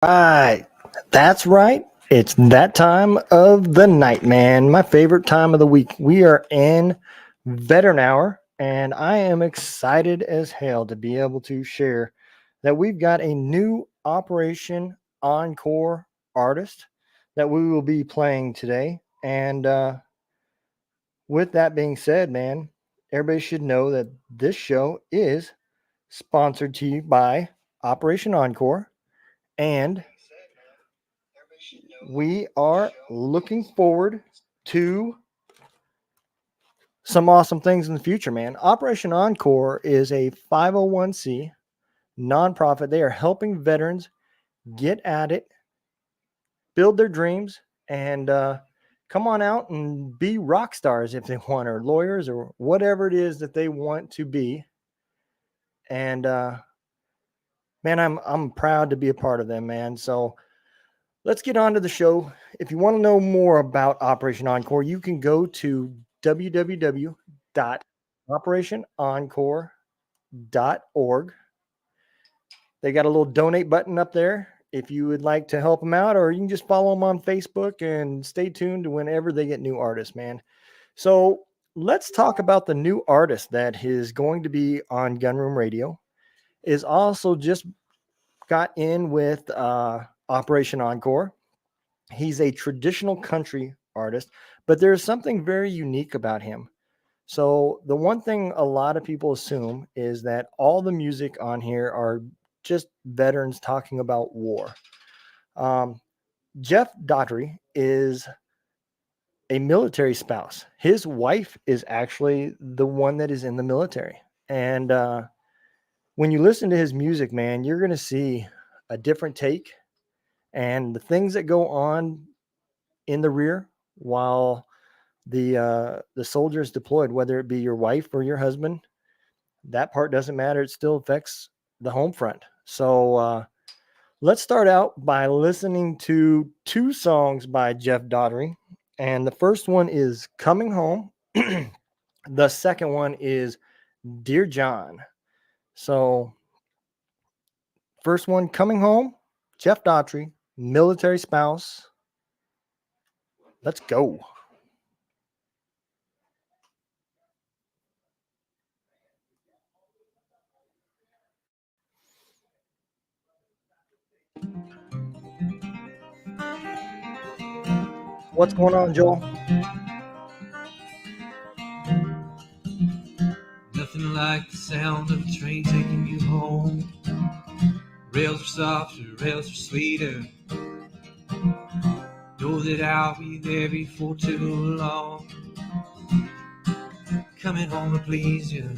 Right. That's right. It's that time of the night, man. My favorite time of the week. We are in Veteran Hour, and I am excited as hell to be able to share that we've got a new Operation Encore artist that we will be playing today. And with that being said, man, everybody should know that this show is sponsored to you by Operation Encore. And we are looking forward to some awesome things in the future, man. Operation Encore is a 501c nonprofit. They are helping veterans get at it, build their dreams, and come on out and be rock stars if they want, or lawyers, or whatever it is that they want to be. And man, I'm proud to be a part of them, man. So let's get on to the show. If you want to know more about Operation Encore, you can go to www.operationencore.org. They got a little donate button up there if you would like to help them out, or you can just follow them on Facebook and stay tuned to whenever they get new artists, man. So let's talk about the new artist that is going to be on Gunroom Radio. Is also just got in with Operation Encore. He's a traditional country artist, but there's something very unique about him. So, the one thing a lot of people assume is that all the music on here are just veterans talking about war. Um, Jeff Daughtry is a military spouse. His wife is actually the one that is in the military. And when you listen to his music, man, you're going to see a different take and the things that go on in the rear while the soldier is deployed, whether it be your wife or your husband. That part doesn't matter. It still affects the home front. So let's start out by listening to two songs by Jeff Daughtry. And the first one is Coming Home. The second one is Dear John. So first one, Coming Home, Jeff Daughtry, military spouse. Let's go. What's going on, Joel? Nothing like the sound of a train taking you home. Rails are softer, rails are sweeter. Know that I'll be there before too long. Coming home to please you.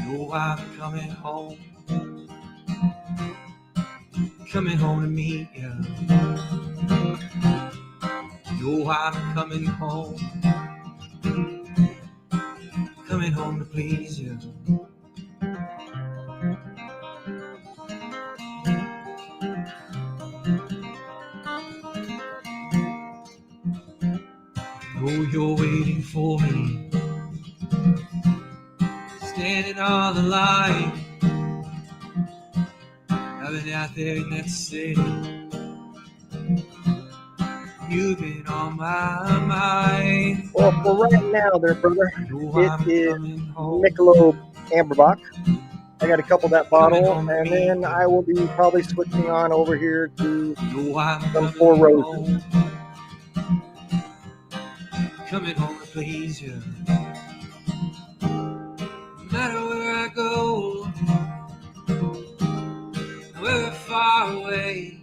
Know I'm coming home. Coming home to meet you. Know I'm coming home. Coming home to please you. Know you're waiting for me. Standing on the line. I've been out there in that city. You've been on my mind. Well, for right now, there, brother, it is Michelob Amberbach. I got a couple of that bottle, and then I will be probably switching on over here to some Four Roses. Coming home to please you. No matter where I go, however far away,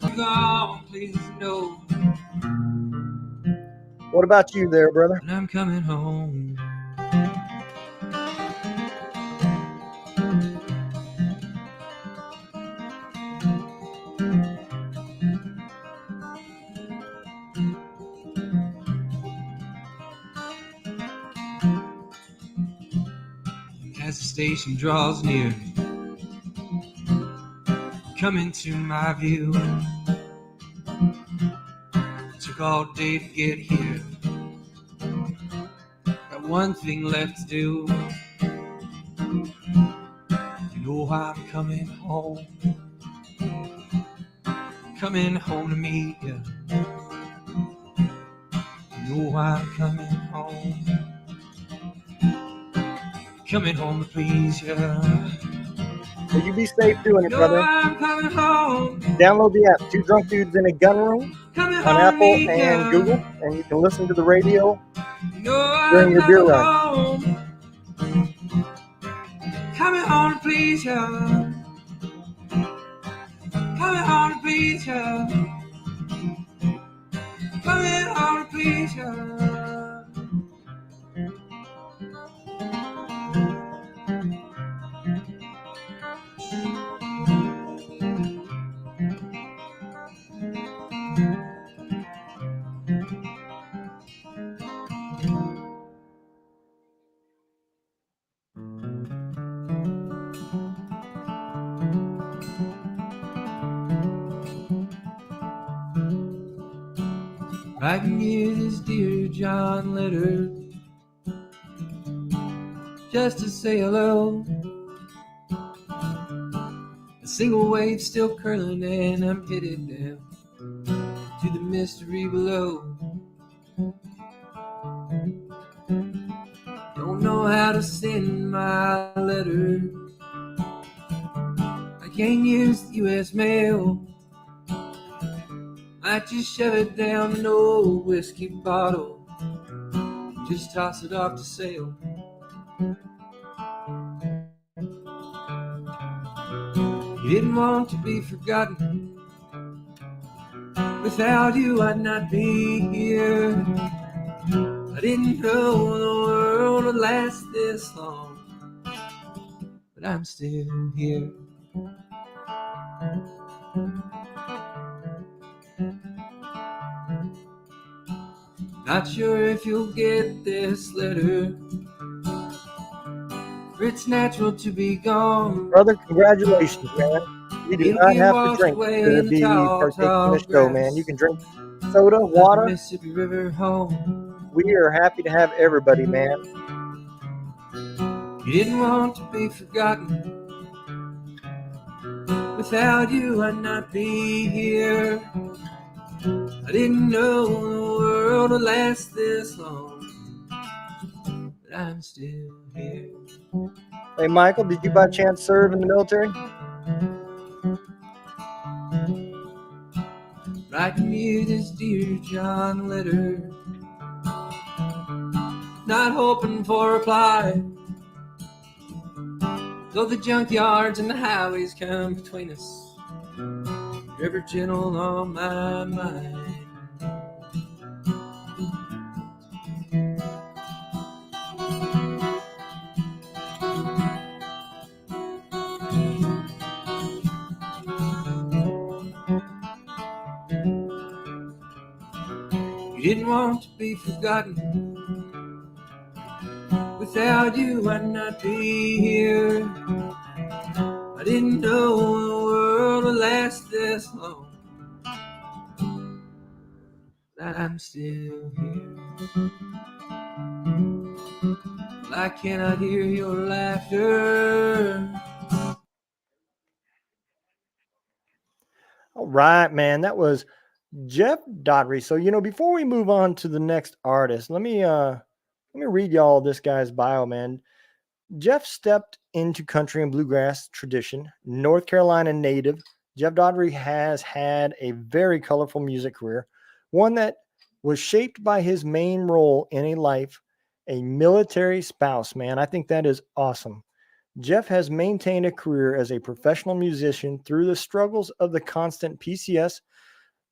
I'm gone, please know. What about you there, brother? And I'm coming home. As the station draws near, come into my view. Took all day to get here. Got one thing left to do. You know know I'm coming home to meet you. You know I'm coming home to please you. Well, you be safe doing You it, know brother. I'm coming home, Download the app, Two Drunk Dudes in a Gun Room coming on home to Apple meet and you. Google, and you can listen to the radio You know during I'm your beer coming run. home, coming home to please you. Coming home to please you. Coming home to please you. Writing you this dear John letter just to say hello. A single wave still curling and I'm headed down to the mystery below. Don't know how to send my letter. I can't use the US mail. I just shove it down an old whiskey bottle, just toss it off to sail. You didn't want to be forgotten. Without you I'd not be here. I didn't know the world would last this long, but I'm still here. Not sure if you'll get this letter, for it's natural to be gone. Brother, congratulations, man. You do It'll not be have to washed drink away to in the be tall, partaking in tall the show, man. You grass can drink soda, of the water. Mississippi River home. We are happy to have everybody, man. You didn't want to be forgotten. Without you I'd not be here. I didn't know the world would last this long, but I'm still here. Hey, Michael, did you by chance serve in the military? Writing you this dear John letter, not hoping for a reply. Though the junkyards and the highways come between us, you're ever gentle on my mind. You didn't want to be forgotten. Without you I'd not be here. I didn't know the world would last this long, but I'm still here. Well, I cannot hear your laughter. All right, man. That was Jeff Daughtry. So, before we move on to the next artist, let me read y'all this guy's bio, man. Jeff stepped into country and bluegrass tradition. North Carolina native, Jeff Daughtry has had a very colorful music career, one that was shaped by his main role in a military spouse, man. I think that is awesome. Jeff has maintained a career as a professional musician through the struggles of the constant PCS,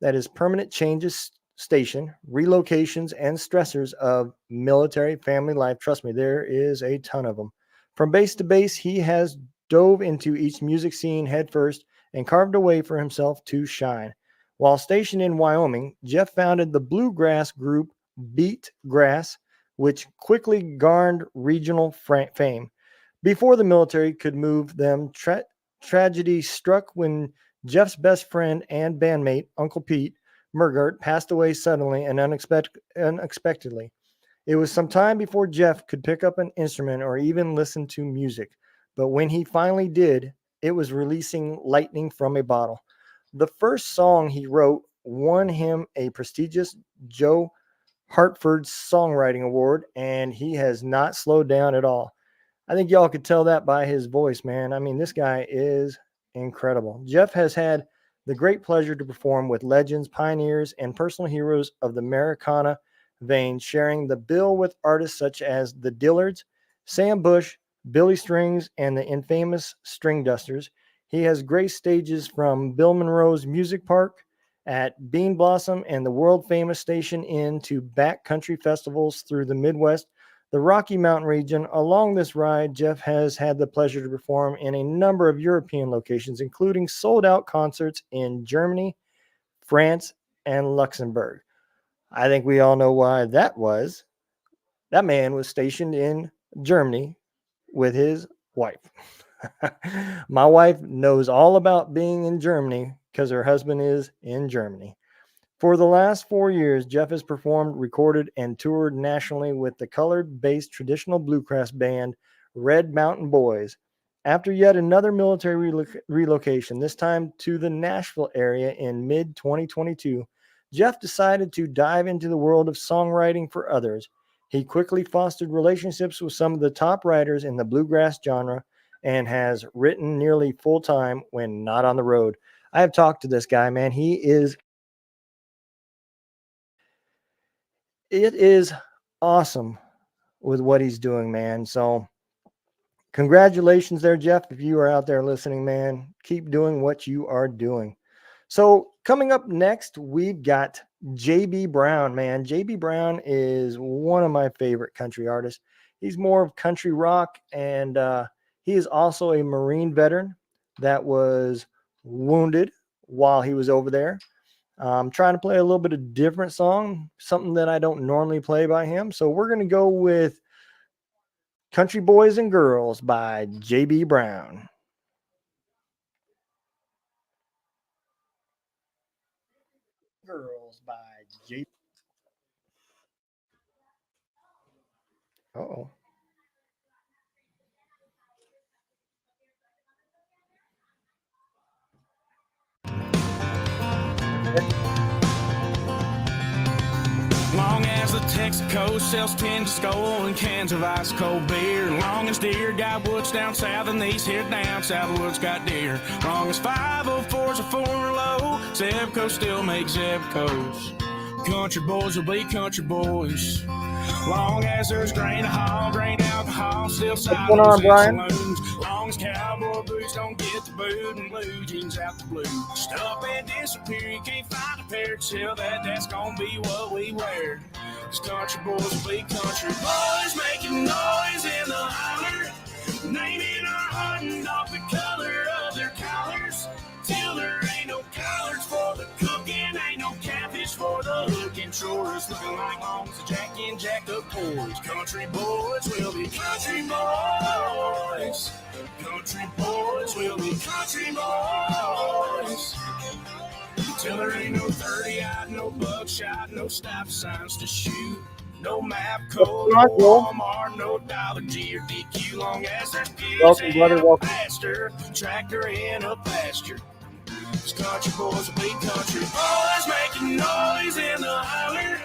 that is permanent changes station, relocations, and stressors of military family life. Trust me, there is a ton of them. From base to base, he has dove into each music scene headfirst and carved a way for himself to shine. While stationed in Wyoming, Jeff founded the bluegrass group Beat Grass, which quickly garnered regional fame. Before the military could move them, tragedy struck when Jeff's best friend and bandmate, Uncle Pete Murgert, passed away suddenly and unexpectedly. It was some time before Jeff could pick up an instrument or even listen to music. But when he finally did, it was releasing lightning from a bottle. The first song he wrote won him a prestigious Joe Hartford Songwriting Award, and he has not slowed down at all. I think y'all could tell that by his voice, man. I mean, this guy is incredible. Jeff has had the great pleasure to perform with legends, pioneers, and personal heroes of the Americana vein, sharing the bill with artists such as the Dillards, Sam Bush, Billy Strings, and the infamous String Dusters. He has graced stages from Bill Monroe's Music Park at Bean Blossom and the world famous Station Inn to backcountry festivals through the Midwest, the Rocky Mountain region. Along this ride, Jeff has had the pleasure to perform in a number of European locations, including sold out concerts in Germany, France, and Luxembourg. I think we all know why that was. That man was stationed in Germany with his wife. My wife knows all about being in Germany because her husband is in Germany. For the last 4 years, Jeff has performed, recorded, and toured nationally with the colored based traditional bluegrass band Red Mountain Boys. After yet another military relocation, this time to the Nashville area in mid 2022, Jeff decided to dive into the world of songwriting for others. He quickly fostered relationships with some of the top writers in the bluegrass genre and has written nearly full time when not on the road. I have talked to this guy, man. It is awesome with what he's doing, man. So congratulations there, Jeff. If you are out there listening, man, keep doing what you are doing. So coming up next, we've got JB Brown, man. JB Brown is one of my favorite country artists. He's more of country rock, and he is also a Marine veteran that was wounded while he was over there. I'm trying to play a little bit of different song, something that I don't normally play by him. So we're going to go with Country Boys and Girls by JB Brown. Girls by JB. Uh-oh. Long as the Texaco sells 10 to skull and cans of ice cold beer. Long as deer got woods down south and these here down south woods got deer. Long as 504s are 4 low, Zebco still makes Zebcos. Country boys will be country boys. Long as there's grain to haul, grain alcohol, still going on, Brian? saloons. Long as cowboy boots don't get the boot and blue jeans out the blue. Stuff and disappear, you can't find a pair to sell that's gonna be what we wear. Cause country boys will be country boys, making noise in the holler, naming our hunting off the color of their collars. Till there ain't no collards for the cooking, ain't no catfish for the hooking. Chores looking like homes, jack in, jacked up boys. Country boys will be country boys. Country boys will be country boys. Till there ain't no 30-aught, no buckshot, no stop signs to shoot. No map code, no Walmart, no Dollar G or DQ. Long as there's pigs in a pasture, tractor in a pasture. These country boys will be country boys, making noise in the holler,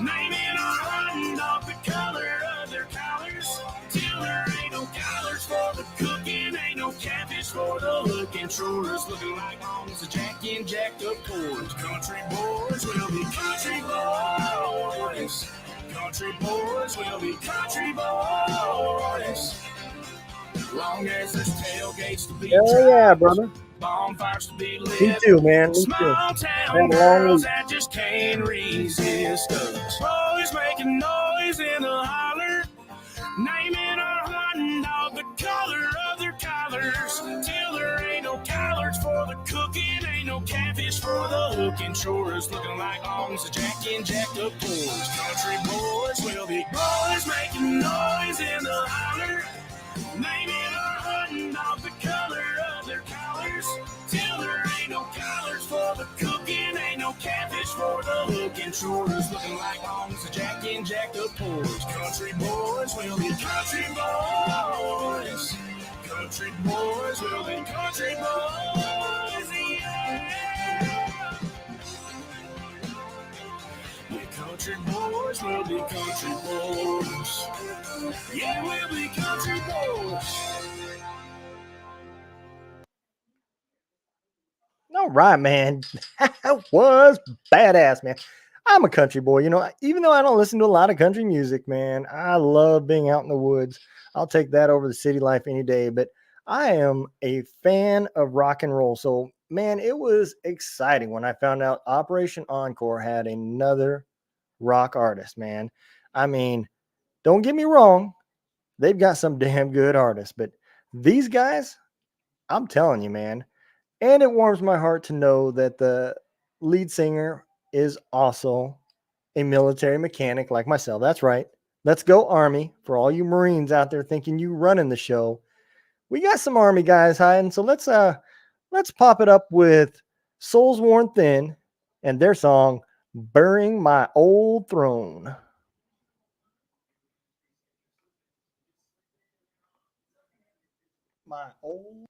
naming our hunting off the color of their collars. Till there ain't no collars for the cooking, ain't no catfish for the hooking. Chores looking like homes, jack in, jacked up boys. Country boys will be country boys. Country boys will be country boys. Long as there's tailgates to be Yeah, brother. bonfires to be lit. Me too, man. Me too. Small town girls that just can't resist us. Boys making noise in the holler, naming our hunting dog the color of their collars. Till there ain't no collards for the cooking, ain't no catfish for the hooking. Chores looking like homes, a jack in, jacked up boys. Country boys will be boys making noise in the holler, naming our hunting dog the color of their collars. Till there ain't no collars for the cooking, ain't no catfish for the hooking. Chores looking like homes, a jack in, jacked up boys. Country boys will be country boys. country boys will be country boys. Yeah. The country boys will be country boys. Yeah, we'll be country boys. All right, man. That was badass, man. I'm a country boy. You know, even though I don't listen to a lot of country music, man, I love being out in the woods. I'll take that over the city life any day. But I am a fan of rock and roll. So, man, it was exciting when I found out Operation Encore had another rock artist, man. I mean, don't get me wrong, they've got some damn good artists, but these guys, I'm telling you, man. And it warms my heart to know that the lead singer is also a military mechanic like myself. That's right. Let's go, Army. For all you Marines out there thinking you running the show, we got some Army guys hiding. So let's pop it up with Souls Worn Thin and their song Burying My Old Throne. My old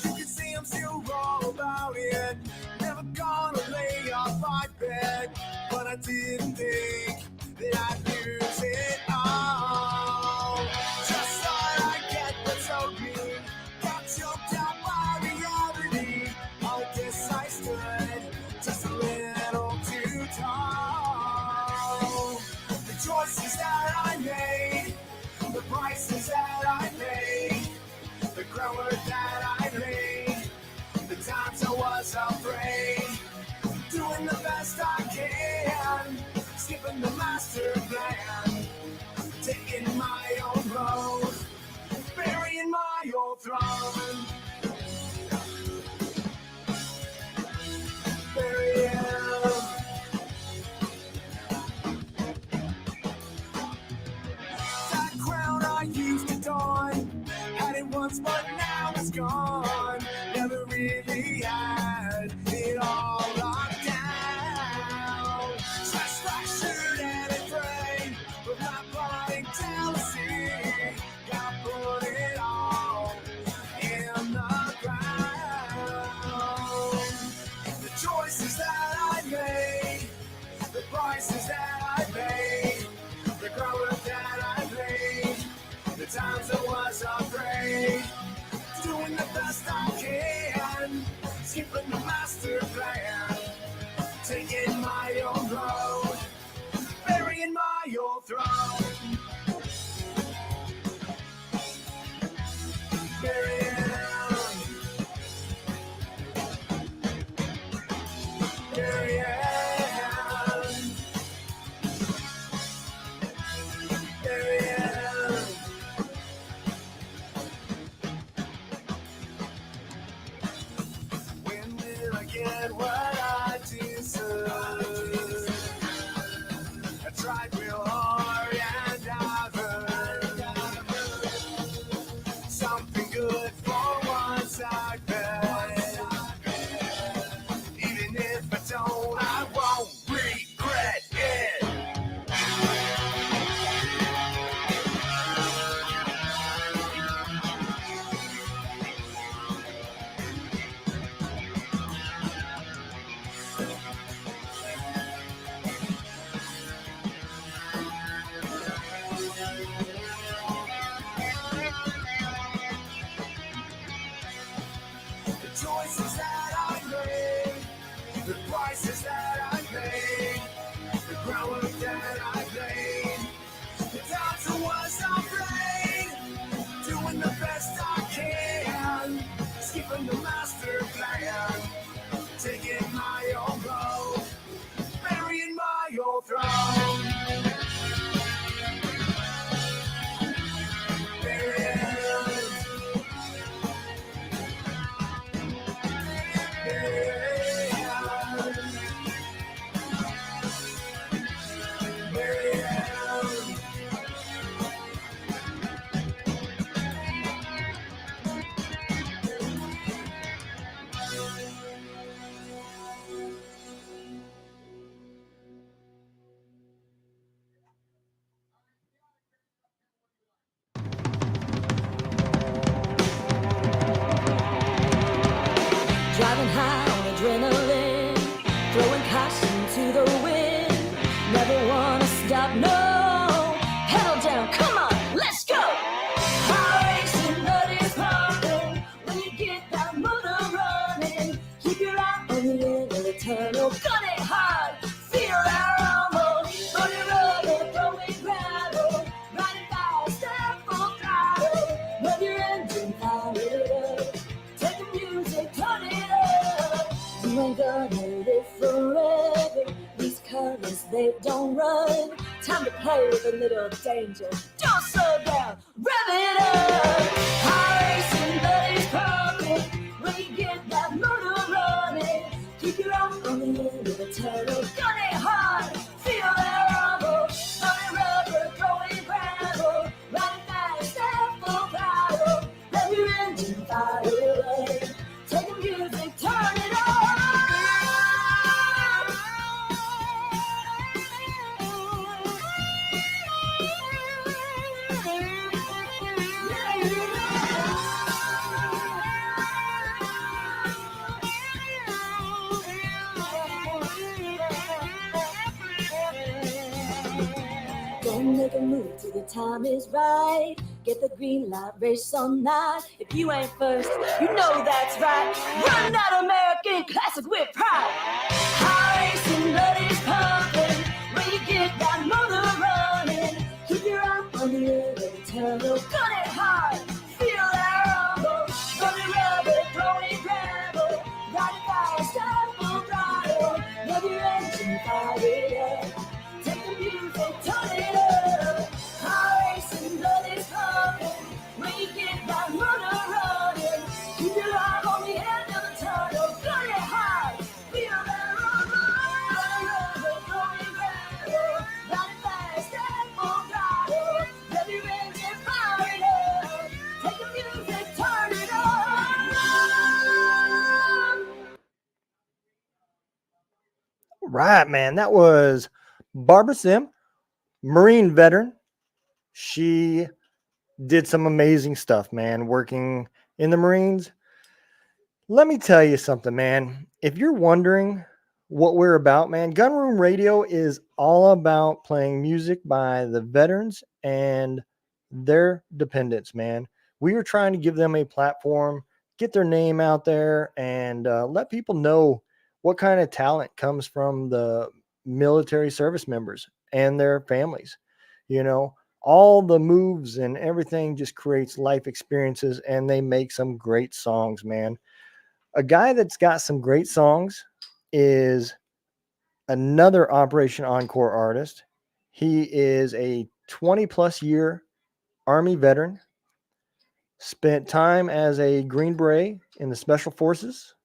You can see I'm still wrong about it. Never gonna lay off my bed. But I didn't think that I'd lose it all. Just thought I'd get what's ugly. Got choked out by reality. I guess I stood just a little too tall. The choices that I made, the prices that I paid, the groundwork that I laid, the times I was afraid, doing the best I can, skipping the master plan, taking my own road, burying my old throne, burying. That crown I used to don, had it once but now it's gone. Never really had it all locked down. Trash fractured and it frayed, but not blinding jealousy. Gotta put it all in the ground. The choices that I made, the prices that I paid, the groundwork that I played, the times I was afraid, doing the best I can, skipping the master plan, taking my own road, burying my old throne, burying, burying, burying. I'm gonna live forever. These colors, they don't run. Time to play with a little danger. Don't slow down, rev it up. High racing, buddies pumping. When you get that motor running, keep your eye on the end of the tunnel. Gun it hard, feel that rumble. Running rubber, throwing gravel. Riding fast, step full throttle. Let your engine fire away. Take the music, turn it on. Don't make a move till the time is right. Get the green light, race all night. If you ain't first, you know that's right. Run that American classic with pride. High racing, blood is pumping. When you get that motor running, keep your eye on the end of the tunnel. Gun it hard, feel that rumble. Running rubber, throwing gravel. Riding fast, step full throttle. Let your engine fire it up. Take the music, turn it up. High racing, blood is pumping. When you get that motor running, keep your eye on the end of the tunnel. Gun it hard, feel that rumble. Running rubber, throwing gravel. Riding fast, step full throttle. Let your engine fire it up. Take the music, turn it up. Right, man. That was Barbara Sim, Marine veteran. She did some amazing stuff, man, working in the Marines. Let me tell you something, man. If you're wondering what we're about, man, Gunroom Radio is all about playing music by the veterans and their dependents, man. We are trying to give them a platform, get their name out there, and let people know what kind of talent comes from the military service members and their families. You know, all the moves and everything just creates life experiences, and they make some great songs, man. A guy that's got some great songs is another Operation Encore artist. He is a 20 plus year Army veteran, spent time as a Green Beret in the Special Forces.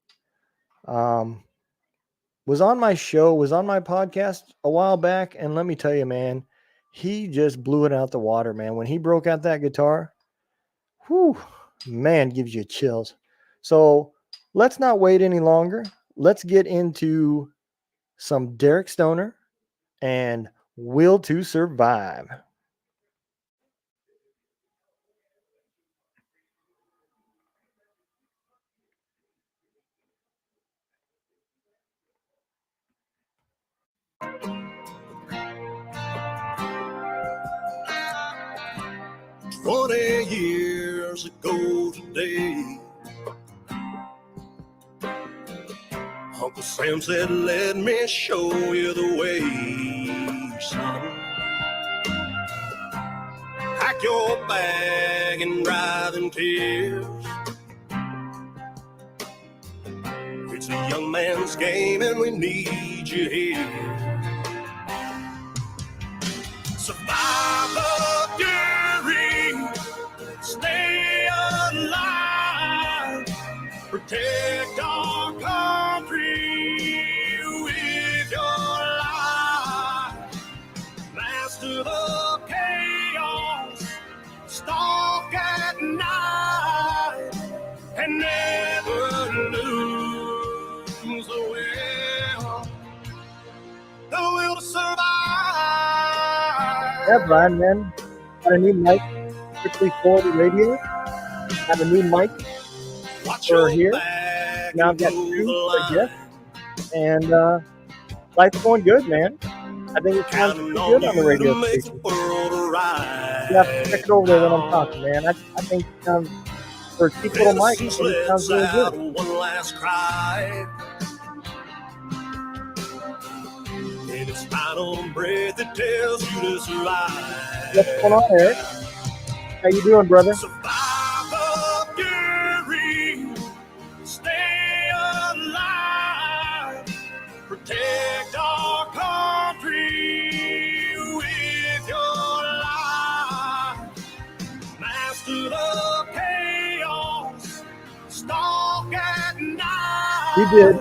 Was on my show, was on my podcast a while back, and let me tell you, man, he just blew it out the water, man. When he broke out that guitar, whew, man, gives you chills. So let's not wait any longer. Let's get into some Derek Stoner and Will to Survive. "20 years ago today, Uncle Sam said, let me show you the way, son. Pack your bag and dry them tears. It's a young man's game and we need you here. Survive the daring, stay alive, protect our country with your life. Master the chaos, stalk at night, and never lose the will to survive. Yeah, Brian, man. Got a new mic quickly for the radio. Have a new mic for here. Now I've got two, I guess. And life's going good, man. I think it sounds pretty good on the radio station. You have to check it over there when I'm talking, man. I think it sounds, for a cheap little mic, I think it sounds really good. One last cry. In its final breath that tells you to survive. What's going on, Eric? How you doing, brother? Survive the fury, stay alive, He did.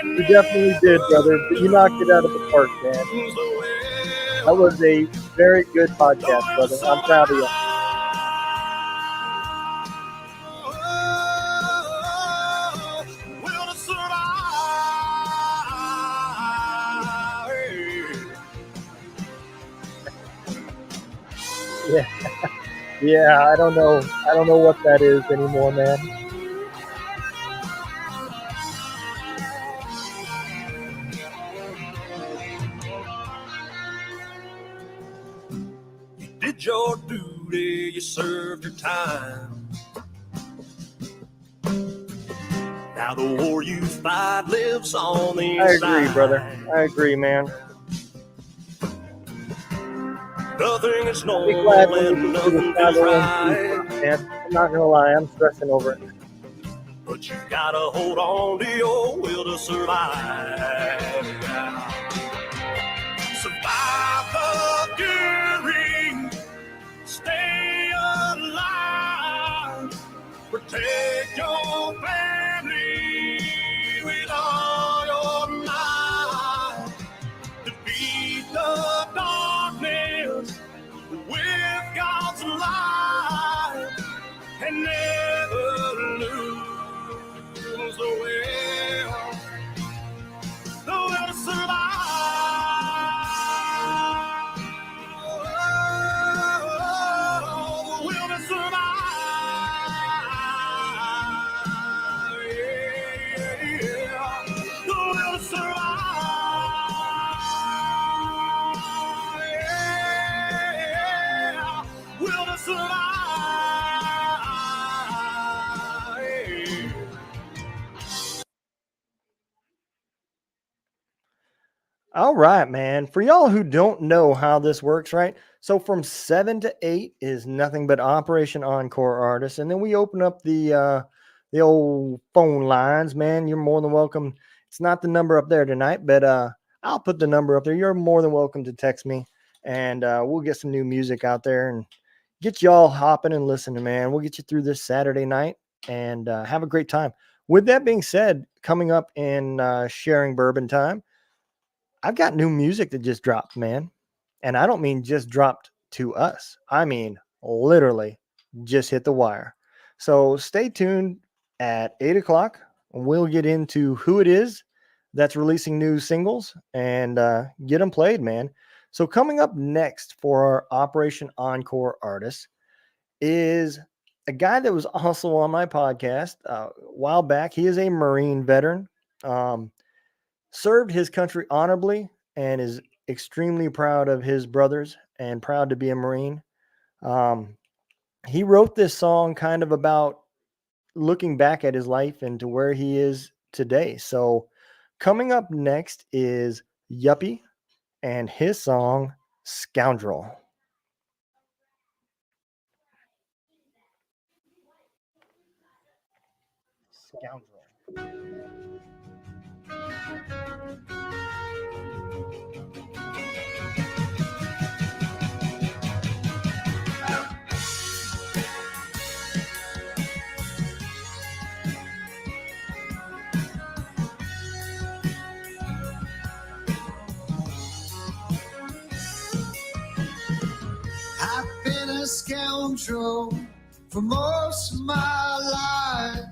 He definitely did, brother. But you knocked it out of the park, man. That was a very good podcast, brother. I'm proud of you. Yeah. Yeah, I don't know. I don't know what that is anymore, man. You did your duty, you served your time. Now the war you fight lives on the I inside. agree, brother. I agree, man. Nothing is Be normal glad when you and can do the nothing feels 501c, right. man. I'm not gonna lie, I'm stressing over it. But you gotta hold on to your will to survive. Survive the fury, stay alive, protect your family with all your might, defeat the darkness with God's light, and never lose the will to survive. The will to survive. Yeah. The will to survive. Yeah. Will to survive. All right, man. For y'all who don't know how this works, right? So from 7 to 8 is nothing but Operation Encore artists, and then we open up the old phone lines, man. You're more than welcome. It's not the number up there tonight, but I'll put the number up there. You're more than welcome to text me, and we'll get some new music out there and get y'all hopping and listening, man. We'll get you through this Saturday night and have a great time. With that being said, coming up in sharing bourbon time, I've got new music that just dropped, man. And I don't mean just dropped to us. I mean literally just hit the wire. So stay tuned at 8 o'clock. We'll get into who it is that's releasing new singles and get them played, man. So coming up next for our Operation Encore artist is a guy that was also on my podcast a while back. He is a Marine veteran. Served his country honorably and is extremely proud of his brothers and proud to be a Marine. Um, he wrote this song kind of about looking back at his life and to where he is today. So, coming up next is Yuppie and his song Scoundrel. Scoundrel. I've been a scoundrel for most of my life.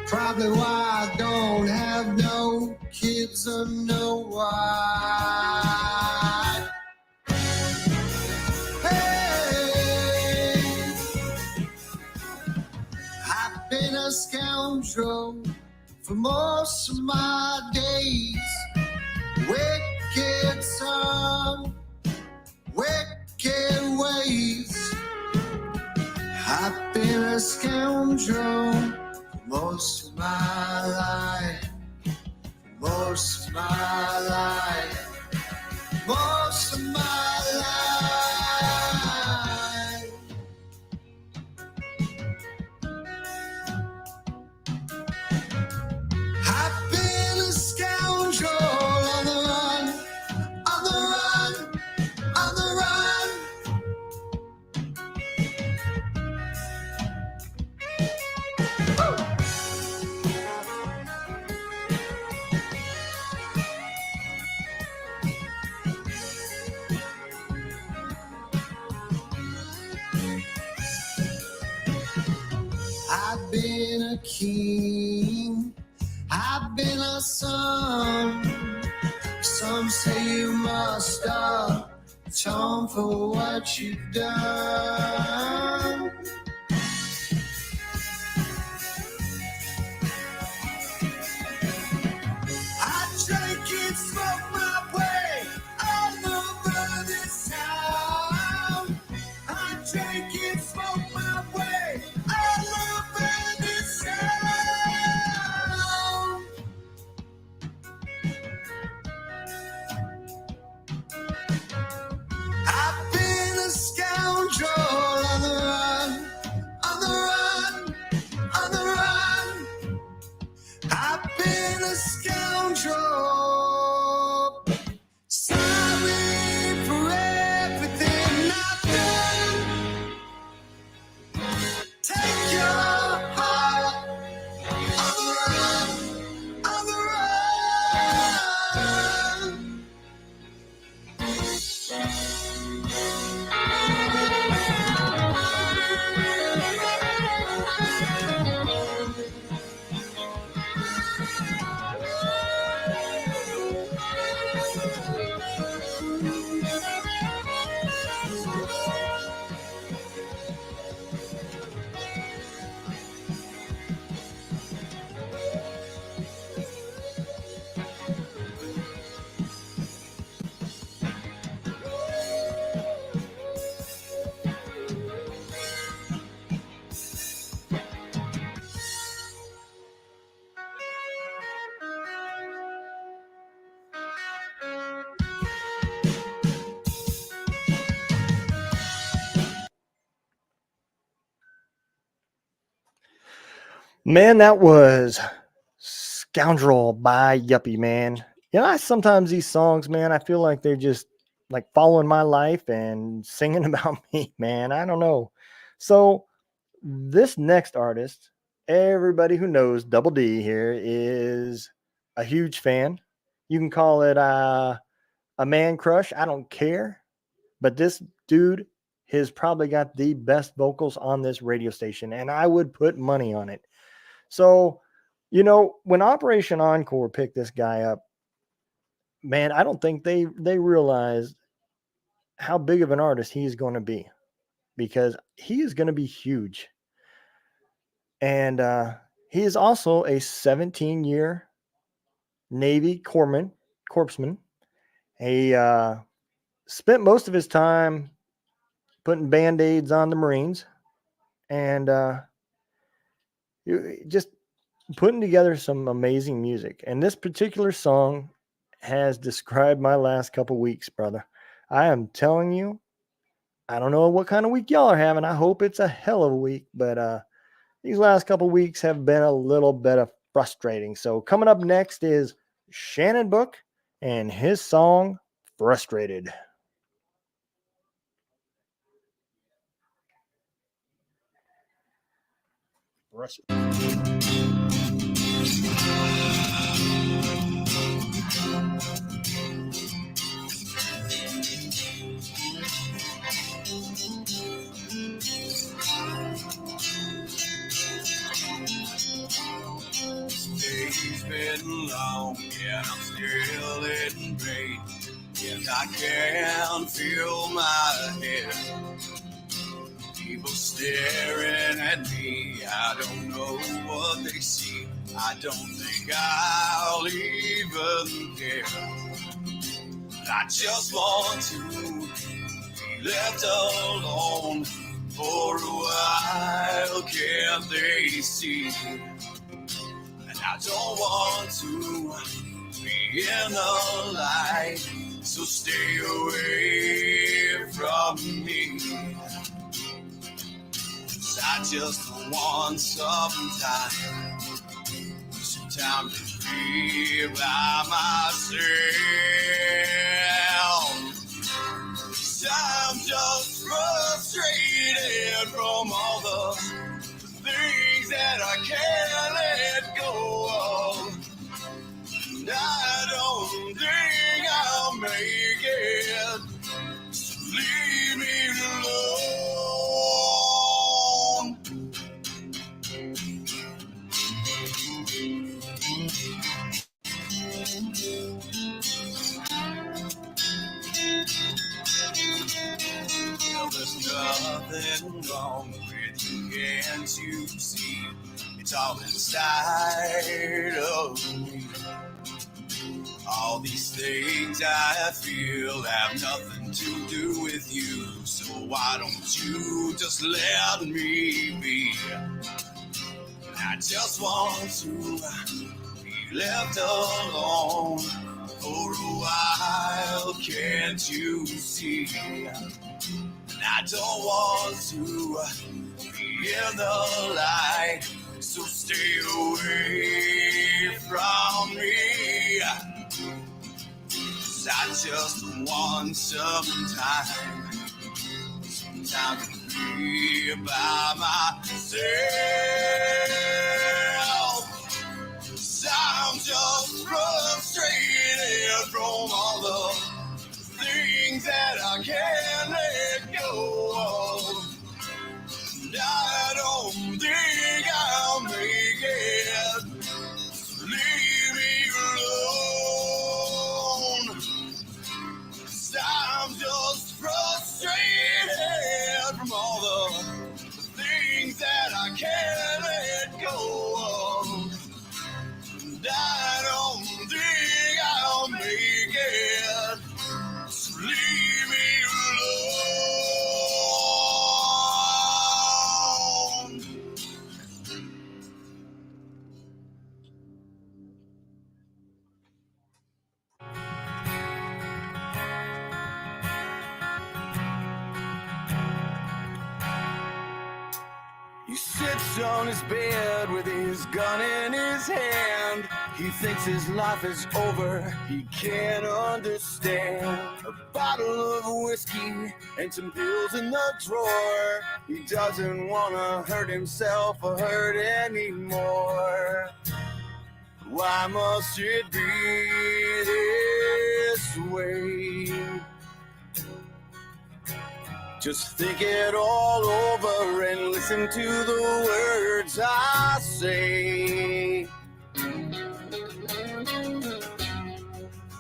Probably why I don't have no kids or no wife. Hey, I've been a scoundrel for most of my days. Wicked son, wicked ways. I've been a scoundrel most of my life, most of my life, most of my life. I've been a scoundrel on the run, on the run, on the run. a king. I've been a son. Some say you must atone for what you've done. I drink and smoke my way all over this town. I drink and smoke my way all over this town. I've been a scoundrel on the run, on the run, on the run. I've been a scoundrel. Sorry for everything I've done. Take your heart on the run, on the run. Man, that was Scoundrel by Yuppie, man. You know, sometimes these songs, man, I feel like they're just like following my life and singing about me, man. I don't know. So, this next artist, everybody who knows Double D here is a huge fan. You can call it a man crush. I don't care. But this dude has probably got the best vocals on this radio station, and I would put money on it. So, you know, when Operation Encore picked this guy up, man, I don't think they realized how big of an artist he's going to be, because he is going to be huge. And he is also a 17-year Navy corpsman. He spent most of his time putting Band-Aids on the Marines, and just putting together some amazing music. And this particular song has described my last couple weeks, brother. I am telling you, I don't know what kind of week y'all are having. I hope it's a hell of a week, but these last couple weeks have been a little bit of frustrating. So coming up next is Shannon Book and his song Frustrated. Day's been long, and I'm still in pain. And I can't feel my head. People staring at me, I don't know what they see. I don't think I'll even care. I just want to be left alone for a while. Can't they see? And I don't want to be in the light, so stay away from me. 'Cause I just want some time to be by myself. 'Cause I'm just frustrated from all the things that I can't let go of. And I don't think I'll make it. So leave me alone. can't you see? It's all inside of me. All these things I feel have nothing to do with you. So why don't you just let me be? I just want to be left alone for a while, can't you see? And I don't want to be in the light, so stay away from me. 'Cause I just want some time to be by myself. 'Cause I'm just frustrated from all the things that I can't let go of. And I don't think I'll make it. Leave me alone. 'Cause I'm just frustrated from all the things that I can't let go of. And I don't think I'll make it. So leave me alone. He sits on his bed with his gun in his hand. He thinks his life is over, he can't understand. A bottle of whiskey and some pills in the drawer. He doesn't want to hurt himself or hurt anymore. Why must it be this way? Just think it all over and listen to the words I say.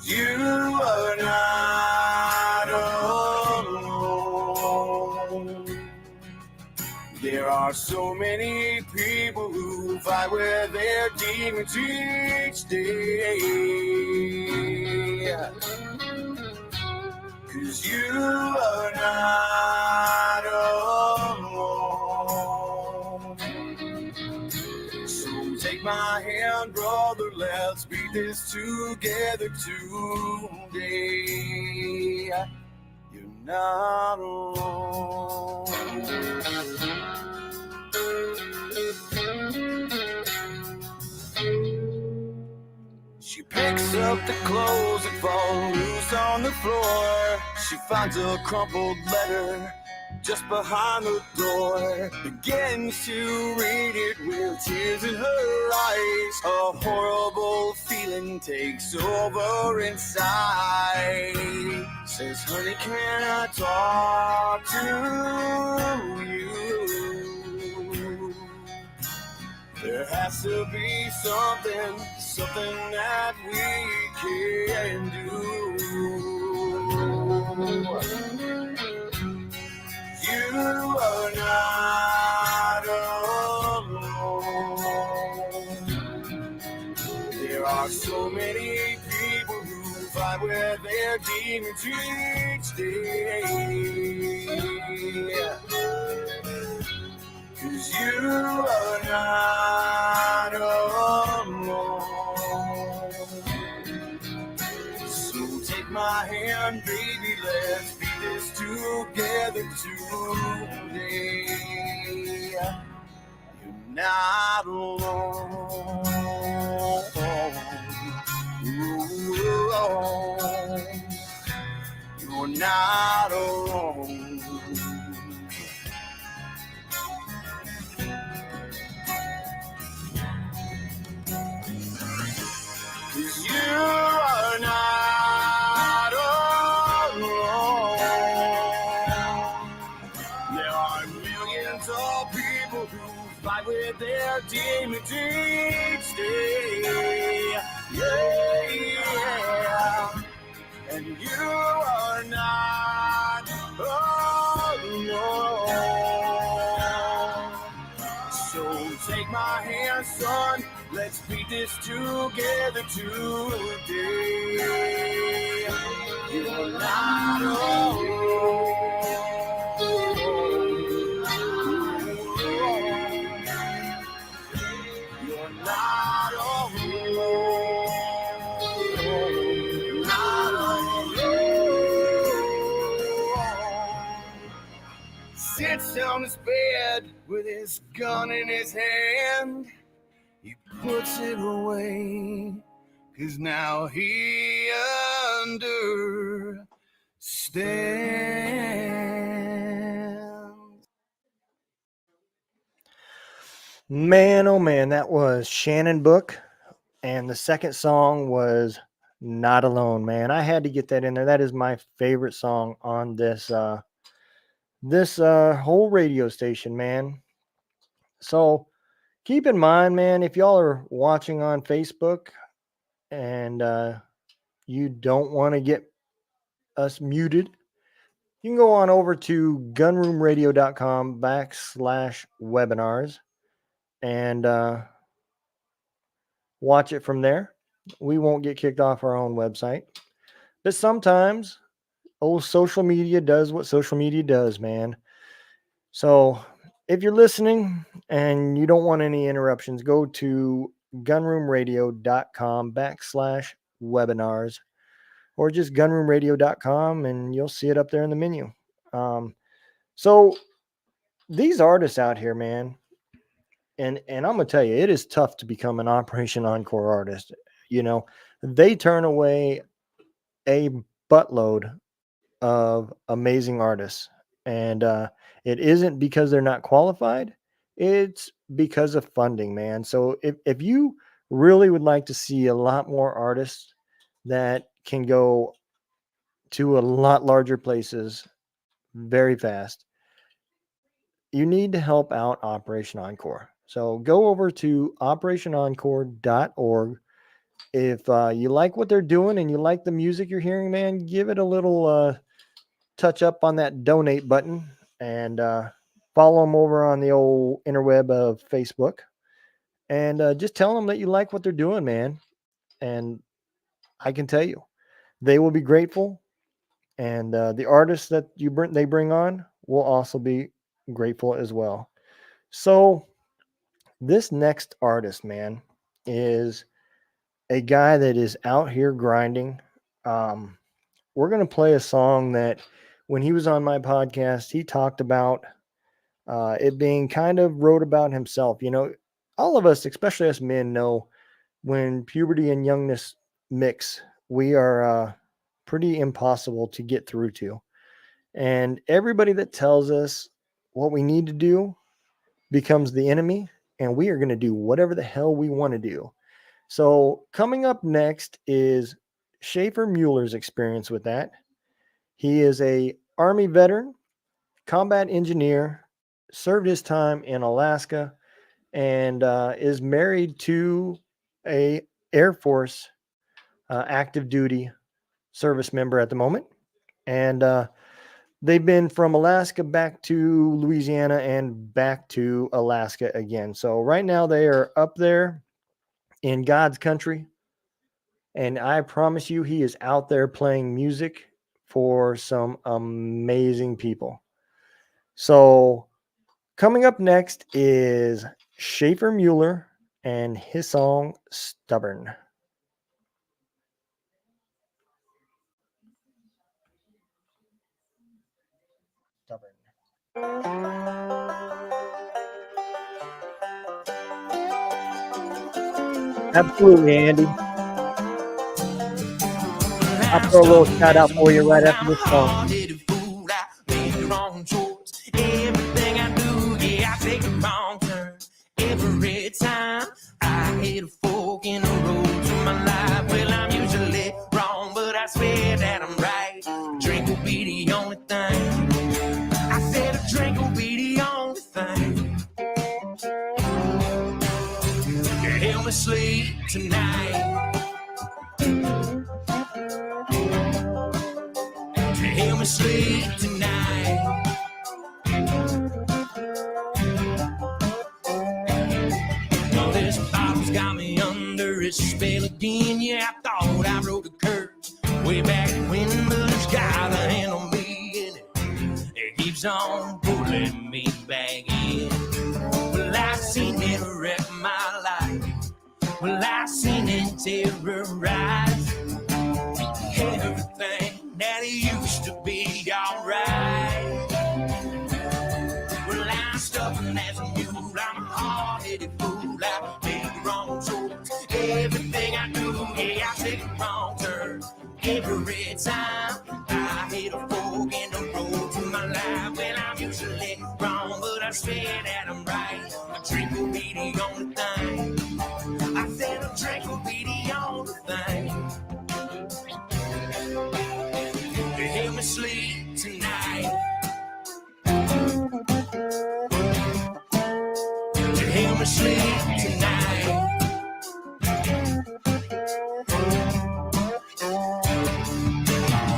You are not alone. There are so many people who fight with their demons each day. 'Cause you are not alone. So take my hand, brother, let's beat this together today. You're not alone. She picks up the clothes that fall loose on the floor. She finds a crumpled letter just behind the door. Begins to read it with tears in her eyes. A horrible feeling takes over inside. Says, honey, can I talk to you? There has to be something that we can do. You are not alone. There are so many people who fight with their demons each day. 'Cause you are not alone. So take my hand, baby, let's beat this together today. You're not alone. You're not alone. 'Cause you are not alone. There are millions of people who fight with their demons each day. Yeah. And you are not alone. Take my hand, son, let's beat this together today. You're not alone. You're not alone. Not alone. Sits on his bed with his gun in his hand. He puts it away, 'cause now he understands. Man, oh man, that was Shannon Book. And the second song was Not Alone, man. I had to get that in there. That is my favorite song on this whole radio station, man. So keep in mind, man, if y'all are watching on Facebook and you don't want to get us muted, you can go on over to gunroomradio.com/webinars and watch it from there. We won't get kicked off our own website. But sometimes old social media does what social media does, man. So if you're listening and you don't want any interruptions, go to gunroomradio.com/webinars or just gunroomradio.com and you'll see it up there in the menu. So these artists out here, man, and I'm going to tell you, it is tough to become an Operation Encore artist. You know, they turn away a buttload of amazing artists. And it isn't because they're not qualified. It's because of funding, man. So if you really would like to see a lot more artists that can go to a lot larger places very fast, you need to help out Operation Encore. So go over to operationencore.org. If you like what they're doing and you like the music you're hearing, man, give it a little touch up on that donate button and follow them over on the old interweb of Facebook. And just tell them that you like what they're doing, man. And I can tell you, they will be grateful. And the artists that they bring on will also be grateful as well. So this next artist, man, is a guy that is out here grinding. We're going to play a song that when he was on my podcast, he talked about it being kind of wrote about himself. You know, all of us, especially us men, know when puberty and youngness mix, we are pretty impossible to get through to. And everybody that tells us what we need to do becomes the enemy, and we are going to do whatever the hell we want to do. So coming up next is Schaefer Mueller's experience with that. He is a Army veteran, combat engineer, served his time in Alaska, and is married to a Air Force active duty service member at the moment. And they've been from Alaska back to Louisiana and back to Alaska again. So right now they are up there in God's country. And I promise you, he is out there playing music for some amazing people. So coming up next is Schaefer Mueller and his song Stubborn. Stubborn. Absolutely, Andy. I'll throw a little shout out for you right after this song. Everything I do, yeah, I take a wrong turn. Every time I hit a fork in the road to my life, well, I'm usually wrong, but I swear that I'm right. Drink will be the only thing. I said a drink will be the only thing. Help me sleep tonight. Help me sleep tonight. This bottle's got me under its spell again. Yeah, I thought I wrote a curve way back when, but it's got a hand on me and it keeps on pulling me back in. Well, I've seen it wreck my life. Well, I've seen it terrorize everything that used to be alright. Well, I'm stubborn as a mule. I'm a hard-headed fool. I make the wrong choice. Everything I do, yeah, I take a wrong turn. Every time I hit a fork in the road to my life, well, I'm usually wrong, but I swear that I'm right. A drink will be the only thing. I said a drink will be the only thing to help me sleep tonight. To help me sleep tonight.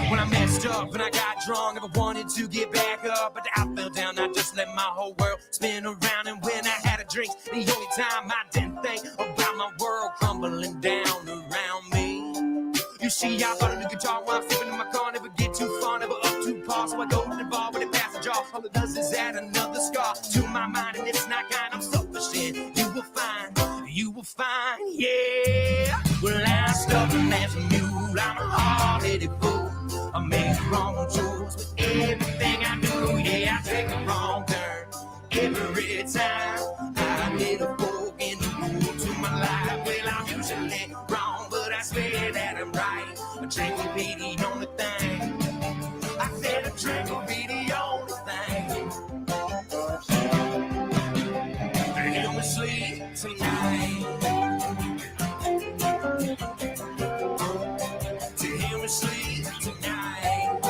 When I messed up and I got drunk, never wanted to get back up, but I fell down. I just let my whole world spin around, and when I had a drink, the only time I didn't think about my world crumbling down around me. You see, I bought a new guitar while I'm sipping in my car. Never get too far, never up too far, so I go to the bar with a passenger. All it does is add another scar to my mind, and it's not kind. I'm selfish, and you will find, yeah. Well, I'm stubborn as a mule. I'm a hard-headed fool. I make the wrong choice with everything I do. Yeah, I take a wrong turn every time I hit a fork in the road to my life. Well, I'm usually wrong, but I swear that I'm right. A drink will be the only thing. I said a drink will be the only thing to help me sleep tonight. To help me sleep tonight.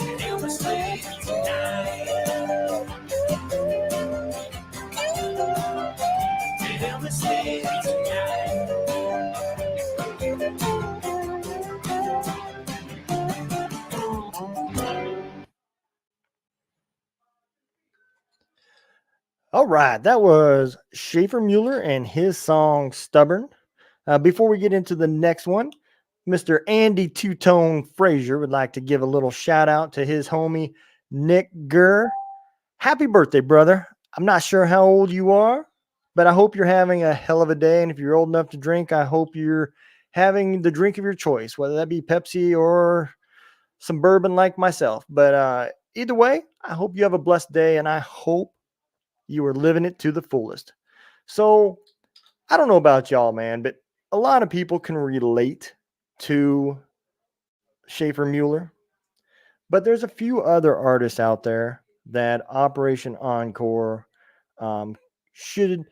To help me sleep tonight. To help me sleep tonight. All right, that was Schaefer Mueller and his song Stubborn. Before we get into the next one, Mr. Andy Two-Tone Frazier would like to give a little shout out to his homie, Nick Gurr. Happy birthday, brother. I'm not sure how old you are, but I hope you're having a hell of a day. And if you're old enough to drink, I hope you're having the drink of your choice, whether that be Pepsi or some bourbon like myself. But either way, I hope you have a blessed day, and I hope you are living it to the fullest. So I don't know about y'all, man, but a lot of people can relate to Schaefer Mueller, but there's a few other artists out there that Operation Encore should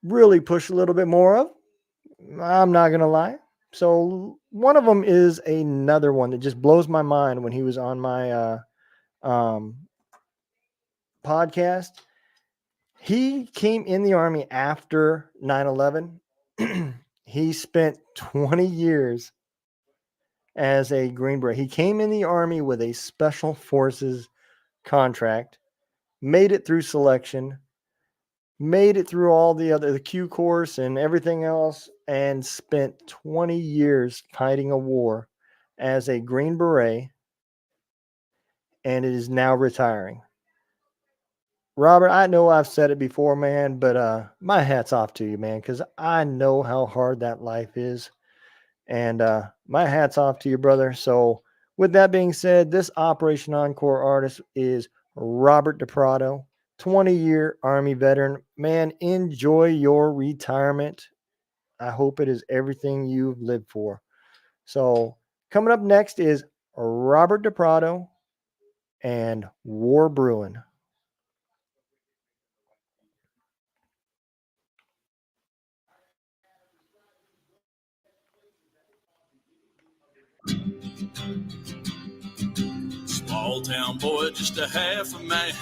really push a little bit more of. I'm not going to lie. So one of them is another one that just blows my mind when he was on my podcast. He came in the Army after 9/11. He spent 20 years as a Green Beret. He came in the Army with a Special Forces contract, made it through selection, made it through all the Q course and everything else, and spent 20 years fighting a war as a Green Beret, and it is now retiring. Robert, I know I've said it before, man, but my hat's off to you, man, because I know how hard that life is. And my hat's off to you, brother. So with that being said, this Operation Encore artist is Robert DePrado, 20-year Army veteran. Man, enjoy your retirement. I hope it is everything you've lived for. So coming up next is Robert DePrado and War Brewing. Small town boy, just a half a man.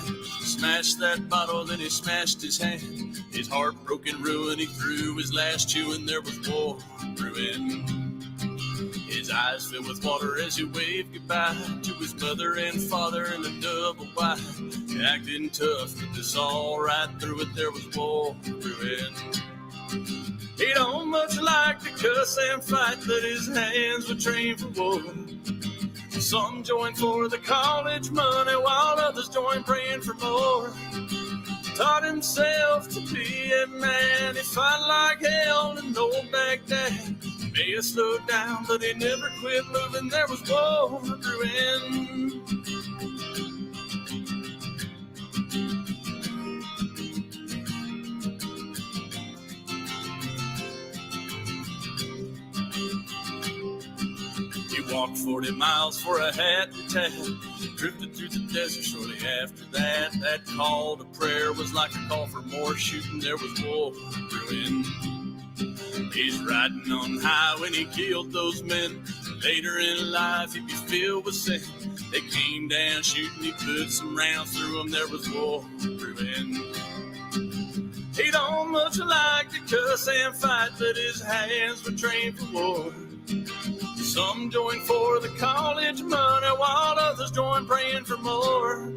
Smashed that bottle, then he smashed his hand. His heartbroken ruin, he threw his last chew, and there was war brewing. His His eyes filled with water as he waved goodbye to his mother and father and the double wide. Acting tough, but this all right through it, there was war brewing. He don't much like to cuss and fight, but his hands were trained for war. Some joined for the college money, while others joined praying for more. Taught himself to be a man. He fought like hell in old Baghdad. May have slowed down, but he never quit moving. There was war brewing. He walked 40 miles for a hat and tat. Drifted through the desert shortly after that. That call to prayer was like a call for more shooting. There was war brewing. He's riding on high when he killed those men. Later in life he'd be filled with sin. They came down shooting, he put some rounds through them. There was war brewing. He don't much like to cuss and fight, but his hands were trained for war. Some joined for the college money, while others joined praying for more.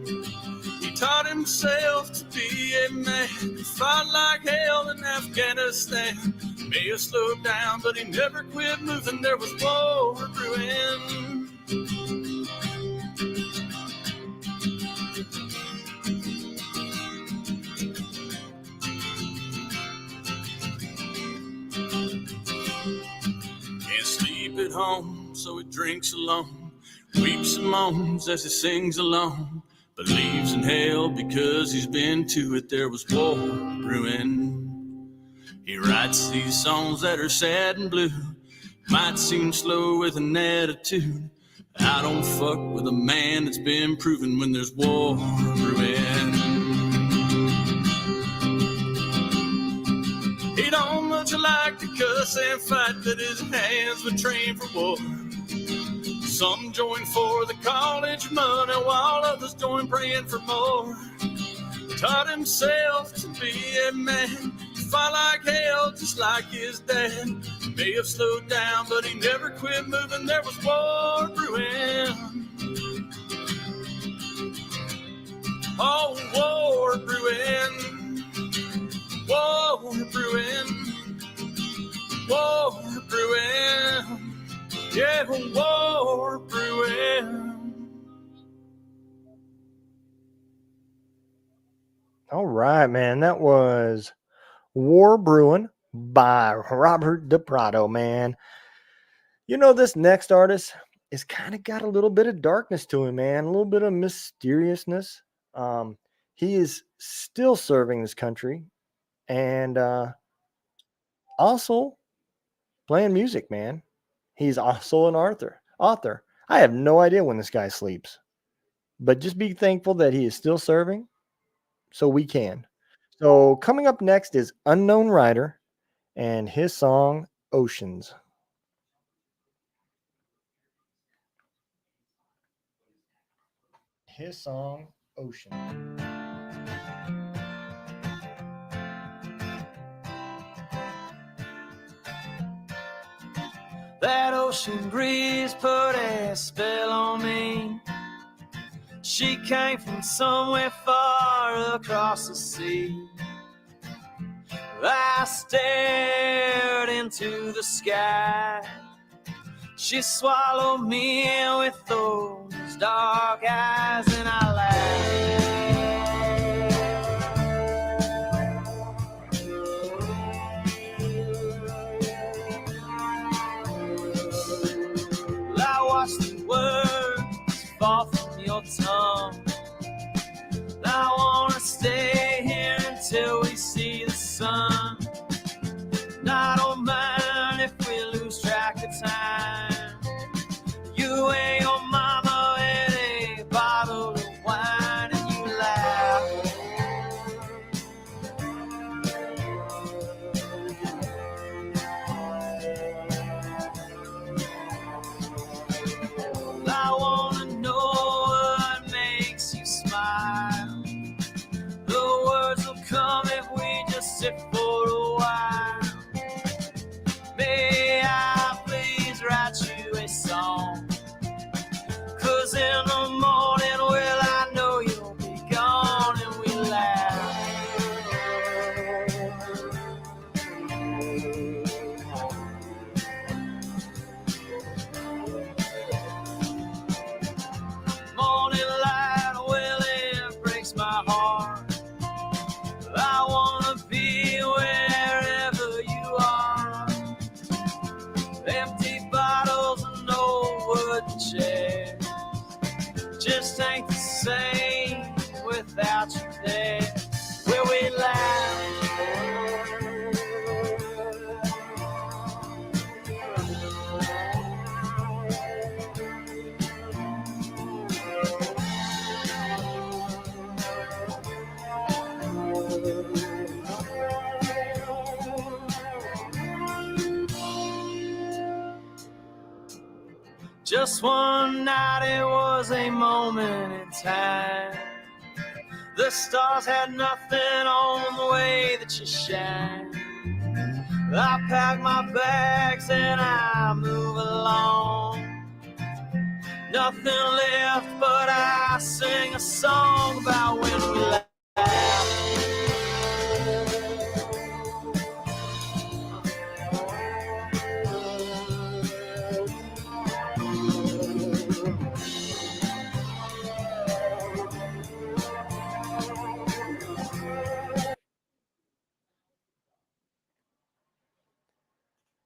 He taught himself to be a man. He fought like hell in Afghanistan. May have slowed down, but he never quit moving. There was war brewing. Can't sleep at home, so he drinks alone. Weeps and moans as he sings alone. Believes in hell because he's been to it. There was war brewing. He writes these songs that are sad and blue. Might seem slow with an attitude. I don't fuck with a man that's been proven when there's war brewing. He don't much like to cuss and fight, but his hands were trained for war. Some joined for the college money, while others joined praying for more. Taught himself to be a man. Fought like hell just like his dad. May have slowed down, but he never quit moving. There was war brewing. Oh, war brewing. War brewing. War brewing. Yeah, war brewing. All right, man. That was War Brewing by Robert DePrado, man. You know, this next artist is kind of got a little bit of darkness to him, man. A little bit of mysteriousness. He is still serving this country and also playing music, man. He's also an author. I have no idea when this guy sleeps, but just be thankful that he is still serving so we can. So coming up next is Unknown Rider and his song Oceans. His song Oceans. That ocean breeze put a spell on me. She came from somewhere far across the sea. I stared into the sky. She swallowed me with those dark eyes, and I laughed. I watched the words fall from your tongue. I wanna stay here until we see the sun. And I don't mind if we lose track of time. You and your mama and a bottle of wine, and you my heart. I wanna be wherever you are. Empty bottles and no wooden chairs just ain't the same without you there. Where we laugh, just one night, it was a moment in time. The stars had nothing on the way that you shine. I pack my bags and I move along. Nothing left but I sing a song about when we laugh.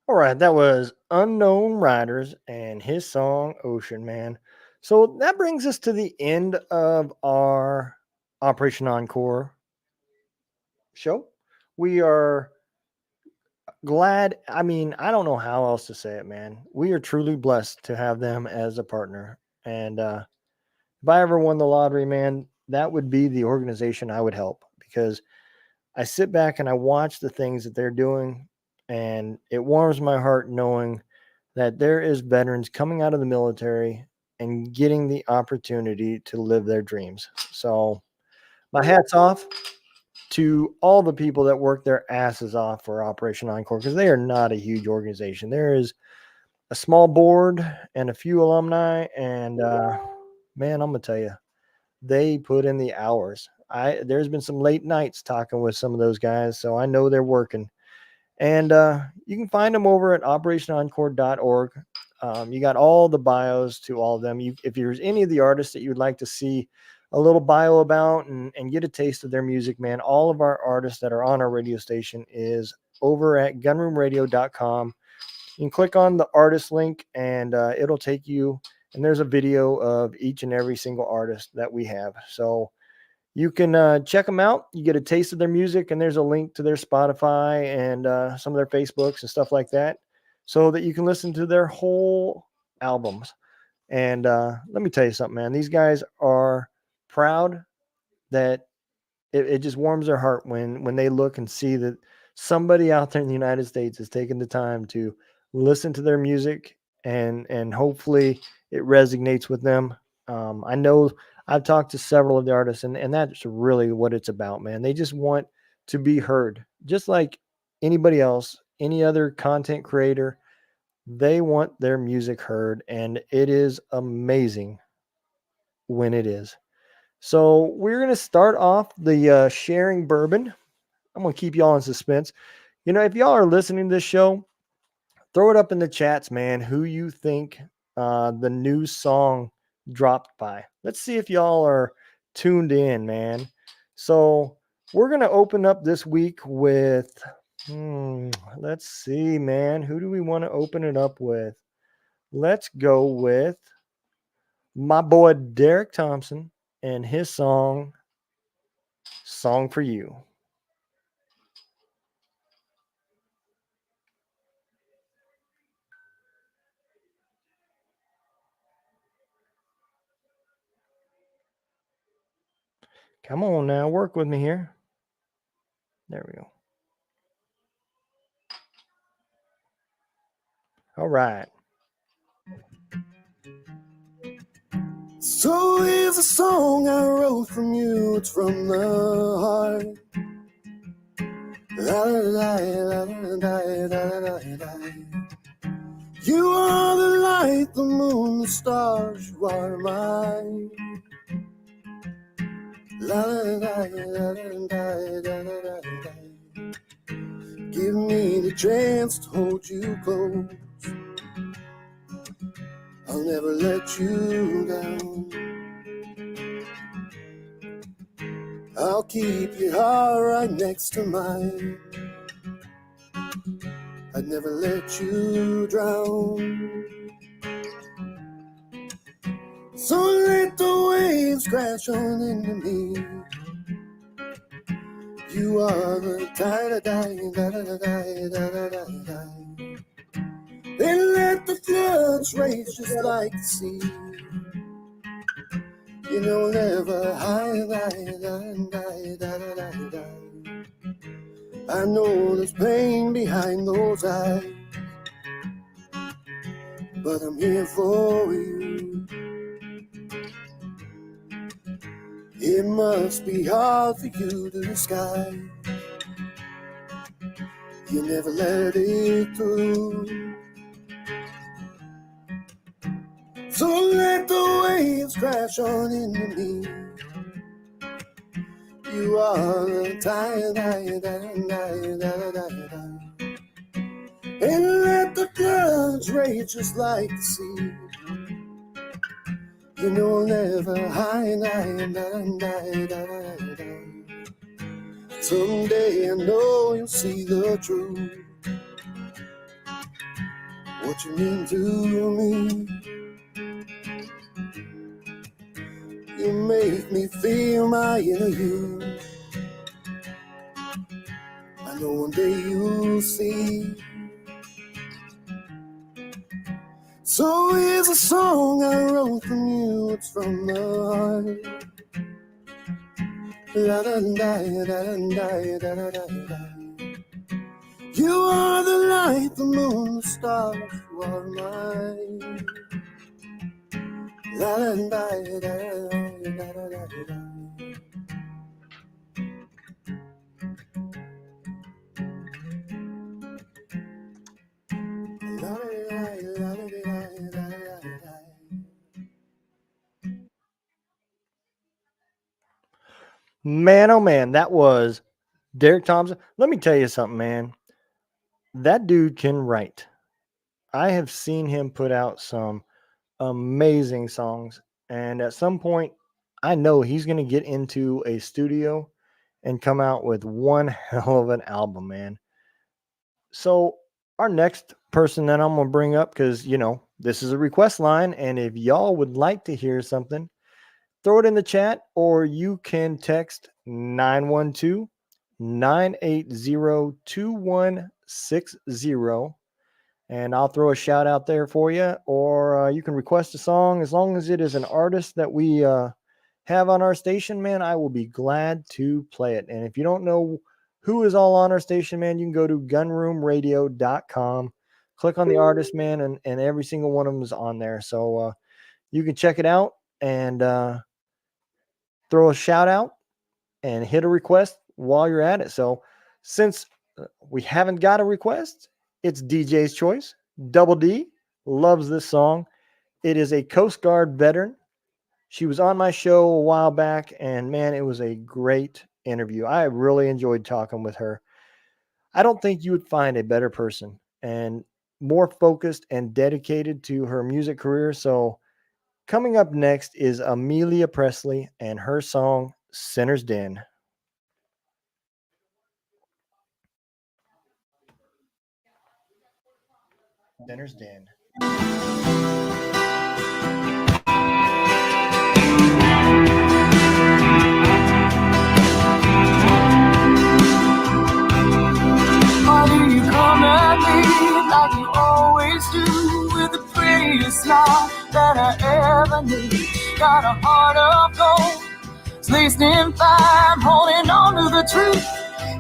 All right, that was Unknown Riders and his song Ocean Man. So that brings us to the end of our Operation Encore show. We are glad. I mean, I don't know how else to say it, man. We are truly blessed to have them as a partner. And if I ever won the lottery, man, that would be the organization I would help, because I sit back and I watch the things that they're doing, and it warms my heart knowing that there is veterans coming out of the military and getting the opportunity to live their dreams. So my hat's off to all the people that work their asses off for Operation Encore, because they are not a huge organization. There is a small board and a few alumni, and man, I'm gonna tell you, they put in the hours. There's been some late nights talking with some of those guys, so I know they're working. And you can find them over at operationencore.org. You got all the bios to all of them. If there's any of the artists that you'd like to see a little bio about and get a taste of their music, man, all of our artists that are on our radio station is over at gunroomradio.com. You can click on the artist link and it'll take you, and there's a video of each and every single artist that we have. So you can check them out. You get a taste of their music, and there's a link to their Spotify and some of their Facebooks and stuff like that, so that you can listen to their whole albums. And let me tell you something, man. These guys are proud that it just warms their heart when they look and see that somebody out there in the United States is taking the time to listen to their music, and hopefully it resonates with them. I know I've talked to several of the artists, and that's really what it's about, man. They just want to be heard, just like anybody else, any other content creator. They want their music heard, and it is amazing when it is. So we're going to start off the sharing bourbon. I'm going to keep y'all in suspense. You know, if y'all are listening to this show, throw it up in the chats, man, who you think the new song dropped by. Let's see if y'all are tuned in, man. So we're going to open up this week with, let's see, man. Who do we want to open it up with? Let's go with my boy Derek Thompson and his song for You. Come on now, work with me here. There we go. All right. So here's a song I wrote from you. It's from the heart. La, la, la, la, la, la, la. You are the light, the moon, the stars. You are mine. La, la, la, la, la, la, la. Give me the chance to hold you close. I'll never let you down. I'll keep your heart right next to mine. I'd never let you drown. So let the waves crash on into me. You are the die. Then let the floods rage just like the sea. You know, never hide. I know there's pain behind those eyes, but I'm here for you. It must be hard for you to disguise. You never let it through. So let the waves crash on into me. You are the tide. And let the floods rage just like the sea. You know, never hide. Someday I know you'll see the truth. What you mean to me. You make me feel my inner you. I know one day you'll see. So here's a song I wrote from you. It's from the heart. La da da da da da da da. You are the light, the moon, the stars. You are mine. La da da da da da da. Man, oh man, that was Derek Thompson. Let me tell you something, man. That dude can write. I have seen him put out some amazing songs. And at some point, I know he's going to get into a studio and come out with one hell of an album, man. So, our next person that I'm going to bring up, because, you know, this is a request line. And if y'all would like to hear something, throw it in the chat, or you can text 912-980-2160, and I'll throw a shout out there for you. Or you can request a song. As long as it is an artist that we have on our station, man, I will be glad to play it. And if you don't know who is all on our station, man, you can go to gunroomradio.com, click on the artist, man, and every single one of them is on there. So you can check it out and throw a shout out and hit a request while you're at it. So since we haven't got a request, it's DJ's choice. Double D loves this song. It is a Coast Guard veteran. She was on my show a while back, and man, it was a great interview. I really enjoyed talking with her. I don't think you would find a better person and more focused and dedicated to her music career. So coming up next is Amelia Presley and her song Sinner's Den. Sinner's Den. Why do you come at me like you always do, with the prettiest smile that I ever knew? Got a heart of gold, it's laced in fire. I'm holding on to the truth,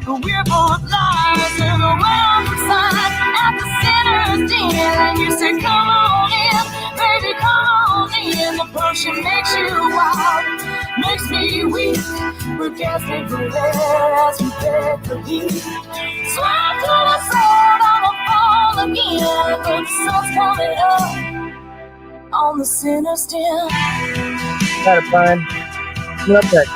but we're full of lies. There's a world inside at the sinner's den, and you say, come on in, baby, come on in. The potion makes you wild, makes me weak. We're gasping for air as we beg for heat. Swear to the sword, I'ma fall again. The sun's coming up on the sinner's den. Got it, Brian. Coming up next.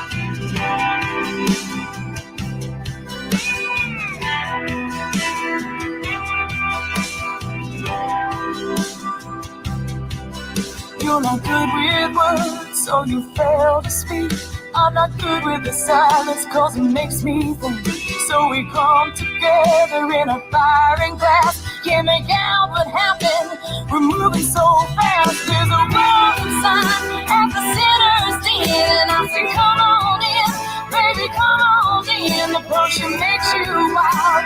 You're not good with words, so you fail to speak. I'm not good with the silence cause it makes me think. So we come together in a firing glass. Can't make out what happened, we're moving so fast. There's a warning sign at the center's den. I say come on in, baby come on in. The potion makes you wild,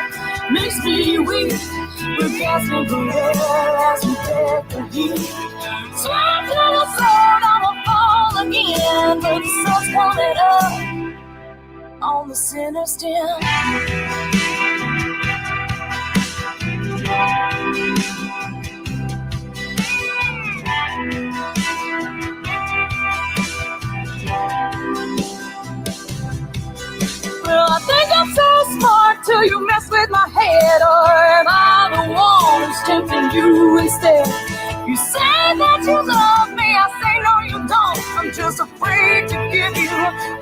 makes me weak. We're gasping for air as we beg for heat. Swear to the sword I will fall again, but the sun's coming up on the center stem. Well, I think I'm so smart till you mess with my head, or am I the one who's tempting you instead? You say that you love me, I say no you don't. I'm just afraid to give you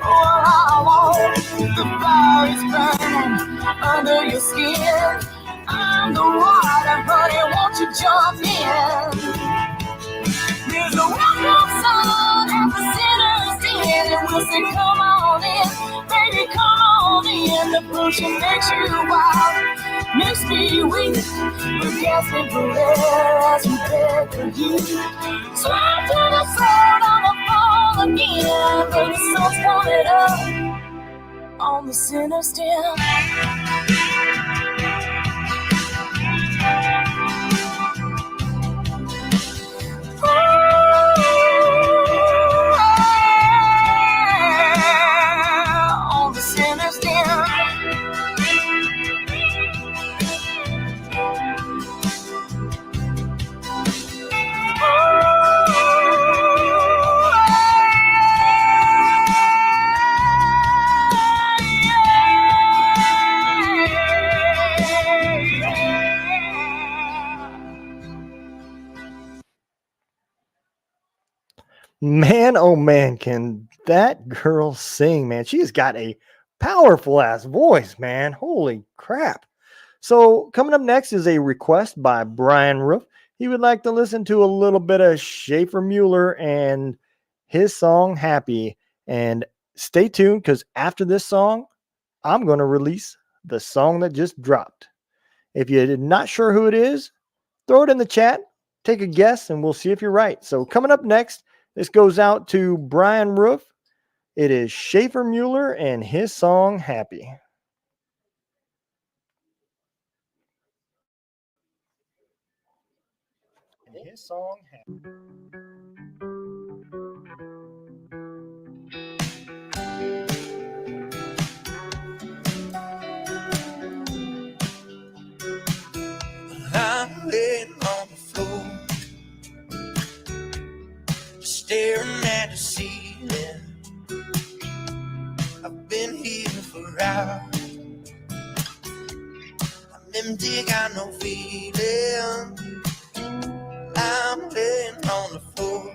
all I want. The fire is burning under your skin. I'm the water, honey, won't you jump in? There's a welcome sun at the center's den, and we'll say come on in, baby come on in. The potion makes you wild, makes me weak. We're gasping for air as we beg for you. Swear to the sword I'ma fall again, but the sun's coming up on the center stem. On the center stem. Man, oh man, can that girl sing, man. She's got a powerful ass voice, man. Holy crap. So, coming up next is a request by Brian Roof. He would like to listen to a little bit of Schaefer Mueller and his song Happy. And stay tuned because after this song, I'm going to release the song that just dropped. If you're not sure who it is, throw it in the chat, take a guess, and we'll see if you're right. So, coming up next, this goes out to Brian Roof. It is Schaefer Mueller and his song Happy. And his song Happy. I'm laying on the floor, staring at the ceiling. I've been here for hours. I'm empty, got no feeling. I'm laying on the floor,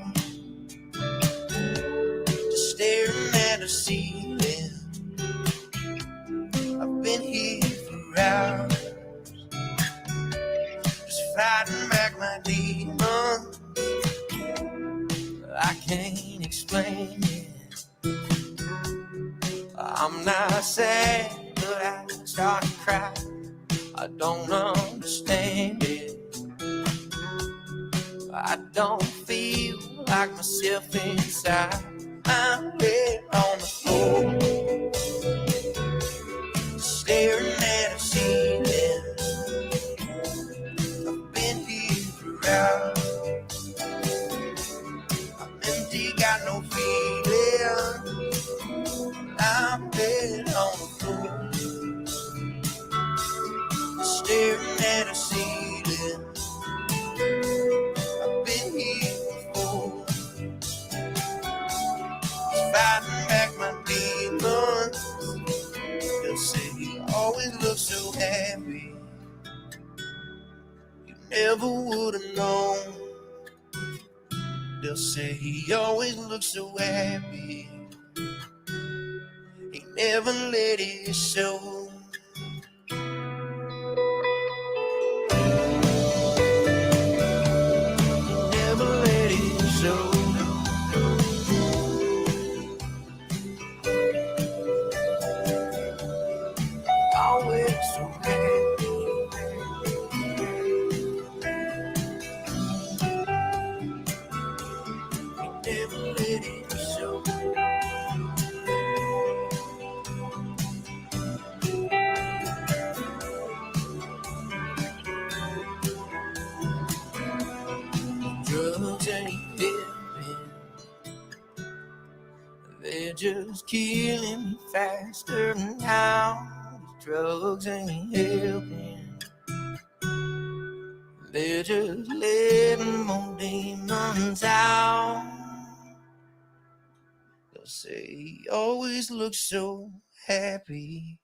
just staring at the ceiling. I've been here for hours, just fighting back my demons. I can't explain it. I'm not sad, but I start to cry. I don't understand it. I don't feel like myself inside. I'm dead on the floor, staring at a ceiling. I've been here for hours. I'm empty, got no feeling. I'm dead on the floor, staring at a ceiling. I've been here before, fighting back my demons. They'll say you always look so happy. You never would have known. They'll say he always looks so happy. He never let it show. just killing me faster now. Drugs ain't helping. They're just letting more demons out. They'll say you always look so happy.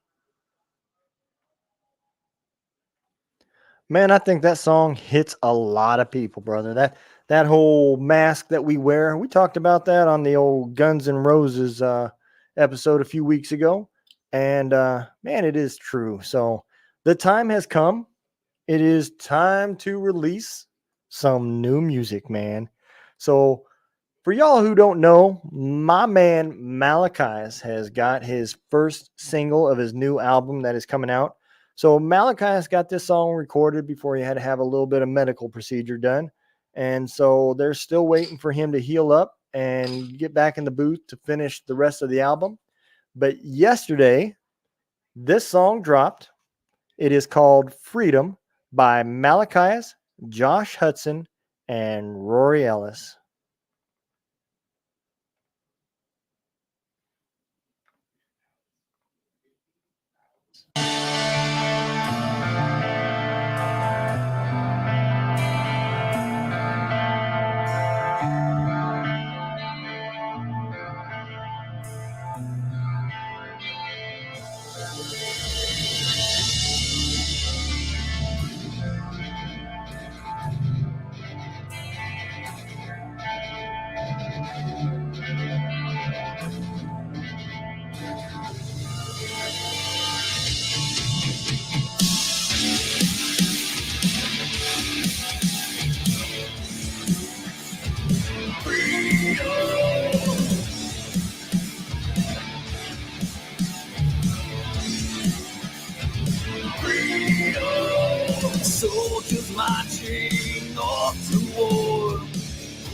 Man, I think that song hits a lot of people, brother. That whole mask that we wear. We talked about that on the old Guns N' Roses episode a few weeks ago. And man, it is true. So the time has come. It is time to release some new music, man. So for y'all who don't know, my man Malachi's has got his first single of his new album that is coming out. So Malachi's got this song recorded before he had to have a little bit of medical procedure done. And so they're still waiting for him to heal up and get back in the booth to finish the rest of the album. But yesterday, this song dropped. It is called Freedom by Malachi's, Josh Hudson, and Rory Ellis. Soldiers marching off to war.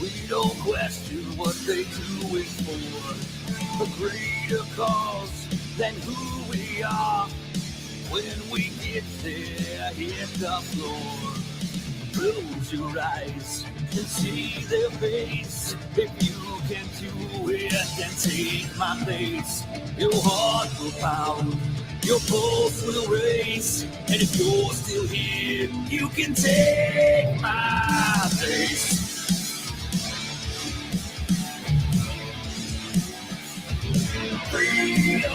We don't question what they do it for. A greater cause than who we are. When we get there, hit the floor. Close your eyes and see their face. If you can do it, then take my place. Your heart will pound, your pulse will race. And if you're still here, you can take my place. Freedom.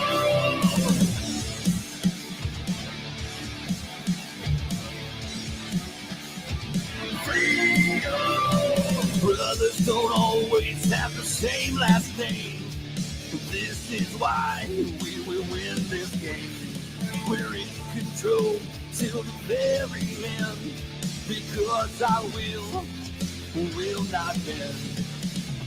Brothers don't always have the same last name. This is why we will win this game. We're in control till the very end. Because our will not bend.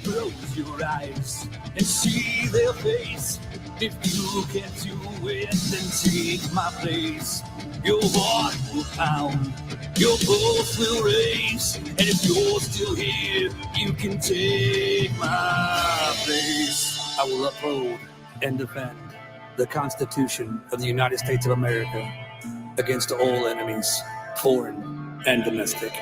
Close your eyes and see their face. If you can't do it, then take my place. Your heart will pound, your pulse will race. And if you're still here, you can take my place. I will uphold and defend the Constitution of the United States of America against all enemies, foreign and domestic.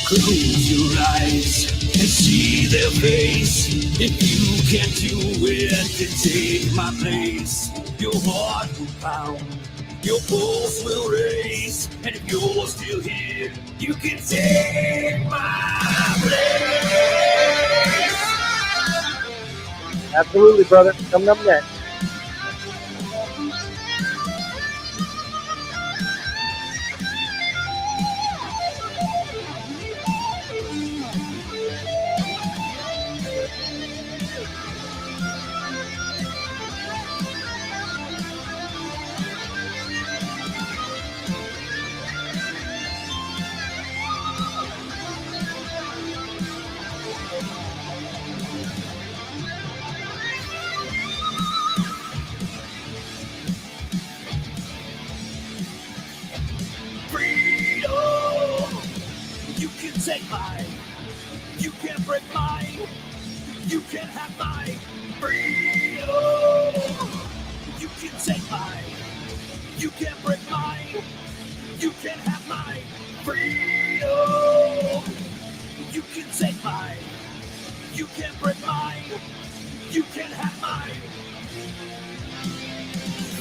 Close your eyes and see their face. If you can't do it, then take my place. Your heart will pound, your pulse will race. And if you're still here, you can take my place. Absolutely, brother. Coming up next. You can take mine. You can't break mine. You can have mine. Freedom. You can take mine. You can't break mine. You can have mine. Freedom. You can't break mine. You can't have mine.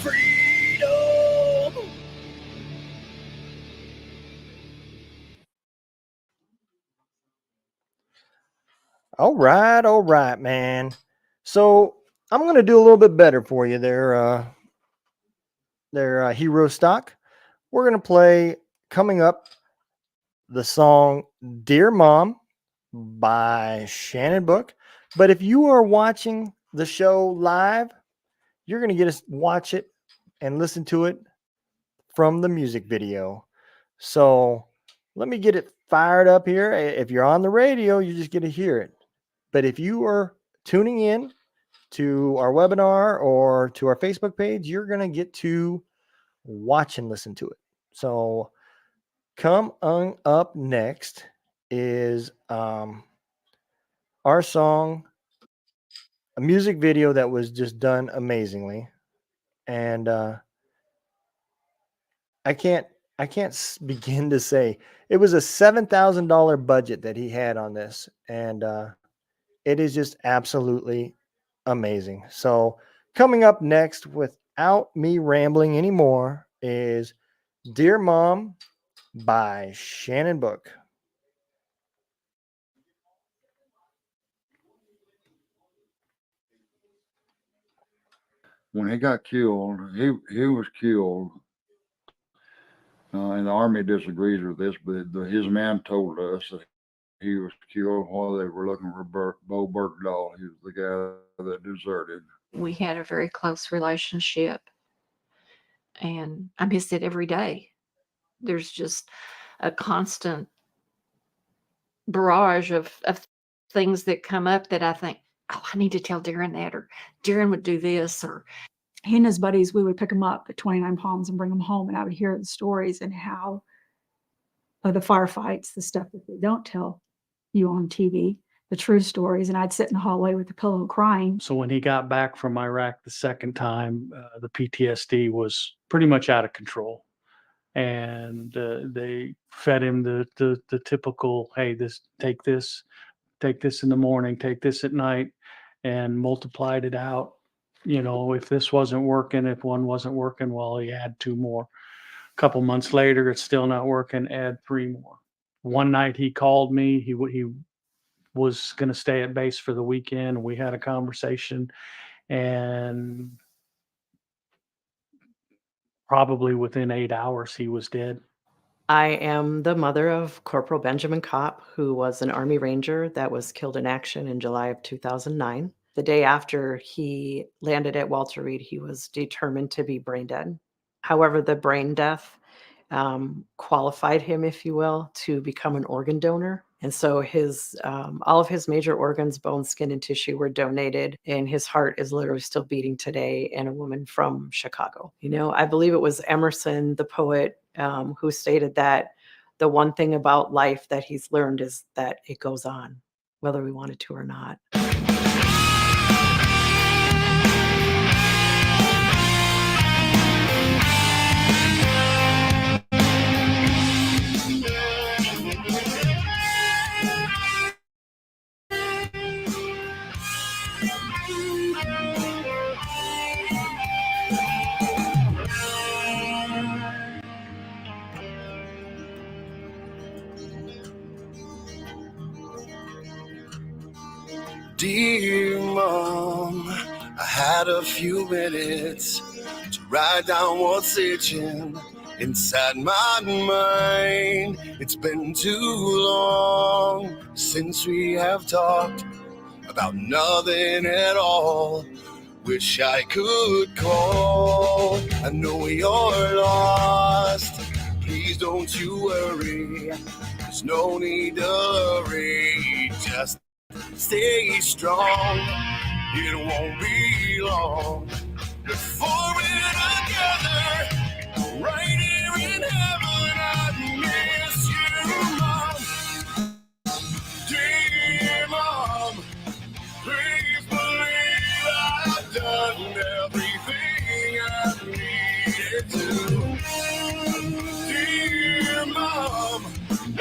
Freedom. All right, man. So I'm going to do a little bit better for you there, Hero Stock. We're going to play coming up the song Dear Mom by Shannon Book. But if you are watching the show live, you're going to get to watch it and listen to it from the music video. So let me get it fired up here. If you're on the radio, you just get to hear it. But if you are tuning in to our webinar or to our Facebook page, you're going to get to watch and listen to it. So come on up next is our song, a music video that was just done amazingly. And I can't begin to say it was a $7,000 budget that he had on this. And it is just absolutely amazing. So coming up next, without me rambling anymore, is Dear Mom by Shannon Book. When he got killed, he was killed, and the Army disagrees with this, but his man told us that he was killed while they were looking for Bo Bergdahl. He was the guy that deserted. We had a very close relationship, and I miss it every day. There's just a constant barrage of things that come up that I think, oh, I need to tell Darren that, or Darren would do this, or he and his buddies, we would pick them up at 29 Palms and bring them home, and I would hear the stories and how the firefights, the stuff that they don't tell you on TV, the true stories. And I'd sit in the hallway with the pillow crying. So when he got back from Iraq the second time, the PTSD was pretty much out of control. And they fed him the typical, hey, take this in the morning, take this at night, and multiplied it out. You know, if this wasn't working, if one wasn't working, well, he had 2 more. A couple months later, it's still not working, add 3 more. One night he called me. He was going to stay at base for the weekend. We had a conversation, and probably within 8 hours, he was dead. I am the mother of Corporal Benjamin Kopp, who was an Army Ranger that was killed in action in July of 2009. The day after he landed at Walter Reed, he was determined to be brain dead. However, the brain death qualified him, if you will, to become an organ donor. And so his all of his major organs, bone, skin, and tissue were donated, and his heart is literally still beating today. And a woman from Chicago. You know, I believe it was Emerson, the poet, who stated that the one thing about life that he's learned is that it goes on, whether we want it to or not. Dear Mom, I had a few minutes to write down what's itching inside my mind. It's been too long since we have talked about nothing at all. Wish I could call. I know you're lost. Please don't you worry. There's no need to hurry. Just stay strong. It won't be long before we're together. Right here in heaven, I miss you, Mom. Dear Mom, please believe I've done everything I needed to. Dear Mom,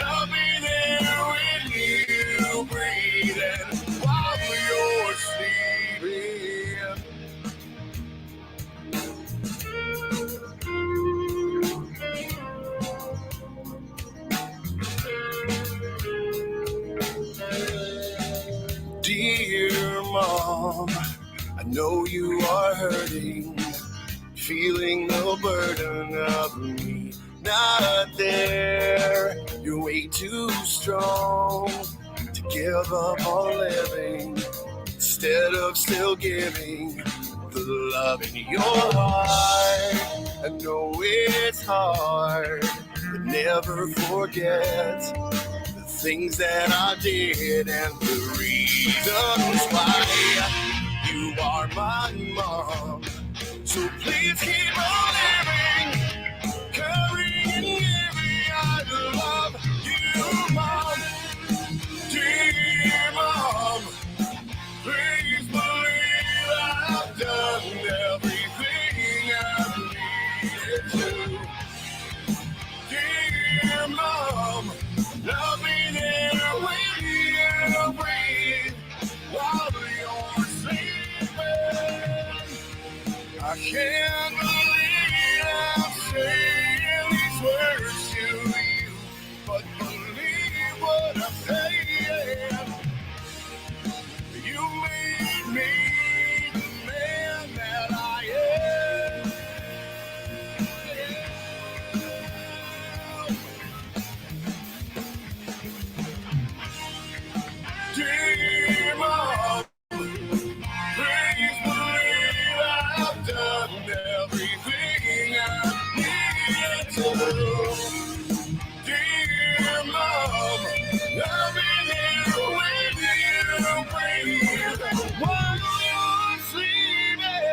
I'll be there when you breathe and while Dear Mom, I know you are hurting, feeling the burden of me not there. You're way too strong to give up on living, instead of still giving the love in your heart. I know it's hard, but never forget the things that I did and the reasons why you are my mom. So please keep on living, caring and giving. I love you, Mom. Dear Mom, please believe I've done everything I needed to. Dear Mom, love me there when you breathe while you're sleeping. I can't believe I'm saying these words to you, but believe what I'm saying. You made me the man that I am. Dear Mom, please believe I've done everything I needed to. Dear Mom, I'll be there when you breathe while you're sleeping.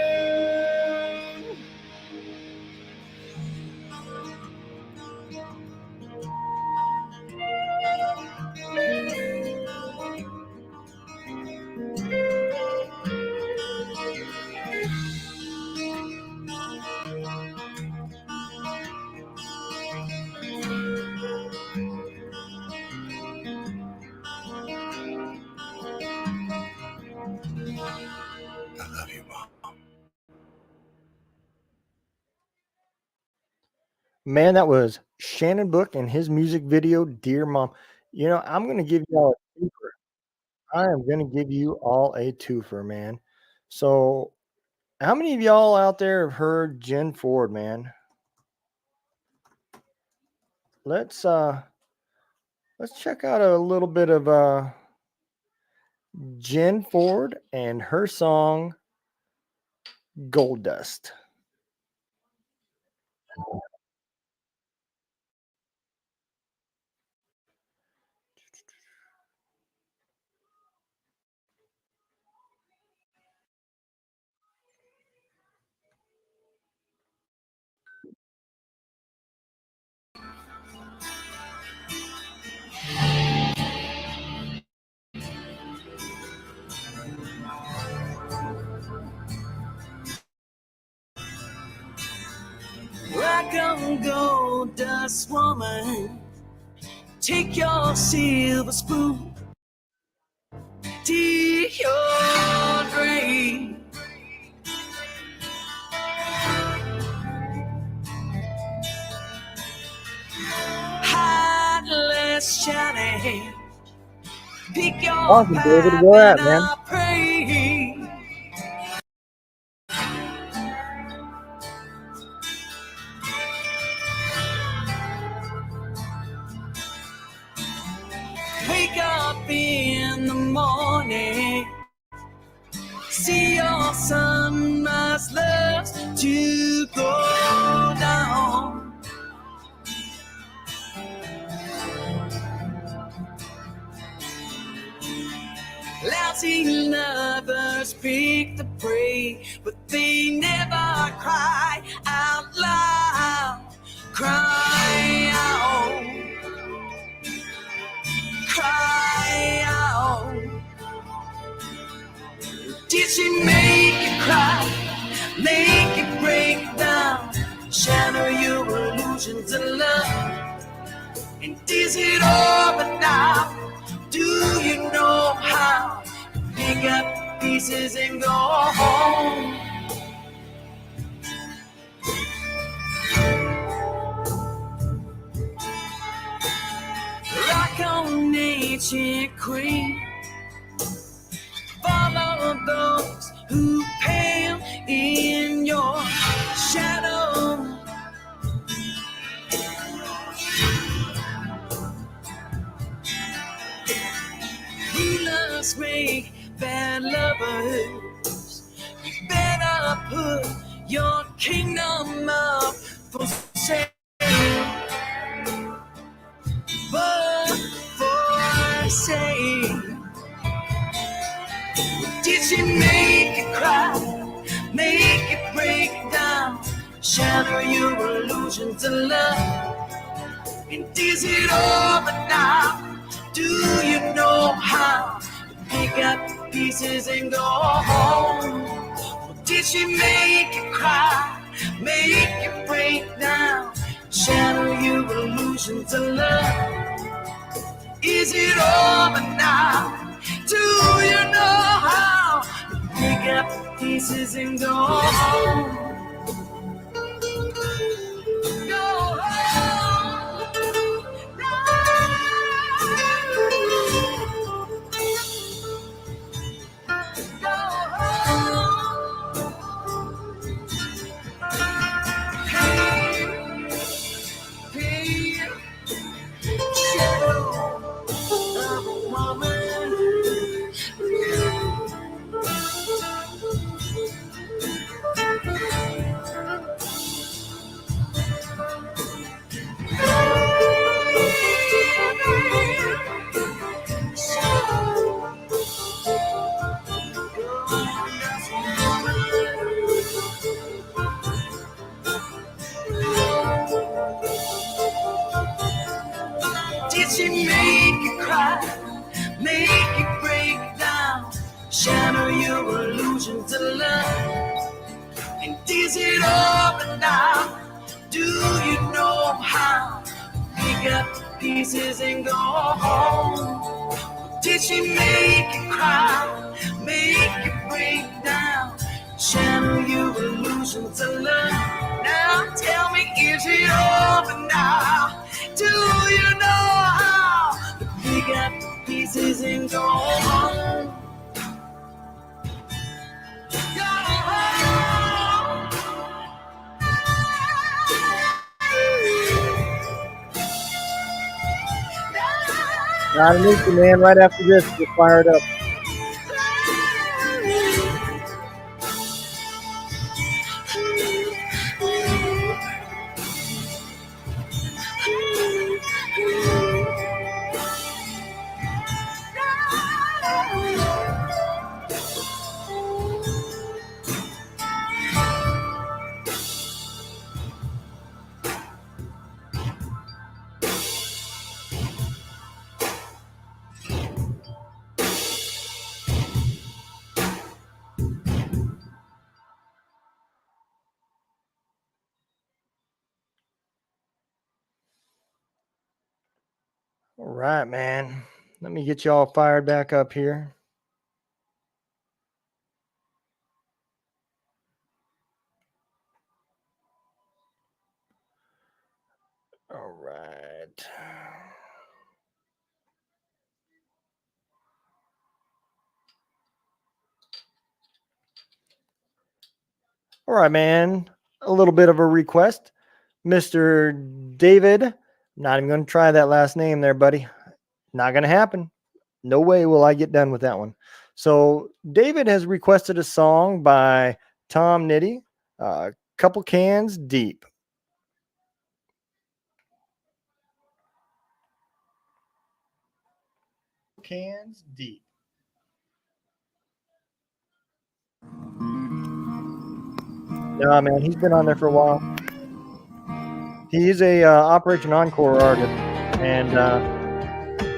I love you, Mom. Man, that was Shannon Book and his music video, Dear Mom. You know, I'm going to give y'all a twofer. I am going to give you all a twofer, man. So, how many of y'all out there have heard Jen Ford, man? Let's check out a little bit of Jen Ford and her song Gold Dust. Like a gold dust woman, take your silver spoon to your grave. Heartless shiny, pick your Awesome, David. pipe Where at, and man? I'll pray. Wake up in the morning, see your sun must love to go down. Lousy lovers pick the prey, but they never cry out loud. Cry out, cry out. Did she make you cry, make you break down, shatter your illusions of love? And is it over now? Do you know how to pick up pieces and go home? Rock on, ancient queen, who pale in your shadow. Healers make bad lovers. You better put your kingdom up for sale. But for sale. Did she make you cry, make you break down, shatter your illusion to love? And is it over now? Do you know how to pick up the pieces and go home? Or did she make you cry, make you break down, shatter your illusion to love? Is it over now? Do you know how to pick up the pieces and go home? Go home. Go home. Hey, shadow of a woman. Did she make you cry, make you break down, shatter your illusion to love? And is it over now? Do you know how to pick up the pieces and go home? Did she make you cry, make you break down, shatter your illusion to love? Now tell me, is it over now? Do you know how to pick up the pieces and go home? Go home. Not an issue, man. Right after this, we'll fire it up. All right, man. Let me get y'all fired back up here. All right. All right, man. A little bit of a request. Mr. David, not even going to try that last name there, buddy. Not going to happen. No way will I get done with that one. So David has requested a song by Tom Nitty, Couple Cans Deep. Cans Deep. No, man, he's been on there for a while. He's a Operation Encore artist, and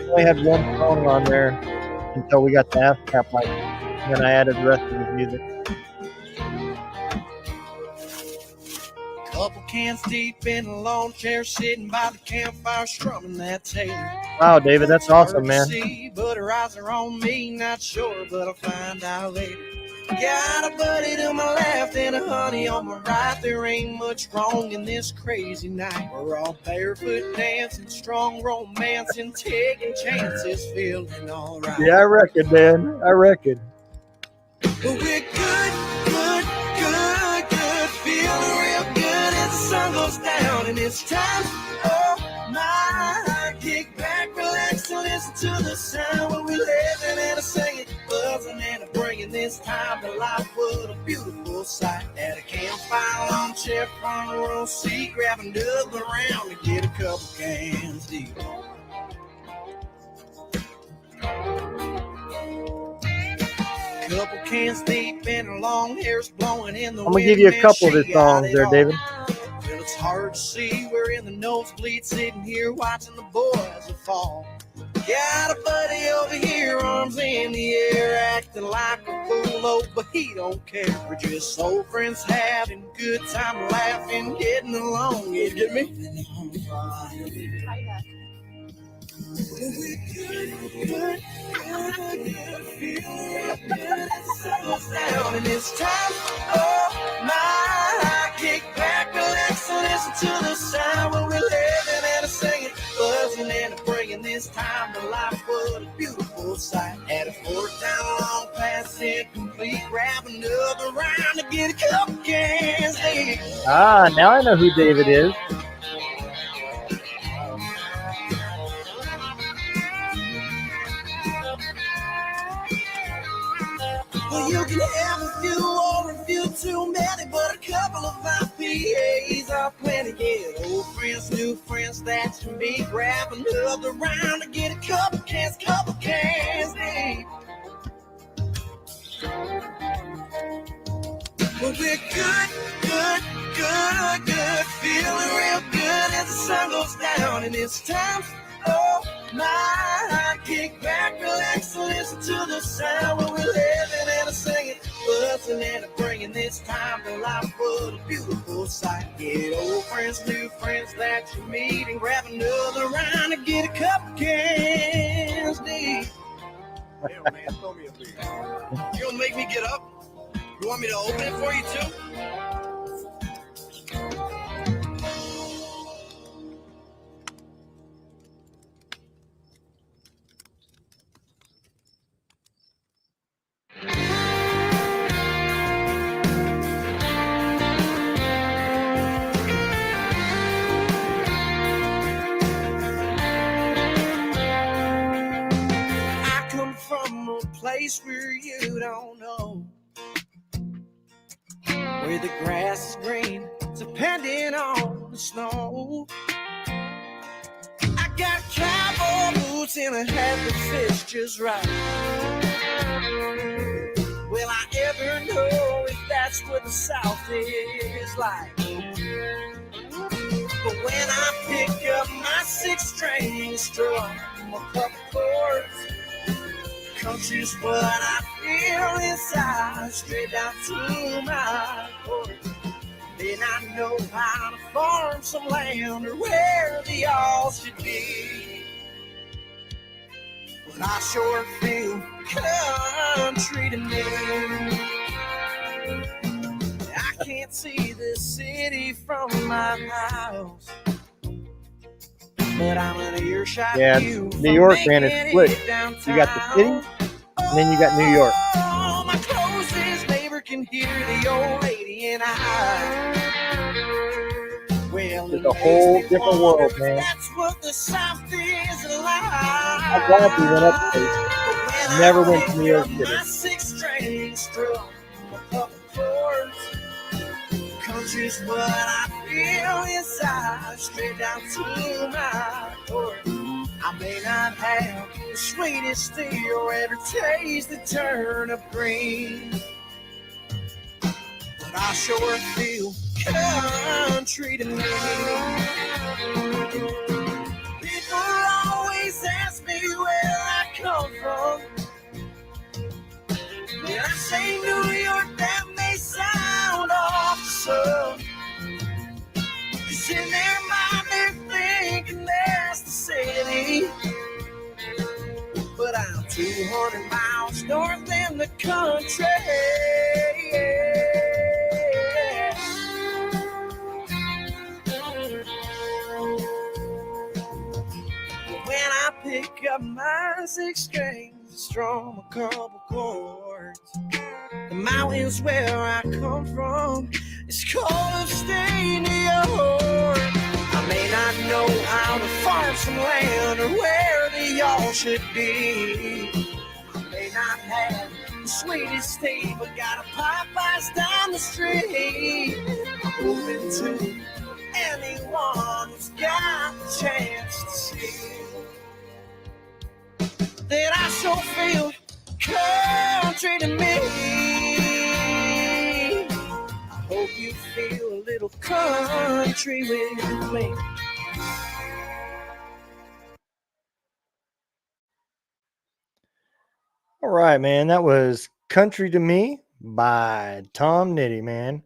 only had one song on there until we got the ASCAP license. And then I added the rest of his music. Couple cans deep in a lawn chair, sitting by the campfire, strumming that Taylor. Wow, David, that's awesome, man. See, but her eyes are on me, not sure, but I'll find out later. Got a buddy to my left and a honey on my right. There ain't much wrong in this crazy night. We're all barefoot dancing, strong romancing, taking chances, feeling alright. Yeah, I reckon, man. I reckon. But we're good it's time. Oh my, kick back, relax, and listen to the sound when we're living and a singing, buzzing and a bringing this time to life. What a beautiful sight at a campfire, lawn chair, front row seat, grabbing another round to get a couple cans deep. Couple cans deep and her long hair's blowing in the I'm gonna give you a wind, couple of man, the she got songs it there, all. David. Well, it's hard to see. We're in the nosebleed, sitting here watching the boys fall. Got a buddy over here, arms in the air, acting like a fool, oh, but he don't care. We're just old friends having a good time, laughing, getting along. You get me? Down and it's time. Oh my, kick back, relax, and listen to the sound when we're living and a singing, buzzing and a bringing this time to life. What a beautiful sight. At a fourth down, long pass incomplete, grab another round to get a couple cans. Hey. Ah, now I know who David is. Well, you can have a few or a few too many, but a couple of IPAs are plenty. Get old friends, new friends, that can be. Grab another round to get a couple cans deep. Well, we're good, feeling real good as the sun goes down, and it's time. Oh my, kick back, relax, and listen to the sound when we're living and a singing, buzzing and a bringing this time to life. What a beautiful sight. Get old friends, new friends that you meet, and grab another round to get a couple cans deep. Hey, man, throw me a beer. You gonna make me get up? You want me to open it for you too? I come from a place where you don't know, where the grass is green, depending on the snow. I got cowboy boots and a hat that fits just right. Will I ever know if that's what the South is like? But when I pick up my 6-string strum, a couple chords, country's what I feel inside, straight down to my core. Then I know how to farm some land or where the all should be. But I sure feel country to me. I can't see the city from my house, but I'm an earshot Yeah, view New from York, man, it's making split. it downtown. You got the city, and then you got New York. Oh, my closest neighbor can hear the old lady and I. Well, It's a whole different world, man. that's what the South is like. I'm glad we went up there. Never went to New York City. My 6-string strum, a couple chords, country's what I feel inside, straight down to my core. I may not have the sweetest tea or ever taste the turnip green, but I sure feel country to me. People always ask me where I come from. When I say New York, that may sound off some, 'cause in their mind they're thinking that's the city. But I'm 200 miles north in the country. When I pick up my 6 strings, strum a couple chords, the mountains where I come from, it's cold to stay in New York. I some land or where they all should be. I may not have the sweetest tea, but got a Popeyes down the street. I'm open to anyone who's got the chance to see that I sure feel country to me. I hope you feel a little country with me. All right, man. That was Country to Me by Tom Nitty, man.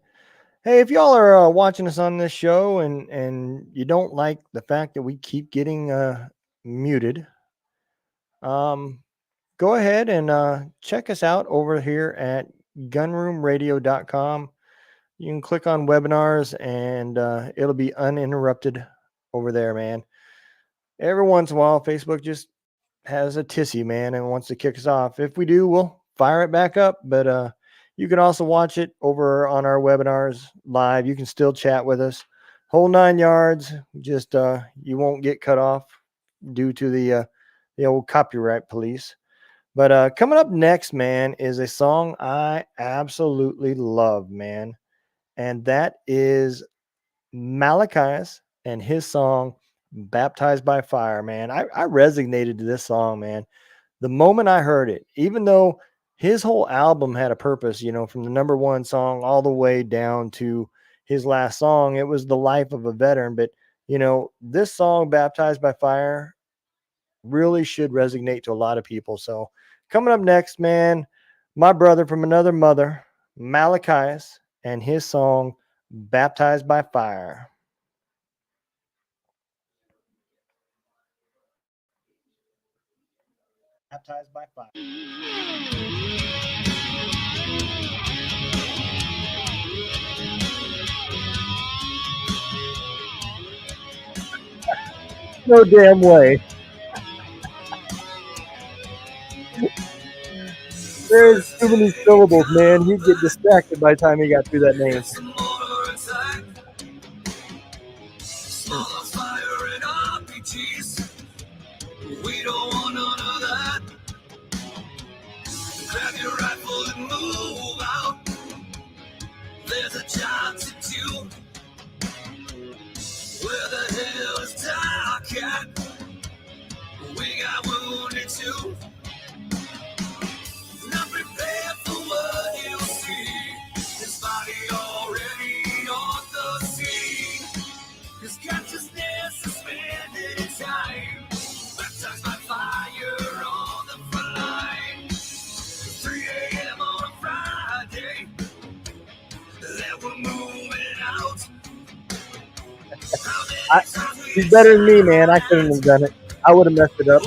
Hey, if y'all are watching us on this show and you don't like the fact that we keep getting muted, um, go ahead and check us out over here at gunroomradio.com. You can click on webinars and it'll be uninterrupted over there, man. Every once in a while, Facebook just has a tissy, man, and wants to kick us off. If we do, we'll fire it back up. But you can also watch it over on our webinars live. You can still chat with us. Whole 9 yards. Just you won't get cut off due to the old copyright police. But coming up next, man, is a song I absolutely love, man. And that is Malachias and his song Baptized by Fire, man. I resonated to this song, man. The moment I heard it, even though his whole album had a purpose, you know, from the number one song all the way down to his last song, it was the life of a veteran. But, you know, this song, Baptized by Fire, really should resonate to a lot of people. So coming up next, man, my brother from another mother, Malachias, and his song, Baptized by Fire. Baptized by Fire. No damn way. There's too many syllables, man. He'd get distracted by the time he got through that name. We don't want none of that. Grab your rifle and move out. There's a job to do. Where the hell is Doc at? We got wounded too. Not prepared for what you'll see. His body already on the scene. His consciousness suspended in time. Baptized by fire on the front line. 3 a.m. on a Friday. That we're moving out. He's better than me, man. I couldn't have done it. I would have messed it up.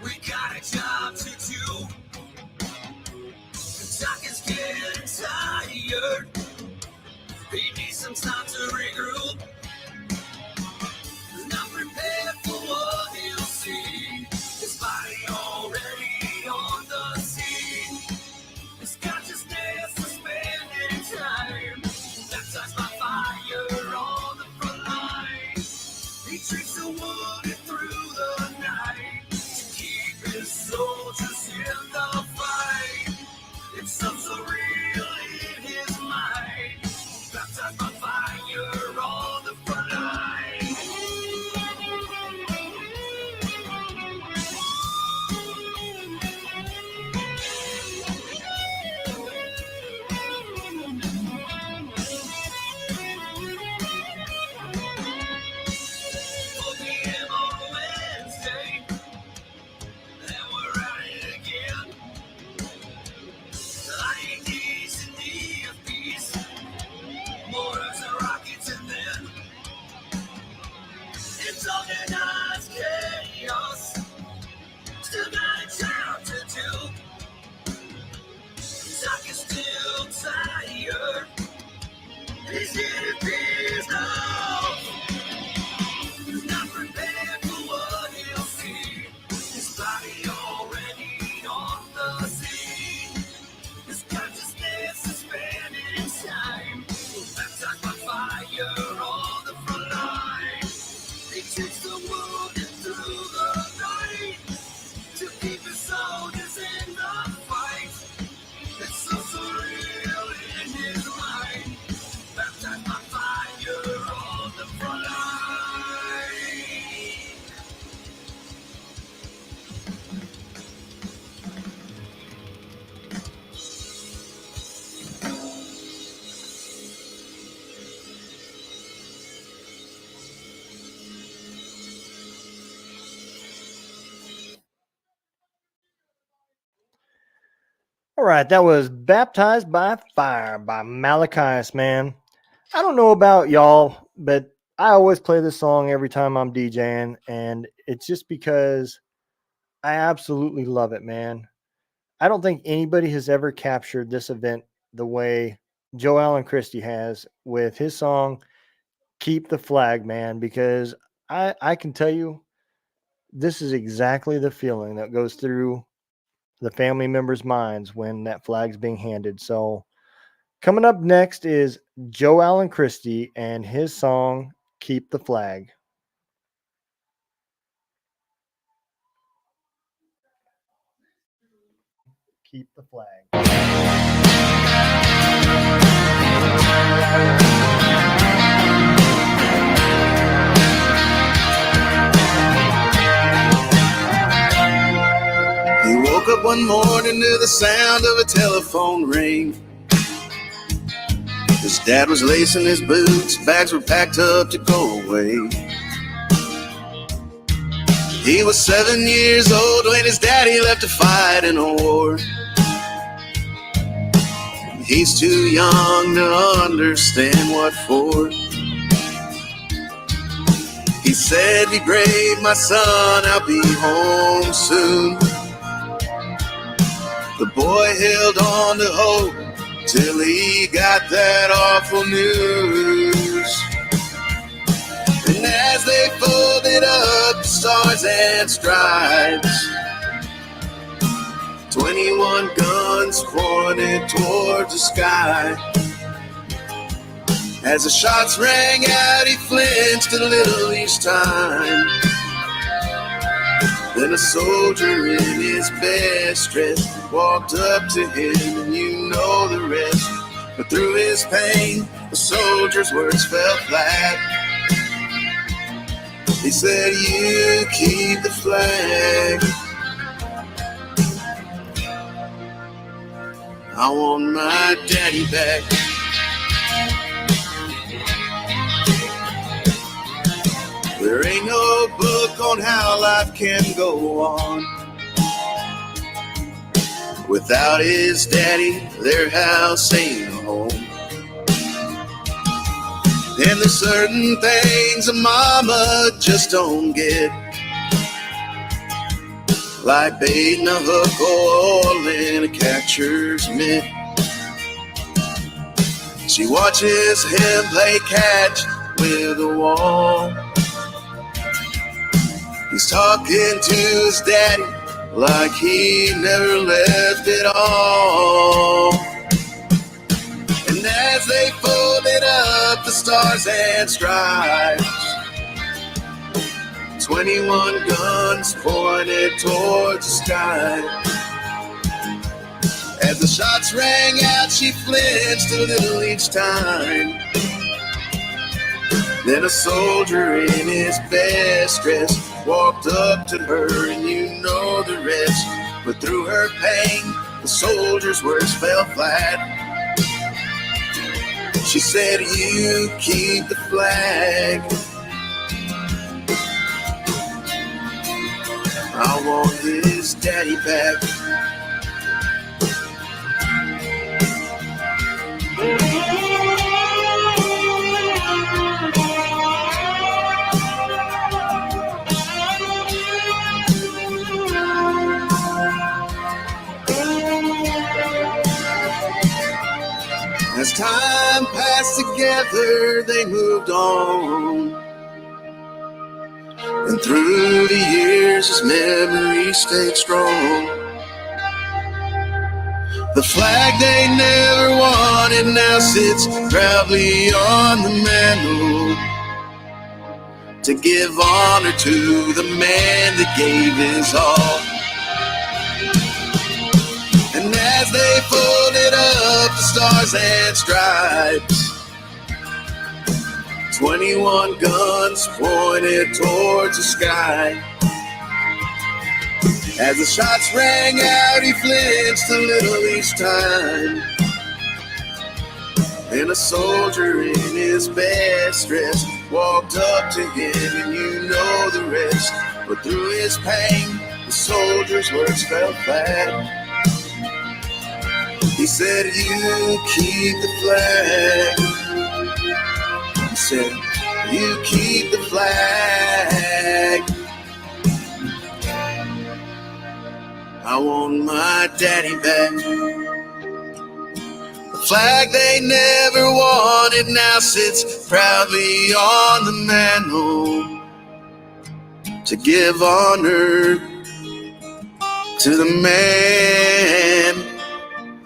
We got a job to do. Doc is getting tired. He needs some time to regroup. Not prepared for what he'll see. His body already on the scene. His consciousness suspended in time. Baptized by fire on the front line. He treats the wounded through the night to keep his soldiers in the fight. It's so surreal in his mind. Baptized by fire on the front line. All right, that was Baptized by Fire by Malachias, man. I don't know about y'all, but I always play this song every time I'm DJing, and it's just because I absolutely love it, man. I don't think anybody has ever captured this event the way Joe Allen Christie has with his song Keep the Flag, man, because I can tell you this is exactly the feeling that goes through the family members' minds when that flag's being handed. So, coming up next is Joe Allen Christie and his song Keep the Flag. Keep the flag. He woke up one morning to the sound of a telephone ring. His dad was lacing his boots, bags were packed up to go away. He was 7 years old when his daddy left to fight in a war. He's too young to understand what for. He said, "Be brave, my son, I'll be home soon." The boy held on to hope till he got that awful news. And as they folded up the stars and stripes, 21 guns pointed towards the sky. As the shots rang out, he flinched a little each time. Then a soldier in his best dress walked up to him, and you know the rest. But through his pain, the soldier's words fell flat. He said, "You keep the flag. I want my daddy back." There ain't no book on how life can go on without his daddy. Their house ain't a home. And there's certain things a mama just don't get, like baiting a hook or in a catcher's mitt. She watches him play catch with a wall. He's talking to his daddy like he never left at all. And as they folded up the stars and stripes, 21 guns pointed towards the sky. As the shots rang out, she flinched a little each time. Then a soldier in his best dress walked up to her, and you know the rest. But through her pain, the soldier's words fell flat. She said, "You keep the flag. I want his daddy back." As time passed together, they moved on. And through the years, his memory stayed strong. The flag they never wanted now sits proudly on the mantle to give honor to the man that gave his all. And as they folded up the stars and stripes, 21 guns pointed towards the sky. As the shots rang out, he flinched a little each time. And a soldier in his best dress walked up to him, and you know the rest. But through his pain, the soldier's words fell flat. He said, you keep the flag. He said, you keep the flag. I want my daddy back. The flag they never wanted now sits proudly on the mantle to give honor to the man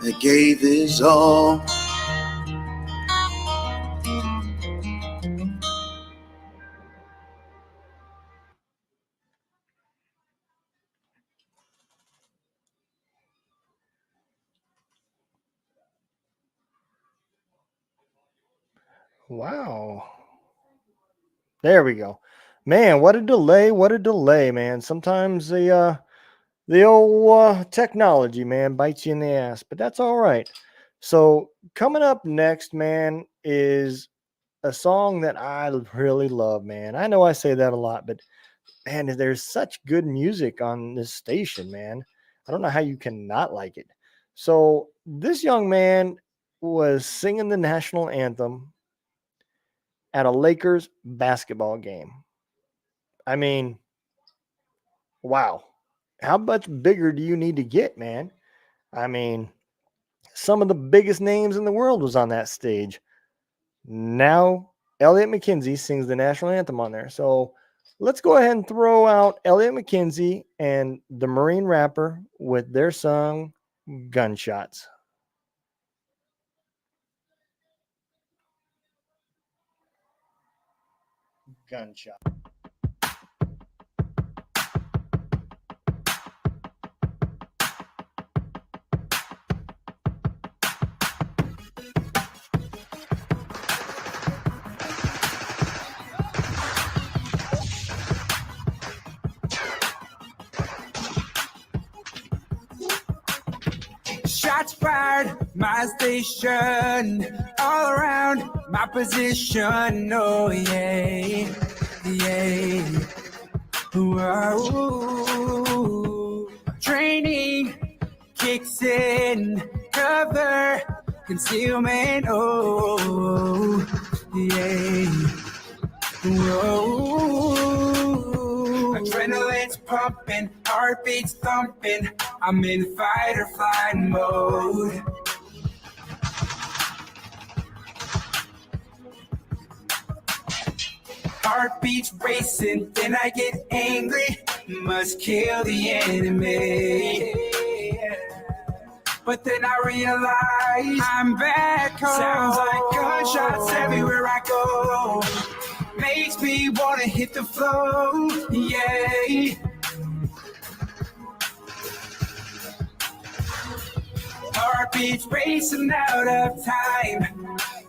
that gave his all. Wow. There we go. Man, what a delay, man. Sometimes the old technology, man, bites you in the ass, but that's all right. So coming up next, man, is a song that I really love, man. I know I say that a lot, but man, there's such good music on this station, man. I don't know how you cannot like it. So this young man was singing the national anthem at a Lakers basketball game. I mean, wow. How much bigger do you need to get, man? I mean, some of the biggest names in the world was on that stage. Now, Elliot McKenzie sings the national anthem on there. So let's go ahead and throw out Elliot McKenzie and the Marine Rapper with their song, Gunshots. Gunshot. Shots fired, my station, all around my position. Oh yeah, yeah. Whoa. Training kicks in, cover, concealment. Oh yeah. Whoa. Adrenaline's pumping, heartbeats thumping. I'm in fight or flight mode. Heartbeats racing, then I get angry. Must kill the enemy. But then I realize I'm back home. Sounds like gunshots everywhere I go. Makes me wanna hit the floor, yeah. Heartbeats racing out of time,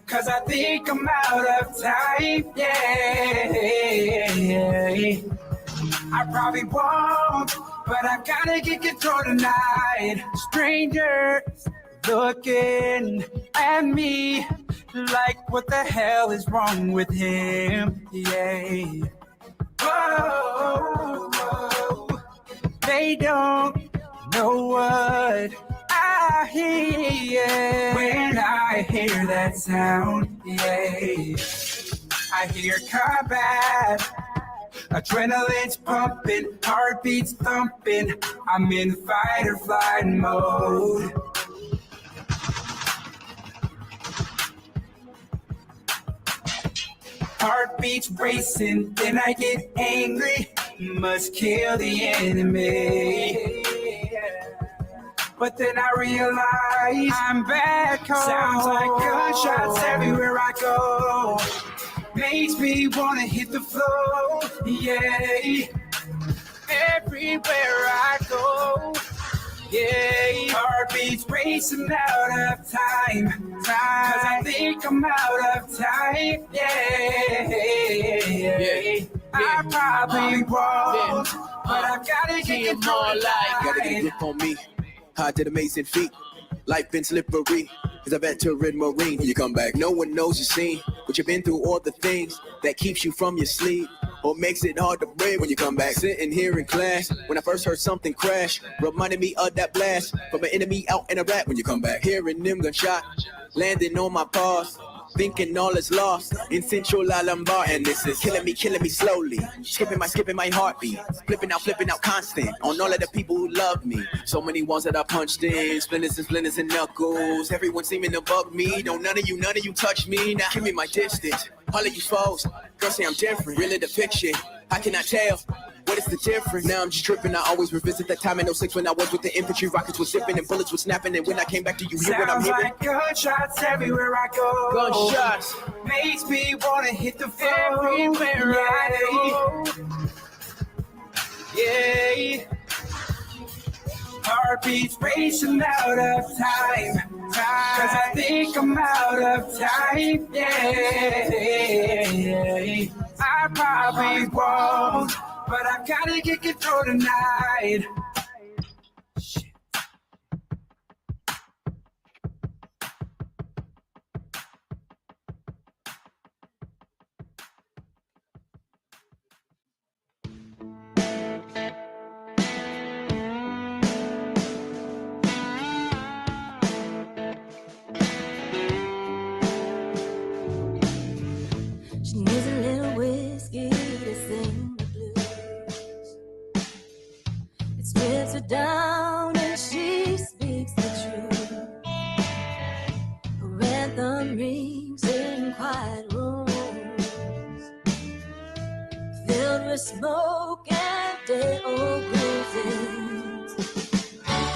'cause I think I'm out of time, yeah. I probably won't, but I gotta get control tonight. Strangers looking at me like, what the hell is wrong with him? Yeah. Whoa, whoa. They don't know what I hear when I hear that sound. Yeah. I hear combat. Adrenaline's pumping, heartbeats thumping. I'm in fight or flight mode. Heartbeats racing, then I get angry. Must kill the enemy. But then I realize I'm back home. Sounds like gunshots everywhere I go. Makes me wanna hit the floor, yeah. Everywhere I go, yeah. Heartbeats racing out of time, 'cause I think I'm out of time, yeah. I probably won't, but I've gotta get control. Gotta get a grip on me, hard to the Mason feet. Life been slippery, as a veteran Marine. When you come back, no one knows your scene, but you've been through all the things that keeps you from your sleep. What makes it hard to breathe when you come back? Sitting here in class, when I first heard something crash, reminded me of that blast from an enemy out in Iraq. When you come back, hearing them gunshot, landing on my paws, thinking all is lost in Central Alambart, and this is killing me slowly, skipping my heartbeat, flipping out constant on all of the people who love me. So many walls that I punched in, splinters and knuckles, everyone seeming to bug me. Don't none of you touch me. Now give me my distance. All of you foes, girls say I'm different, really the fiction. How can I tell? What is the difference? Now I'm just tripping. I always revisit that time in 06 when I was with the infantry. Rockets were zipping and bullets were snapping. And when I came back, do you hear what I'm Sounds hearing? like gunshots everywhere I go. Gunshots. Makes me wanna hit the floor everywhere I go. Yeah. Heartbeats racing out of time. Cause I think I'm out of time. Yeah. I probably won't, but I gotta get control tonight. She needs a little whiskey to sing the blues. It strips her down and she speaks the truth. Her anthem rings in quiet rooms, filled with smoke and day-old bruises.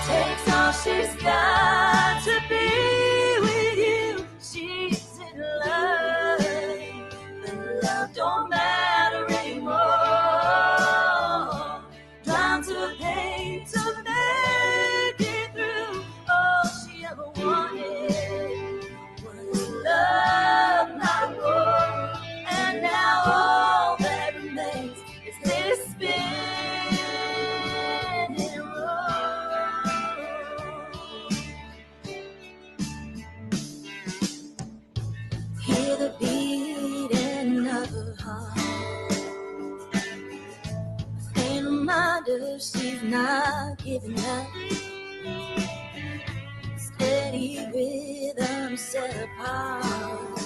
Takes all she's got to be with you. She's in love. Love don't matter anymore. Trying to pain to make it through. All she ever wanted was love, not war. And now all that remains is this spinning road. Hear the beating of her heart, a reminder she's not giving up. Steady rhythm set apart,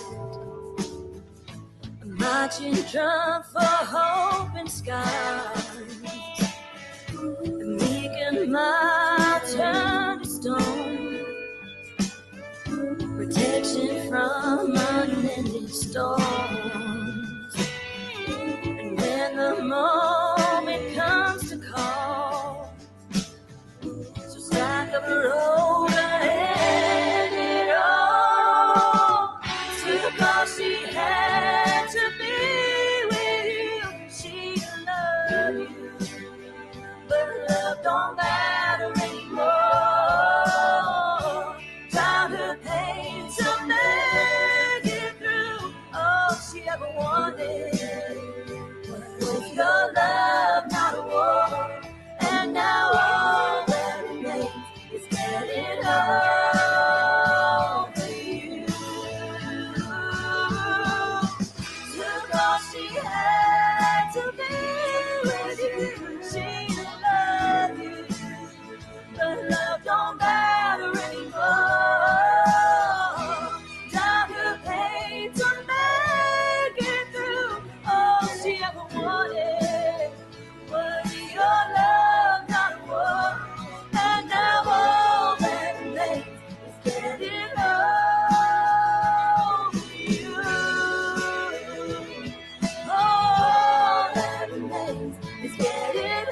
a marching drum for hope and skies. The meek and mild turn to stone, protection from unending storms. And when the moment comes to call, so strike up the road ahead it all. Took all she had to be with you. She loved you, but love don't matter anymore. Found her pain to make it through. All she ever wanted was your love, not a war. And now all that remains is getting over you. Took all she had to be with you. She loved you, but love don't matter anymore. Time her pain to make it through. All she ever wanted was your love, not a war. And now all that remains is getting over you. All that remains is getting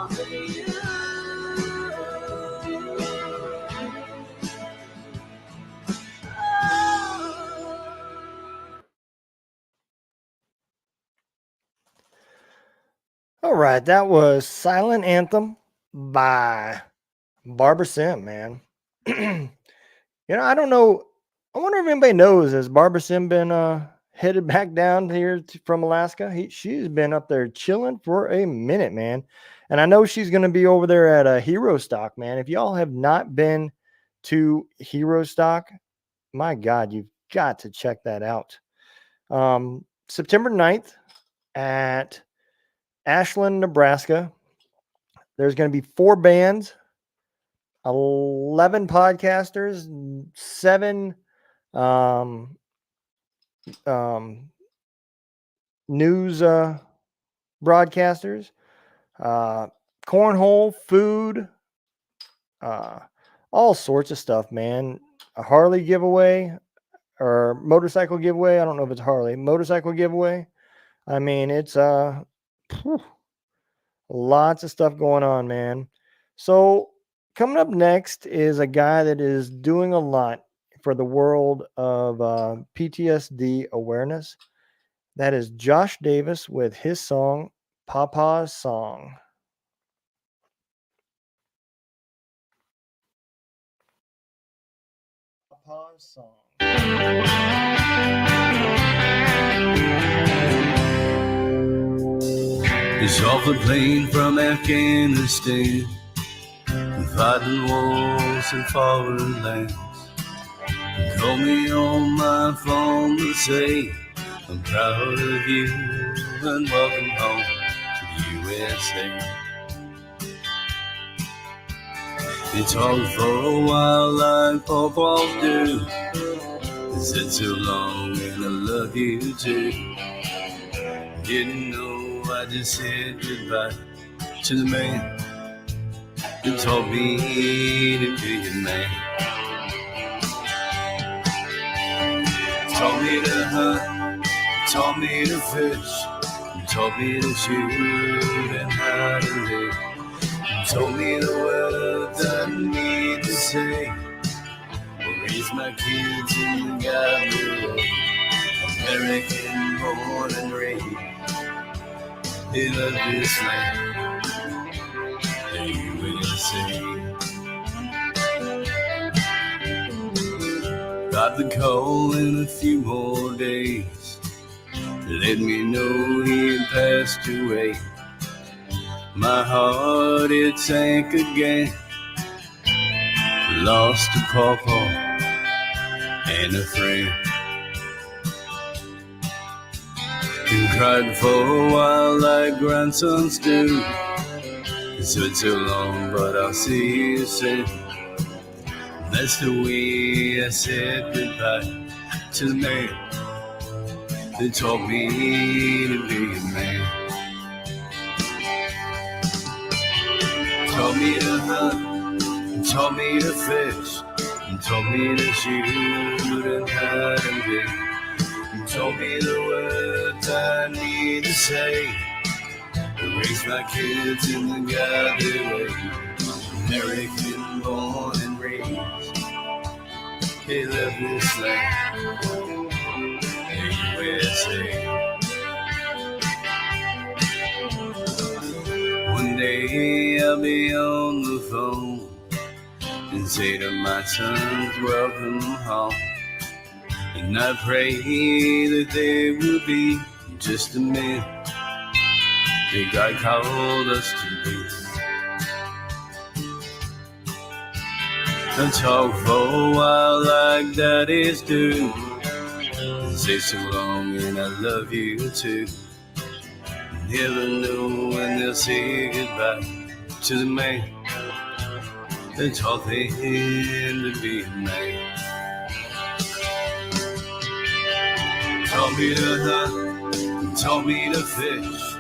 over you. All right, that was Silent Anthem by Barbara Sim, man. I don't know. I wonder if anybody knows, has Barbara Sim been headed back down here from Alaska? She's been up there chilling for a minute, man. And I know she's going to be over there at Hero Stock, man. If y'all have not been to Hero Stock, my God, you've got to check that out. September 9th at Ashland, Nebraska. There's going to be 4 bands, 11 podcasters, 7 um, news broadcasters, cornhole, food, all sorts of stuff, man. A Harley giveaway or motorcycle giveaway. I don't know if it's Harley. Motorcycle giveaway. I mean, it's lots of stuff going on, man. So coming up next is a guy that is doing a lot for the world of PTSD awareness. That is Josh Davis with his song, Papa's Song. Papa's Song. It's off the plane from Afghanistan, fighting wars in foreign lands. Call me on my phone to say I'm proud of you and welcome home to the USA. They talked for a while like Papa's do. They said so long and I love you too. Didn't know I just said goodbye to the man who taught me to be a man. Taught me to hunt, taught me to fish, taught me to shoot and how to live. Told me the words I need to say. Raise my kids in the godly way. American born and raised. He loved this land. They will say. Got the call in a few more days. Let me know he had passed away. My heart, it sank again. Lost a pawpaw and a friend. And cried for a while like grandsons do. It's been so long, but I'll see you soon. That's the way I said goodbye to the man that taught me to be a man. Taught me to hunt, taught me to fish, taught me to shoot and hide and dig. Taught me the words I need to say. Raise my kids in the godly way. American born and raised. He loved this land, the USA. One day I'll be on the phone and say to my sons, welcome home. And I pray that they will be just the men that God called us to be. I talk for a while like daddies do. And say so long and I love you too. Never know when they'll say goodbye to the man that taught them to be a man. Taught me to hunt, taught me to fish,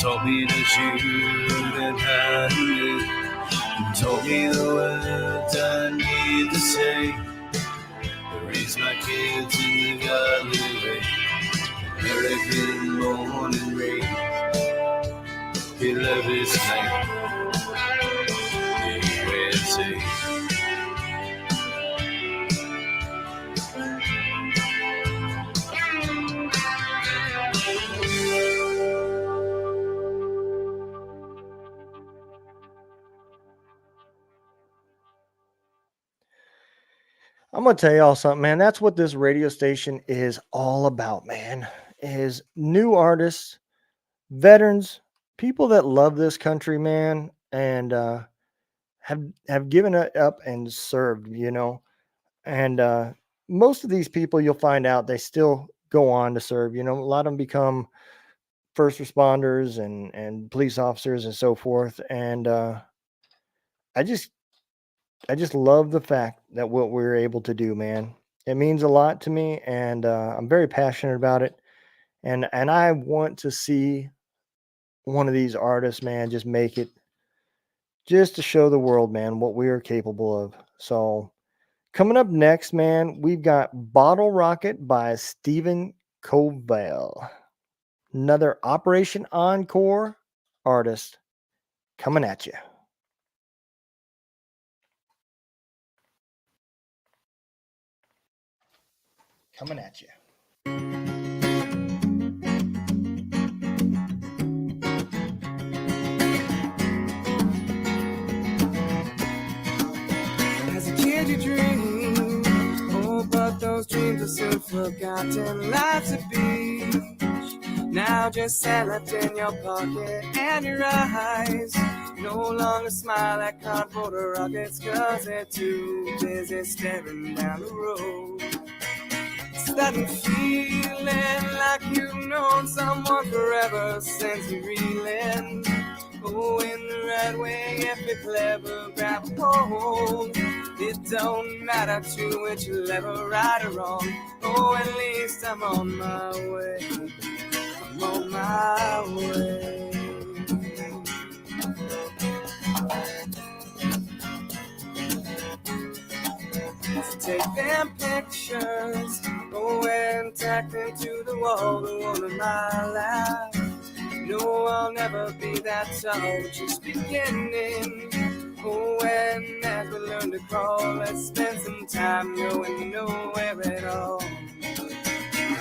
taught me to shoot and hide and live. Told me the words I need to say. Raise my kids in the godly way. American born and raised. He loved his land, the USA. I'm gonna tell y'all something, man. That's what this radio station is all about, man. Is new artists, veterans, people that love this country, man, and have given it up and served, you know. And most of these people, you'll find out they still go on to serve. A lot of them become first responders and police officers and so forth. And I just love the fact that what we're able to do, man. It means a lot to me, and I'm very passionate about it. And I want to see one of these artists, man, just make it, just to show the world, man, what we are capable of. So coming up next, man, we've got Bottle Rocket by Stephen Covell, another Operation Encore artist coming at you. Coming at you. As a kid, you dream, oh, but those dreams are soon forgotten. Life's a beach, now just sand left in your pocket, and your eyes no longer smile at cardboard or rockets, 'cause they're too busy staring down the road. It's that feeling like you've known someone forever since you're reeling. Oh, in the right way, if you're clever, grab a hold. It don't matter to which level, right or wrong. Oh, at least I'm on my way. I'm on my way. So take them pictures, go and tack them to the wall, the one in my life. No, I'll never be that tall, just beginning. Oh, and as we learn to crawl, let's spend some time going nowhere at all.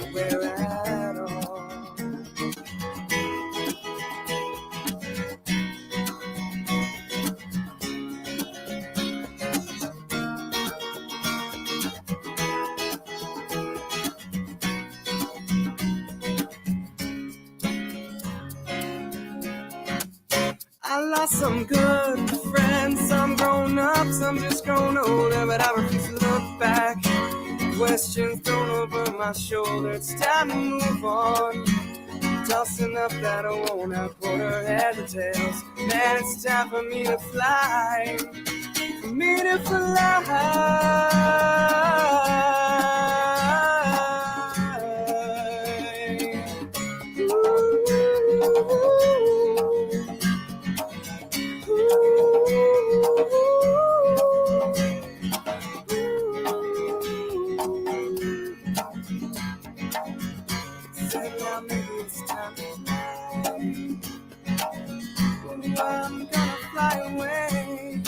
Nowhere at all. I lost some good friends, some grown up, some just grown older, but I refuse to look back. Questions thrown over my shoulder, it's time to move on. Tossing up that I won't have quarter heads or tails. Man, it's time for me to fly, for me to fly. I'm gonna fly away.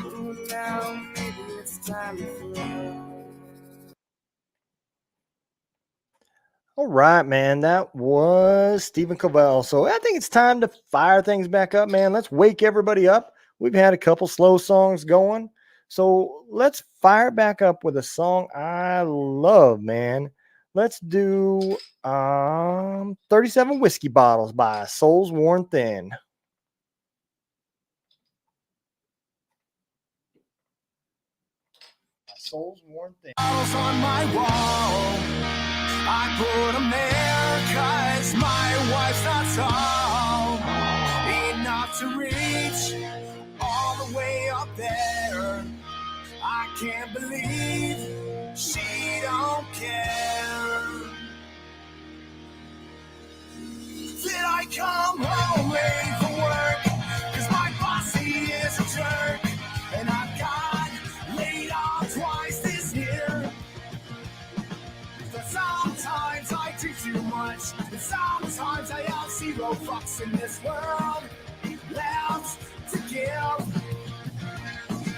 Oh, now maybe it's time to fly. All right, man. That was Stephen Covell. So I think it's time to fire things back up, man. Let's wake everybody up. We've had a couple slow songs going. So let's fire back up with a song I love, man. Let's do 37 Whiskey Bottles by Souls Worn Thin. Souls Worn Thin. Bottles on my wall. I put them there 'cause my wife's not tall enough to reach all the way up there. I can't believe she don't care. Did I come home late from work? 'Cause my bossy is a jerk. And I've got laid off twice this year. But sometimes I do too much. And sometimes I have zero fucks in this world left to give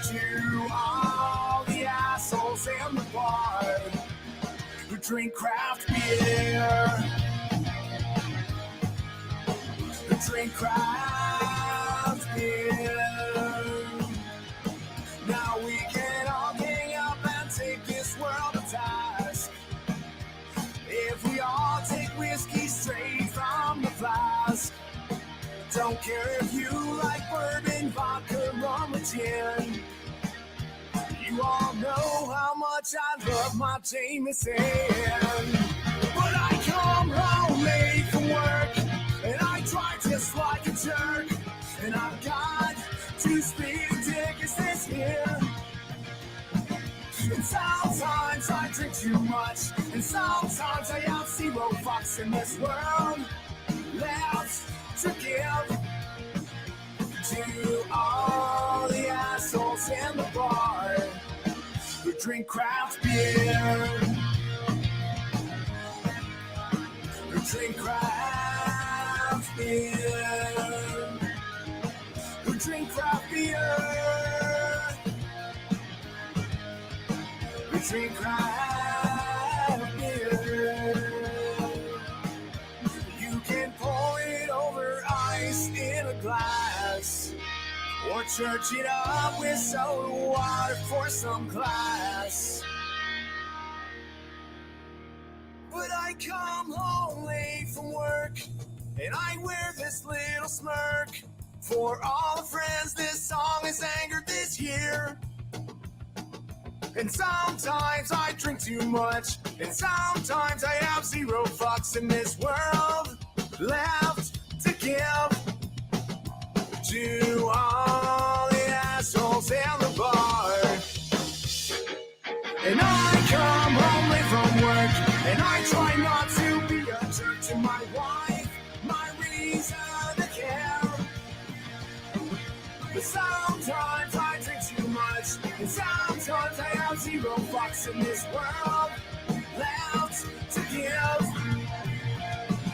to all the assholes in the bar who drink craft beer. Who drink craft beer. Now we can all gang up and take this world to task. If we all take whiskey straight from the flask. Don't care if you like bourbon, vodka, rum, or gin. You all know how much much I love my Jameson. But I come home late from work, and I drive just like a jerk. And I've got 2 speeding tickets this year. And sometimes I drink too much, and sometimes I have 0 fucks in this world left to give to all the assholes in the bar who drink craft beer, who drink craft beer, who drink craft beer, who drink craft beer. You can pour it over ice in a glass, or church it up with soda water for some class. But I come home late from work, and I wear this little smirk. For all the friends this song has angered this year. And sometimes I drink too much, and sometimes I have 0 fucks in this world left to give to all the assholes in the bar. And I come home late from work, and I try not to be a jerk to my wife, my reason to care. But sometimes I drink too much, and sometimes I have 0 fucks in this world left to give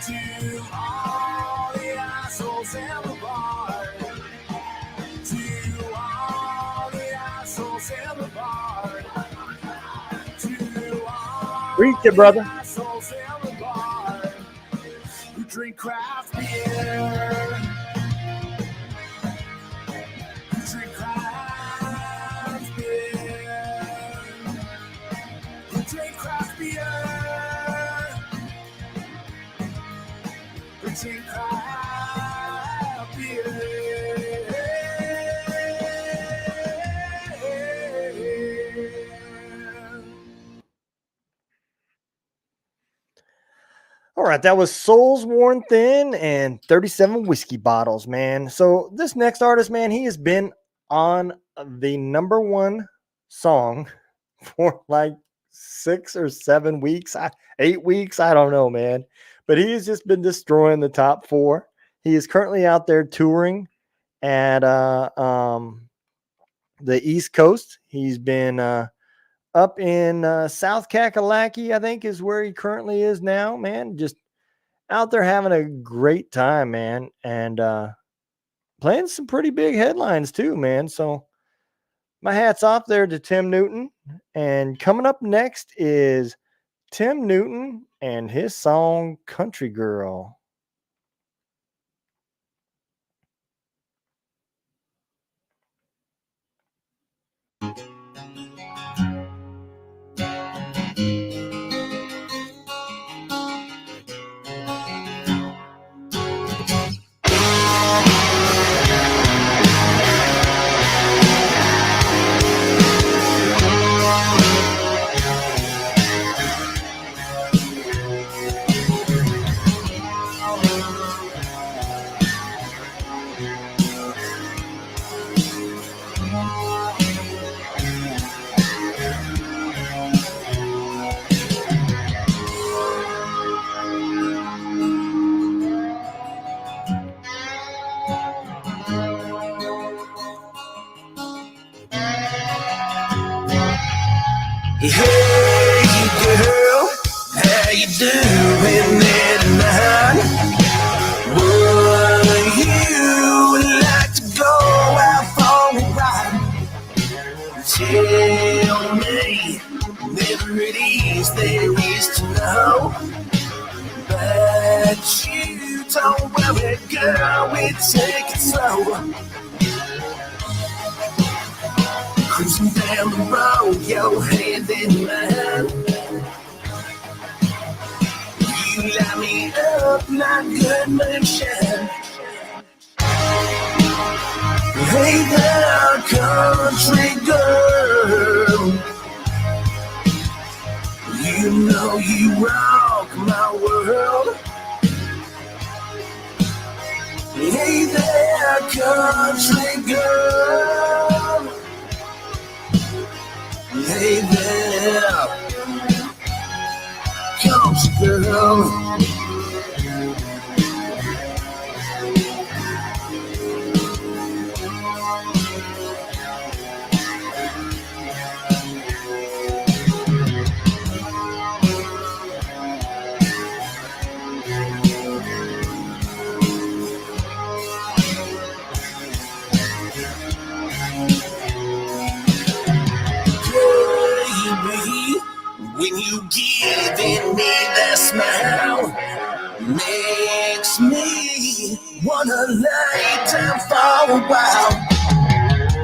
to all the assholes in the bar. To all the assholes in the bar. To all Preach it, brother. the assholes in the bar who drink craft beer. Who drink craft beer. Who drink craft beer. Who drink craft beer. All right, that was Souls Worn Thin and 37 whiskey bottles, man. So this next artist, man, he has been on the #1 song for like 6 or 7 weeks, 8 weeks, I don't know, man. But he has just been destroying the top 4. He is currently out there touring at the East Coast. He's been up in South Kakalaki, I think is where he currently is now, man. Just out there having a great time, man. And playing some pretty big headlines too, man. So my hat's off there to Tim Newton. And coming up next is Tim Newton and his song Country Girl. Hey girl, how you doing there tonight? Would you like to go out for a ride? Tell me, never it is there is to know. But you don't worry, girl, we take it slow. Cruising down the road, your hand in mine. You light me up like good moonshine. Hey there, country girl. know you rock my world. Hey there, country girl. Hey there, country girl. Baby, when you giving me that smile, makes me wanna lay down for a while.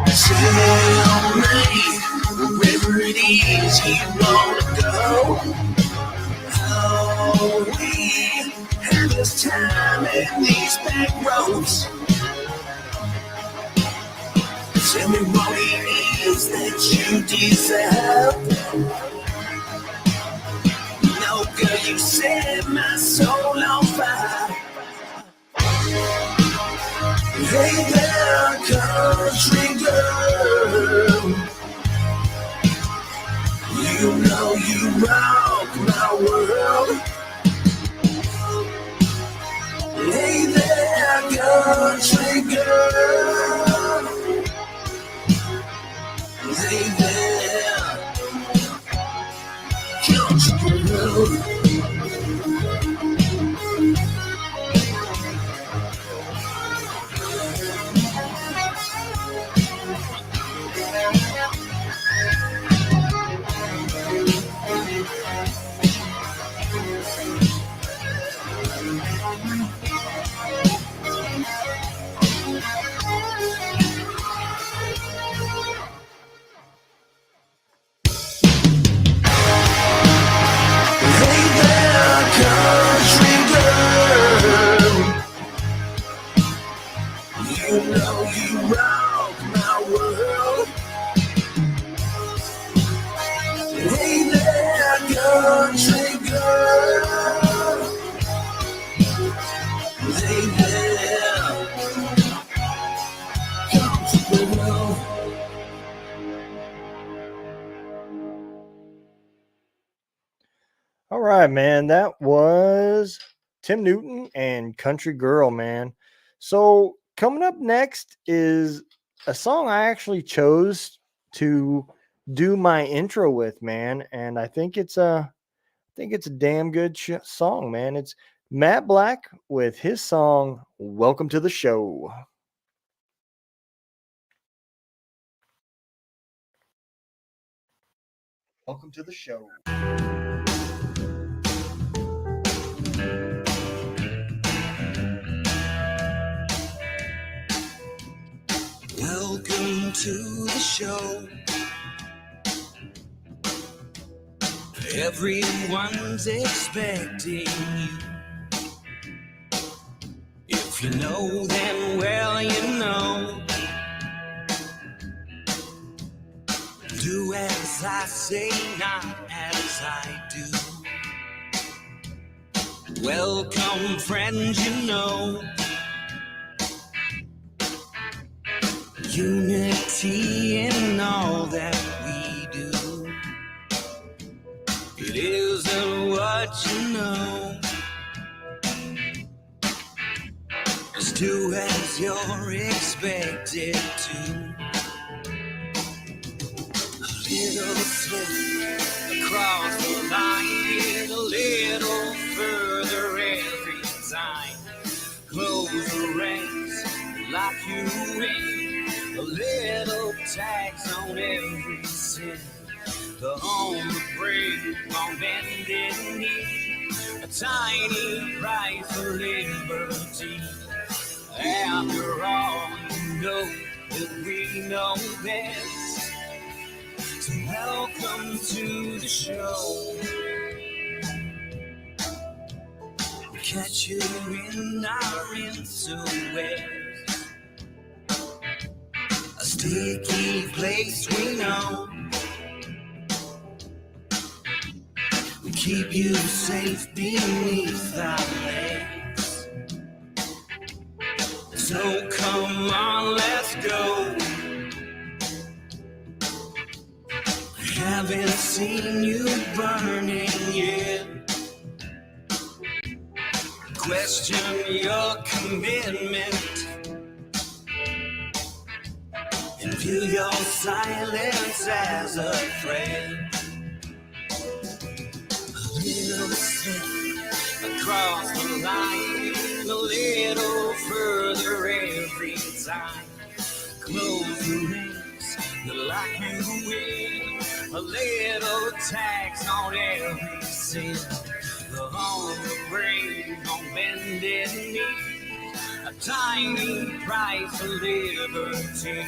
Tell me wherever it is you wanna go. Oh, we have this time in these back roads. Tell me what it is that you deserve. No, girl, you set my soul on fire. Hey there, country girl. You know you rock my world. Hey there, country girl. Hey there, country girl. Hey there, country girl. You know you rock my world. Hey there, country girl. Hey there, country girl. All right, man. That was Tim Newton and Country Girl, man. So coming up next is a song I actually chose to do my intro with, man, and I think it's a damn good song, man. It's Matt Black with his song "Welcome to the Show." Welcome to the show. Welcome to the show. Everyone's expecting you. If you know them well, you know. Do as I say, not as I do. Welcome, friends, you know. Unity in all that we do. It isn't what you know. Just do as you're expected to. A little slip across the line, a little further every time. Close the ranks, lock you in. A little tax on every sin. The on the brake, on bended knee. A tiny price for liberty. After all, you know that we know best. So welcome to the show. We catch you in our interwebs. A sticky place we know. We keep you safe beneath our legs. So come on, let's go. Haven't seen you burning yet. Question your commitment and view your silence as a threat. A little step across the line, a little further every time. Close the rings, the lock you in, a little tax on every sin. On the brave, on bended knee, a tiny price for liberty.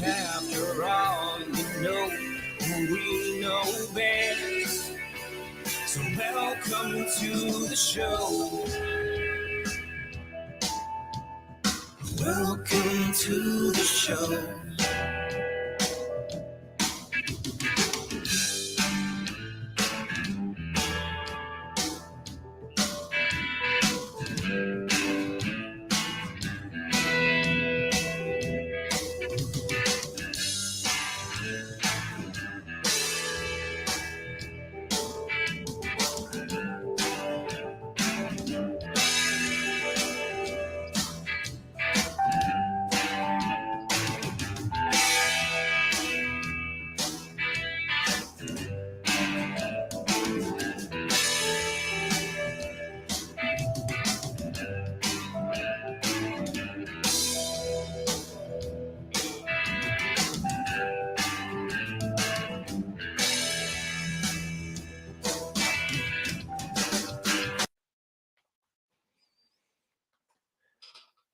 After all, you know we know best. So welcome to the show. Welcome to the show.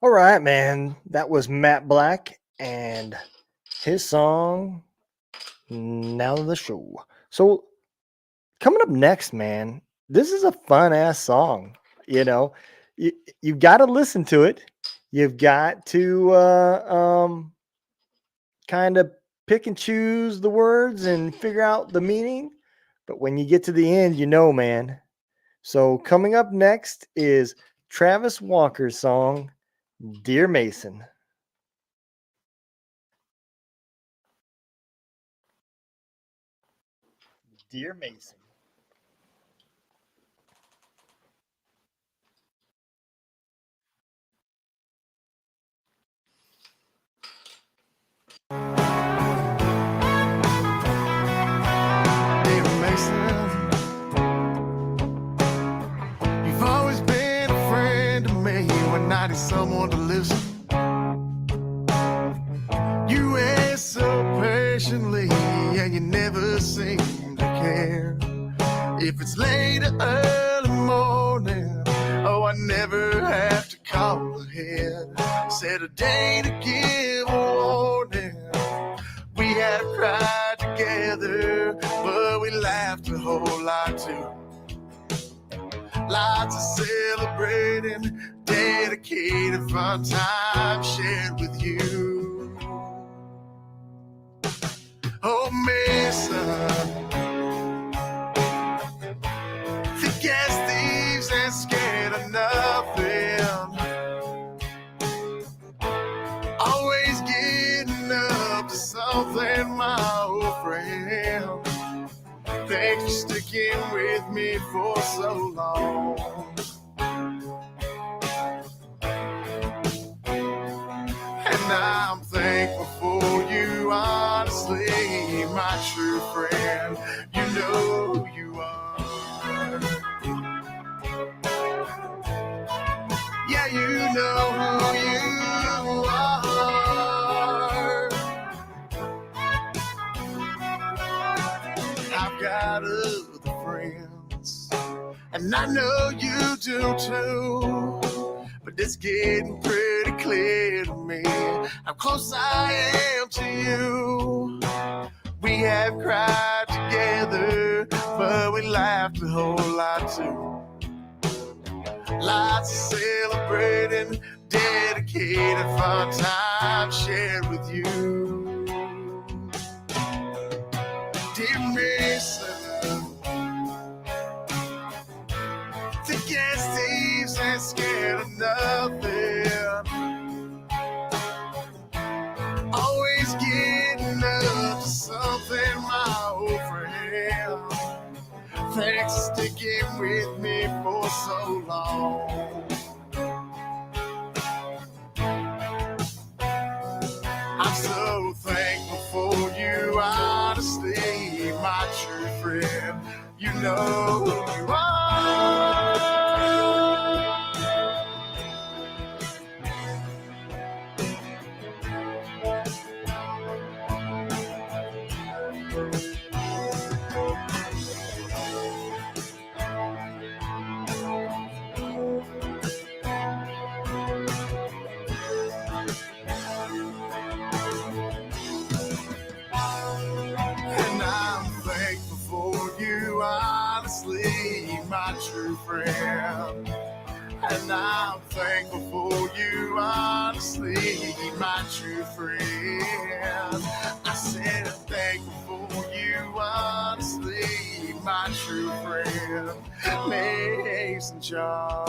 All right, man. That was Matt Black and his song, Now the Show. So, coming up next, man, this is a fun ass song. You know, you've got to listen to it. You've got to kind of pick and choose the words and figure out the meaning. But when you get to the end, you know, man. So, coming up next is Travis Walker's song, Dear Mason. Dear Mason. Dear Mason, you've always been a friend to me when I need someone to listen. You wait so patiently and you never seem to care. If it's late or early morning, oh, I never have to call ahead. Set a day to give a warning. We have cried together, but we laughed a whole lot too. Lots of celebrating, dedicated fun time shared with you. Oh, Mason, thick as thieves and scared of nothing. Always getting up to something, my old friend. Thanks for sticking with me for so long. And I'm thankful for you, honestly, my true friend. You know who you are. Yeah, you know who you are. I've got other friends, and I know you do too. But it's getting pretty clear to me how close I am to you. We have cried together, but we laughed a whole lot too. Lots of celebrating, dedicated fun time shared with you. Dear Mason, sticking with me for so long. I'm so thankful for you, honestly, my true friend. You know who you are. And I'm thankful for you, honestly, my true friend. And I'm thankful for you, honestly, my true friend. I said I'm thankful for you, honestly, my true friend. Mason John.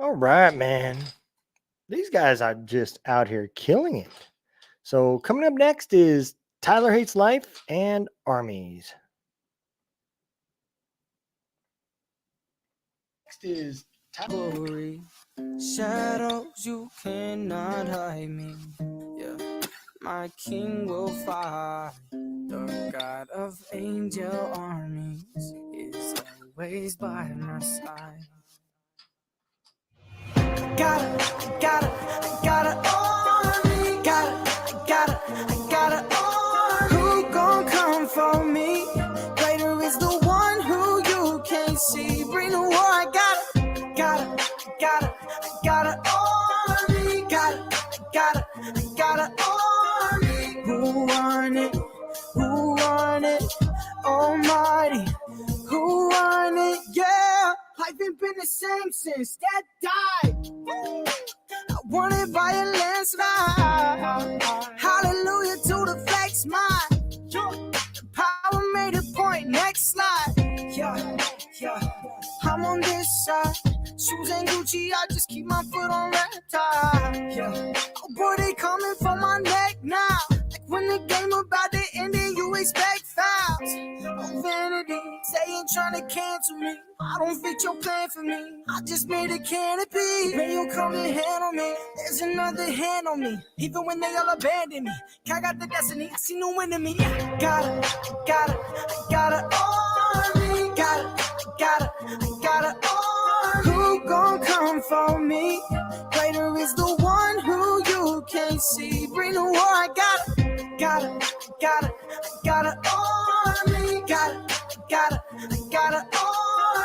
All right, man. These guys are just out here killing it. So coming up next is Tyler Hates Life and Armies. Next is Glory, shadows, you cannot hide me. Yeah, my king will fight. The God of angel armies is always by my side. I got an army. I got an army. Who gon' come for me? Greater is the one who you can't see. Bring the war. I got an army. Got an army. Who won it? Who won it? Almighty. Who won it? Yeah. Life ain't been the same since that died. I won it by a landslide. Hallelujah to the flex mine. Power made a point. Next slide. Yeah. I'm on this side. Shoes and Gucci, I just keep my foot on red tie. Yeah. Oh boy, they coming for my neck now. Like when the game about to end and you expect fouls. Oh vanity, they ain't trying to cancel me. I don't fit your plan for me. I just made a canopy. May you come and handle me. There's another hand on me. Even when they all abandon me. I got the destiny, I see no end in me. Yeah. Got an army. Got an army. Who gon' come for me? Greater is the one who you can't see. Bring the war. I got an army. Got an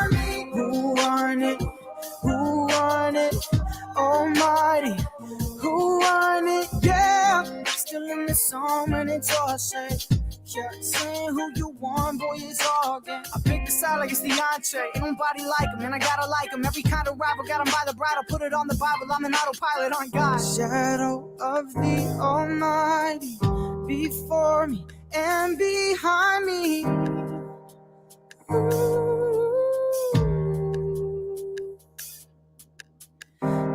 army. Who won it? Who won it? Almighty. Who won it? Yeah. Still in the song when it's all said. Yeah, saying who you want, boy, it's all game. I pick the side like it's the entree. Ain't nobody like him, and I gotta like him. Every kind of rapper got him by the bridle. Put it on the Bible, I'm an autopilot on God. Shadow of the Almighty before me and behind me.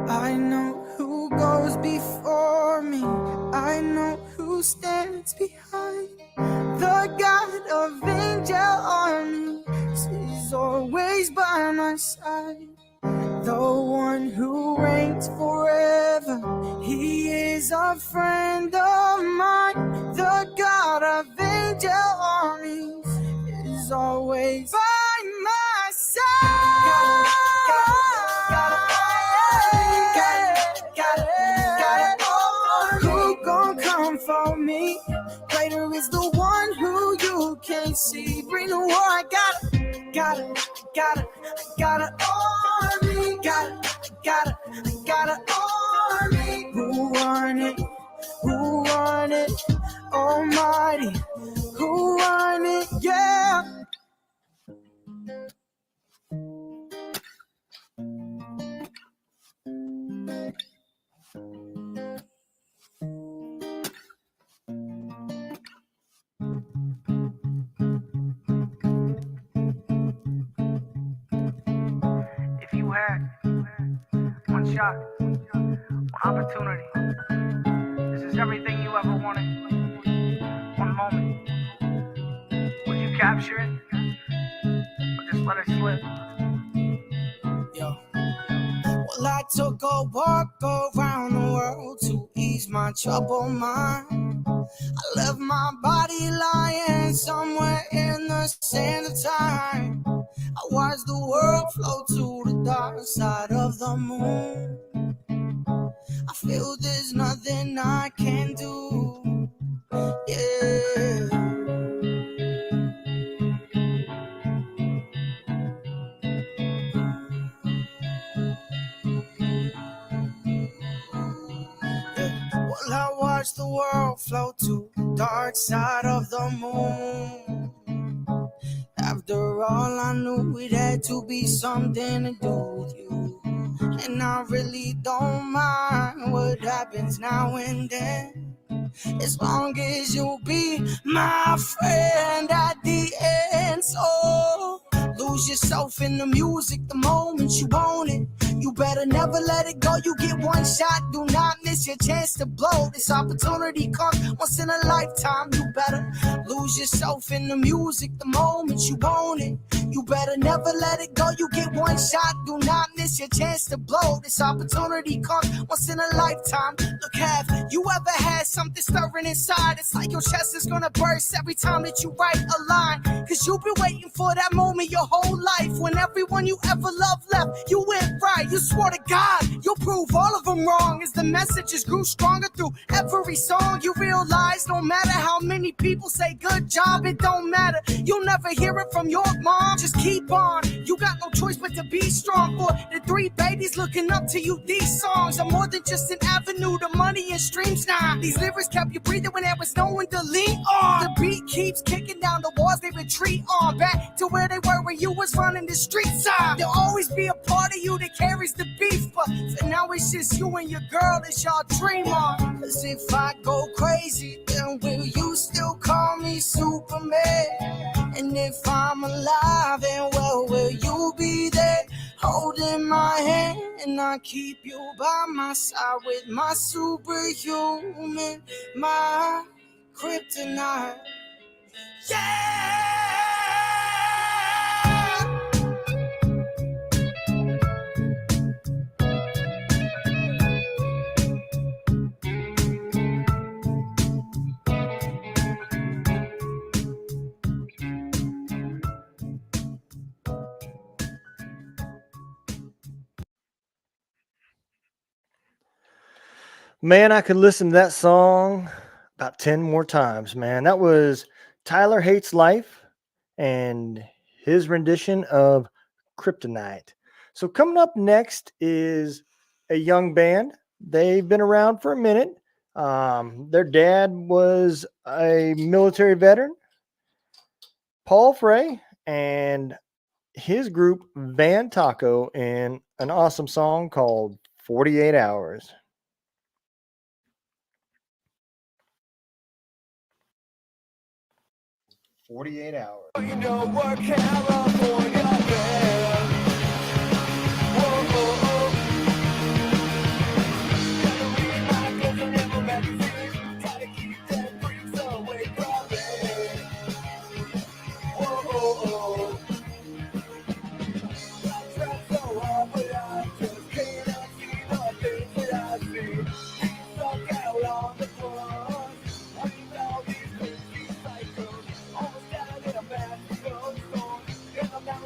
I know who goes before me. I know who stands behind. The God of angel armies is always by my side. The one who reigns forever, he is a friend of mine. The God of angel armies is always by my side. Who gon' come for me? Greater is the one who you can't see. Bring the war. I got an army. Got an army. Who won it? Who won it? Almighty. Who won it? Yeah. shot, one opportunity. This is everything you ever wanted. One moment. Will you capture it? Or just let it slip? Yo. Well, I took a walk around the world to ease my troubled mind. I left my body lying somewhere in the sand of time. I watched the world flow to the dark side of the moon. I feel there's nothing I can do. Yeah. Well, I watched the world flow to the dark side of the moon. After all, I knew it had to be something to do with you. And I really don't mind what happens now and then, as long as you'll be my friend at the end. So lose yourself in the music the moment you own it. You better never let it go. You get one shot, do not miss your chance to blow. This opportunity comes once in a lifetime. You better lose yourself in the music the moment you own it. You better never let it go. You get one shot, do not miss your chance to blow. This opportunity comes once in a lifetime. Look, have you ever had something stirring inside? It's like your chest is gonna burst every time that you write a line. Cause you've been waiting for that moment your whole life. When everyone you ever loved left, you went right. You swore to God, you'll prove all of them wrong. As the messages grew stronger through every song, you realize no matter how many people say good job, it don't matter. You'll never hear it from your mom. Just keep on. You got no choice but to be strong. For the 3 babies looking up to you, these songs are more than just an avenue to money and streams now. These lyrics kept you breathing when there was no one to lean on. The beat keeps kicking down the walls they retreat on. Back to where they were when you was running the streets. There'll always be a part of you that carries the beef, but for now it's just you and your girl that y'all dream on. Cause if I go crazy, then will you still call me Superman? And if I'm alive, and well, will you be there holding my hand? And I keep you by my side with my superhuman, my kryptonite. Yeah! Man, I could listen to that song about 10 more times, man. That was Tyler Hates Life and his rendition of Kryptonite. So coming up next is a young band. They've been around for a minute. Their dad was a military veteran, Paul Frey, and his group Van Taco in an awesome song called 48 Hours. 48 hours. You know we're California band. Whoa, whoa, whoa. Gotta read my books and never magazines. Try to keep them freaks away from me. Whoa, whoa, whoa. I tried so hard, but I just cannot see the things that I see. Stuck out on the floor. I need all these crazy cycles. Almost down in a massive storm. And I'm not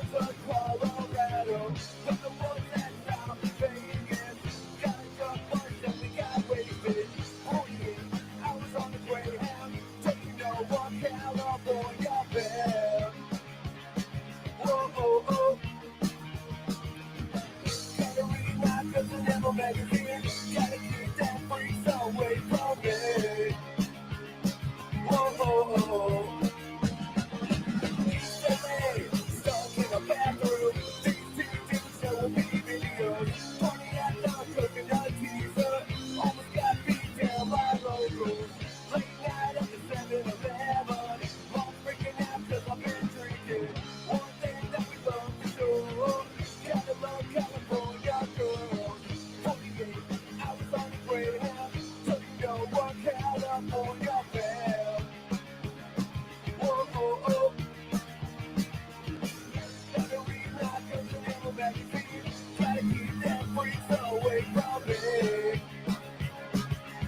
magazine. Gotta keep them freaks away from me.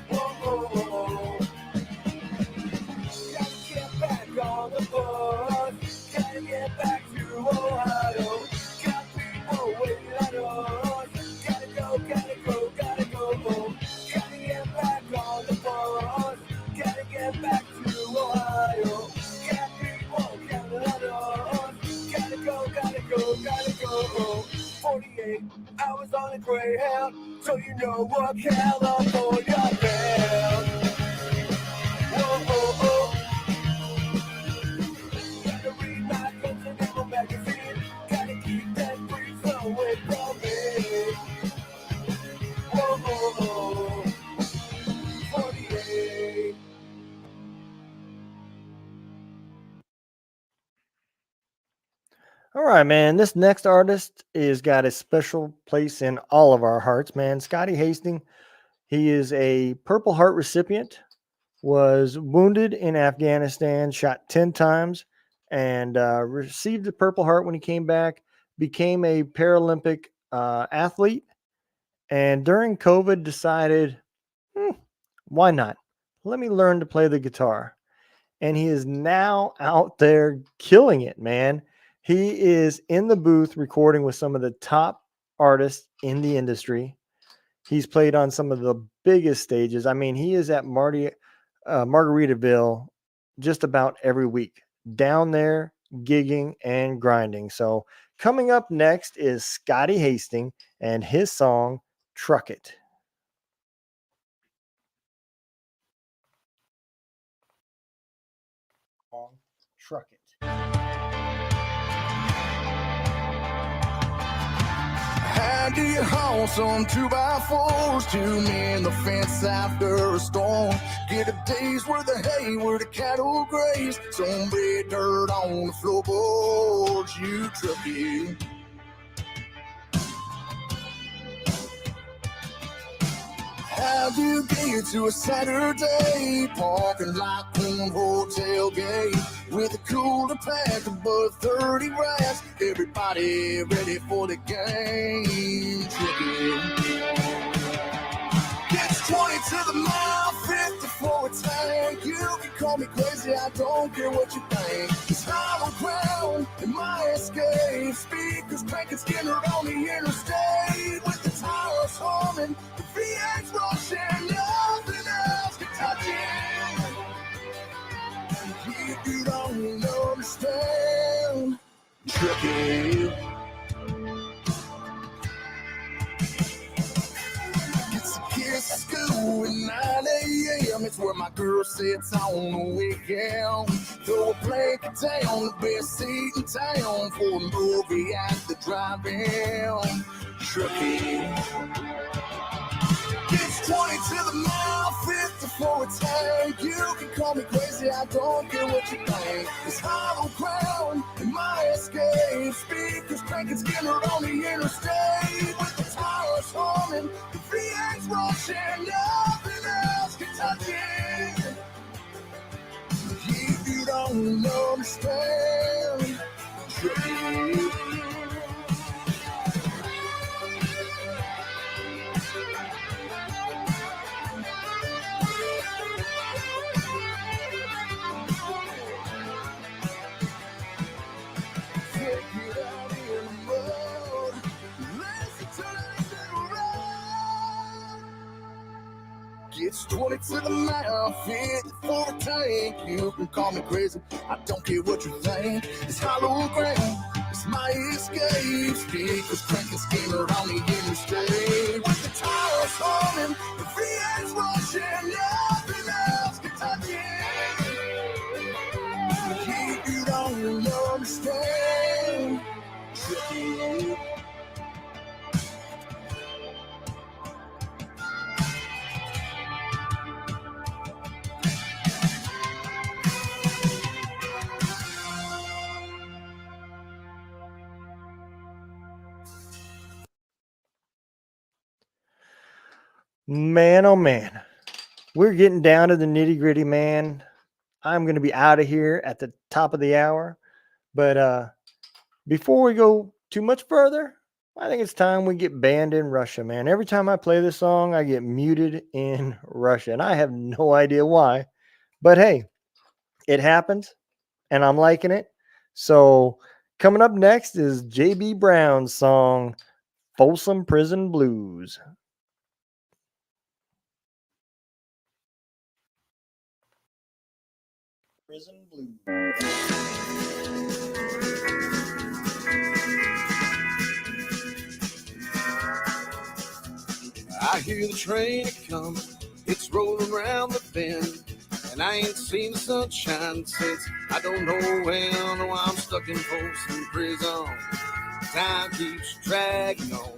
Whoa. Gotta get back on the bus. Gotta get back to Ohio. Got people waiting on us. Gotta go, gotta go, gotta go. Gotta get back on the bus. Gotta get back to Ohio. Got people counting on us. Gotta go, gotta go, gotta go. 48 hours on a Greyhound, so you know what California bound. Whoa. Gotta read my Continental magazine. Gotta keep that freaks away from me. Whoa. 48. All right, man. This next artist is got a special place in all of our hearts, man. Scotty Hastings. He is a Purple Heart recipient, was wounded in Afghanistan, shot 10 times, and received the Purple Heart when he came back, became a Paralympic athlete, and during COVID decided, why not? Let me learn to play the guitar. And he is now out there killing it, man. He is in the booth recording with some of the top artists in the industry. He's played on some of the biggest stages. I mean, he is at Margaritaville just about every week, down there gigging and grinding. So coming up next is Scotty Hastings and his song Truck It. Truck It. How do you haul some 2x4s to mend the fence after a storm? Get a day's worth of hay where the cattle graze. Some red dirt on the floorboards, you truck it. How do you get to a Saturday parking lot, cornhole tailgate with a cooler packed above 30 rats? Everybody ready for the game. Tricky. Gets 20 to the mile, 50 for a tank. You can call me crazy, I don't care what you think. It's hollow ground in my escape. Speakers cranking Skinner on the interstate with the tires humming. VX rushing, nothing else can touch it. If you don't understand, tricky. Gets the kids to school at 9 a.m. It's where my girl sits on the weekend. Throw a blanket down, the best seat in town for a movie at the drive-in. Tricky. Gets 20 to the mile, 50 for a tank. You can call me crazy, I don't care what you think. It's hollow ground in my escape. Speakers cranking Skinner on the interstate with the tires humming, the VX rushing, nothing else can touch it. If you don't understand, tricky. Gets 20 to the mile, 50 for a tank. You can call me crazy, I don't care what you think. It's hollow ground, it's my escape. Speakers cranking Skinner on the interstate with the tires humming, the VX rushing, nothing else can touch it. If you don't understand, tricky. Man, oh man, we're getting down to the nitty gritty, man. I'm going to be out of here at the top of the hour. But before we go too much further, I think it's time we get banned in Russia, man. Every time I play this song, I get muted in Russia, and I have no idea why. But hey, it happens, and I'm liking it. So, coming up next is JB Brown's song, Folsom Prison Blues. Prison Blues. I hear the train coming, it's rolling around the bend, and I ain't seen the sunshine since I don't know when. Oh, I'm stuck in Folsom Prison, time keeps dragging on,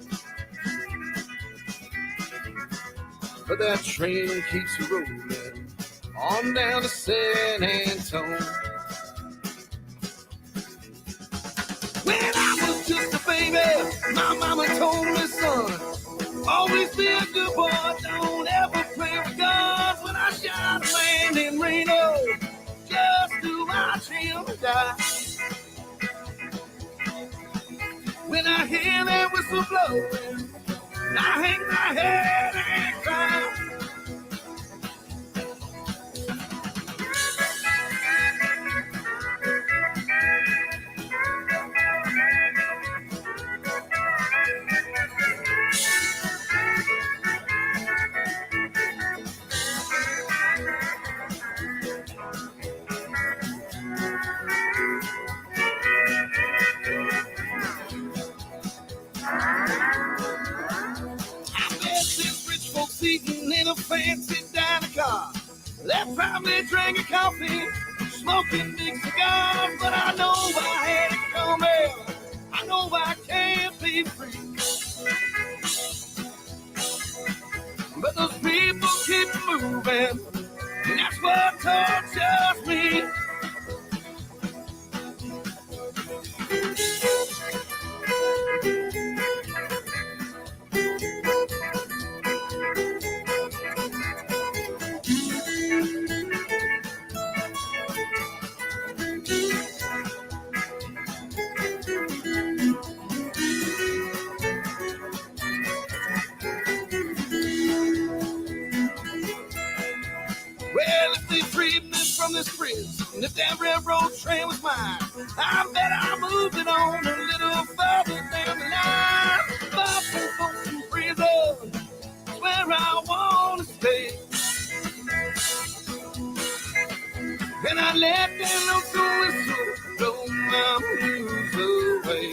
but that train keeps rolling on down to San Antonio. When I was just a baby, my mama told me, son, always be a good boy, don't ever play with guns. When I shot a man in Reno, just to watch him die. When I hear that whistle blowing, I hang my head and cry. Eating in a fancy dining car. They probably drinking coffee, smoking big cigars. But I know I had it coming. I know I can't be free. But those people keep moving, and that's what tortures me. Well, if they freed me from this prison, and if that railroad train was mine, I bet I moved it on a little further down the line. Far from Folsom Prison, is where I want to stay. And I let that local whistle blow my blues away.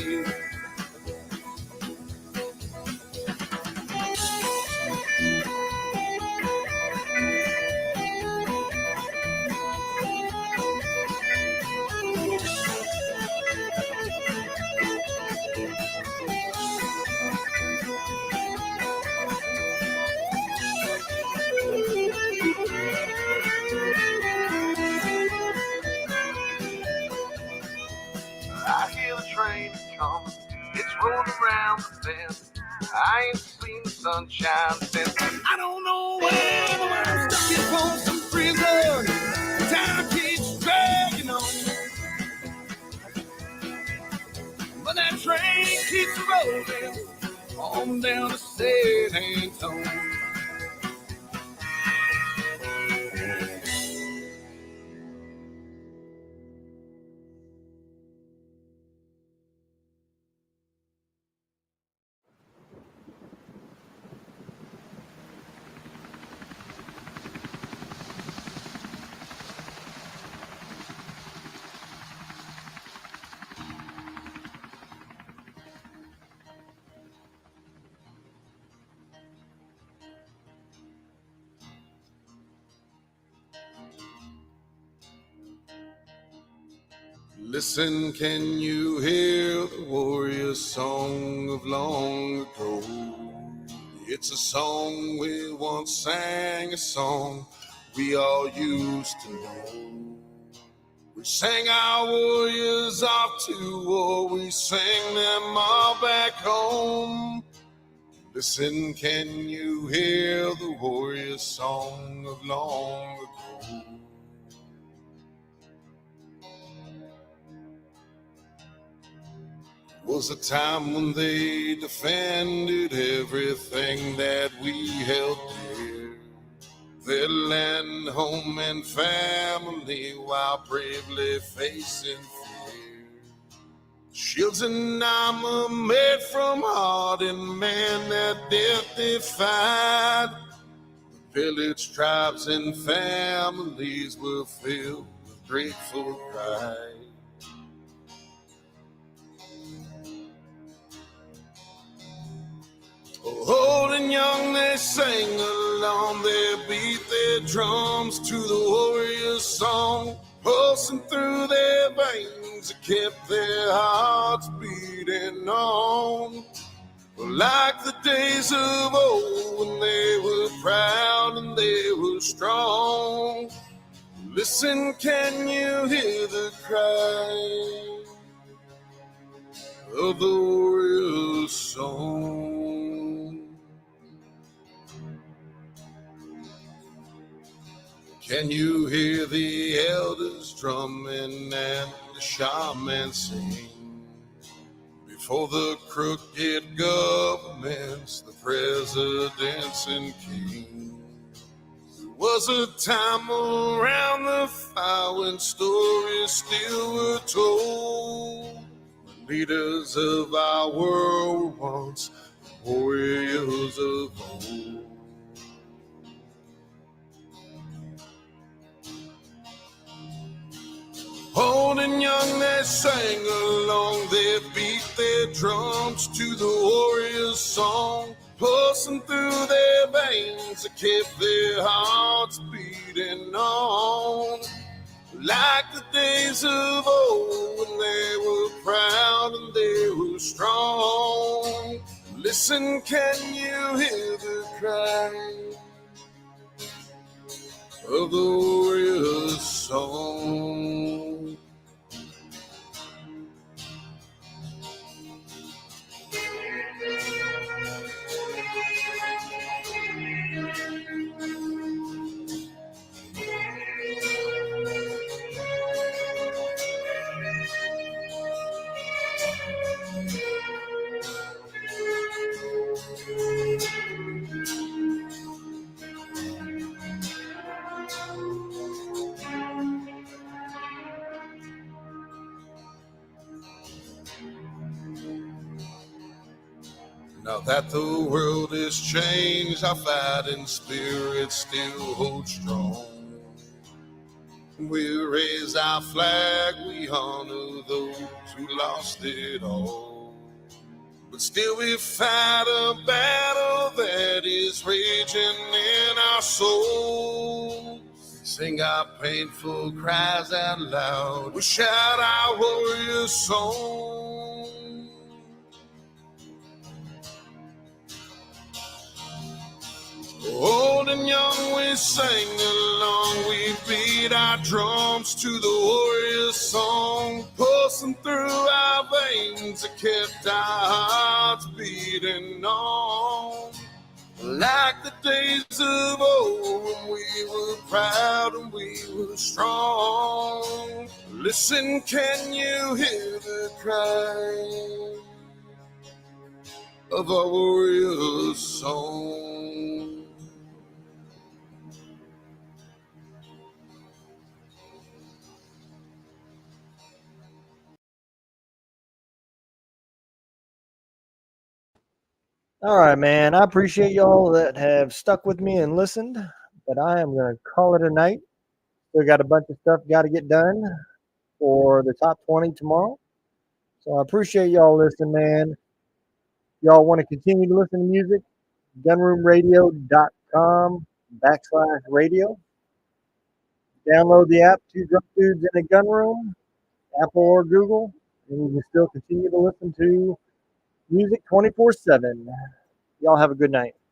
I hear the train coming, it's rolling around the bend. I ain't seen the sunshine since I don't know when I'm stuck in Folsom Prison. Time keeps dragging on, but that train keeps rolling on down to San Antonio. Listen, can you hear the warrior song of long ago? It's a song we once sang, a song we all used to know. We sang our warriors off to war, we sang them all back home. Listen, can you hear the warrior song of long ago? Was a time when they defended everything that we held dear. Their land, home, and family while bravely facing fear. Shields and armor made from hardened man that death defied. Village tribes and families were filled with grateful pride. Old and young, they sang along, they beat their drums to the warrior's song. Pulsing through their veins, it kept their hearts beating on. Like the days of old when they were proud and they were strong. Listen, can you hear the cry of the warrior's song? Can you hear the elders drumming and the shaman sing? Before the crooked governments, the presidents and kings. There was a time around the fire when stories still were told. When leaders of our world were once warriors of old. Old and young, they sang along, they beat their drums to the warrior's song. Pulsing through their veins, it kept their hearts beating on. Like the days of old when they were proud and they were strong. Listen, can you hear the cry of the warrior's song? Now that the world has changed, our fighting spirit still holds strong. We raise our flag, we honor those who lost it all. But still we fight a battle that is raging in our souls. Sing our painful cries out loud, we shout our warrior song. Old and young, we sang along, we beat our drums to the warrior's song. Pulsing through our veins, it kept our hearts beating on. Like the days of old when we were proud and we were strong. Listen, can you hear the cry of our warrior's song? All right, man. I appreciate y'all that have stuck with me and listened, but I am going to call it a night. Still got a bunch of stuff got to get done for the top 20 tomorrow. So I appreciate y'all listening, man. Y'all want to continue to listen to music? gunroomradio.com/radio. Download the app, Two Drunk Dudes in a Gun Room, Apple or Google, and you can still continue to listen to music 24/7. Y'all have a good night.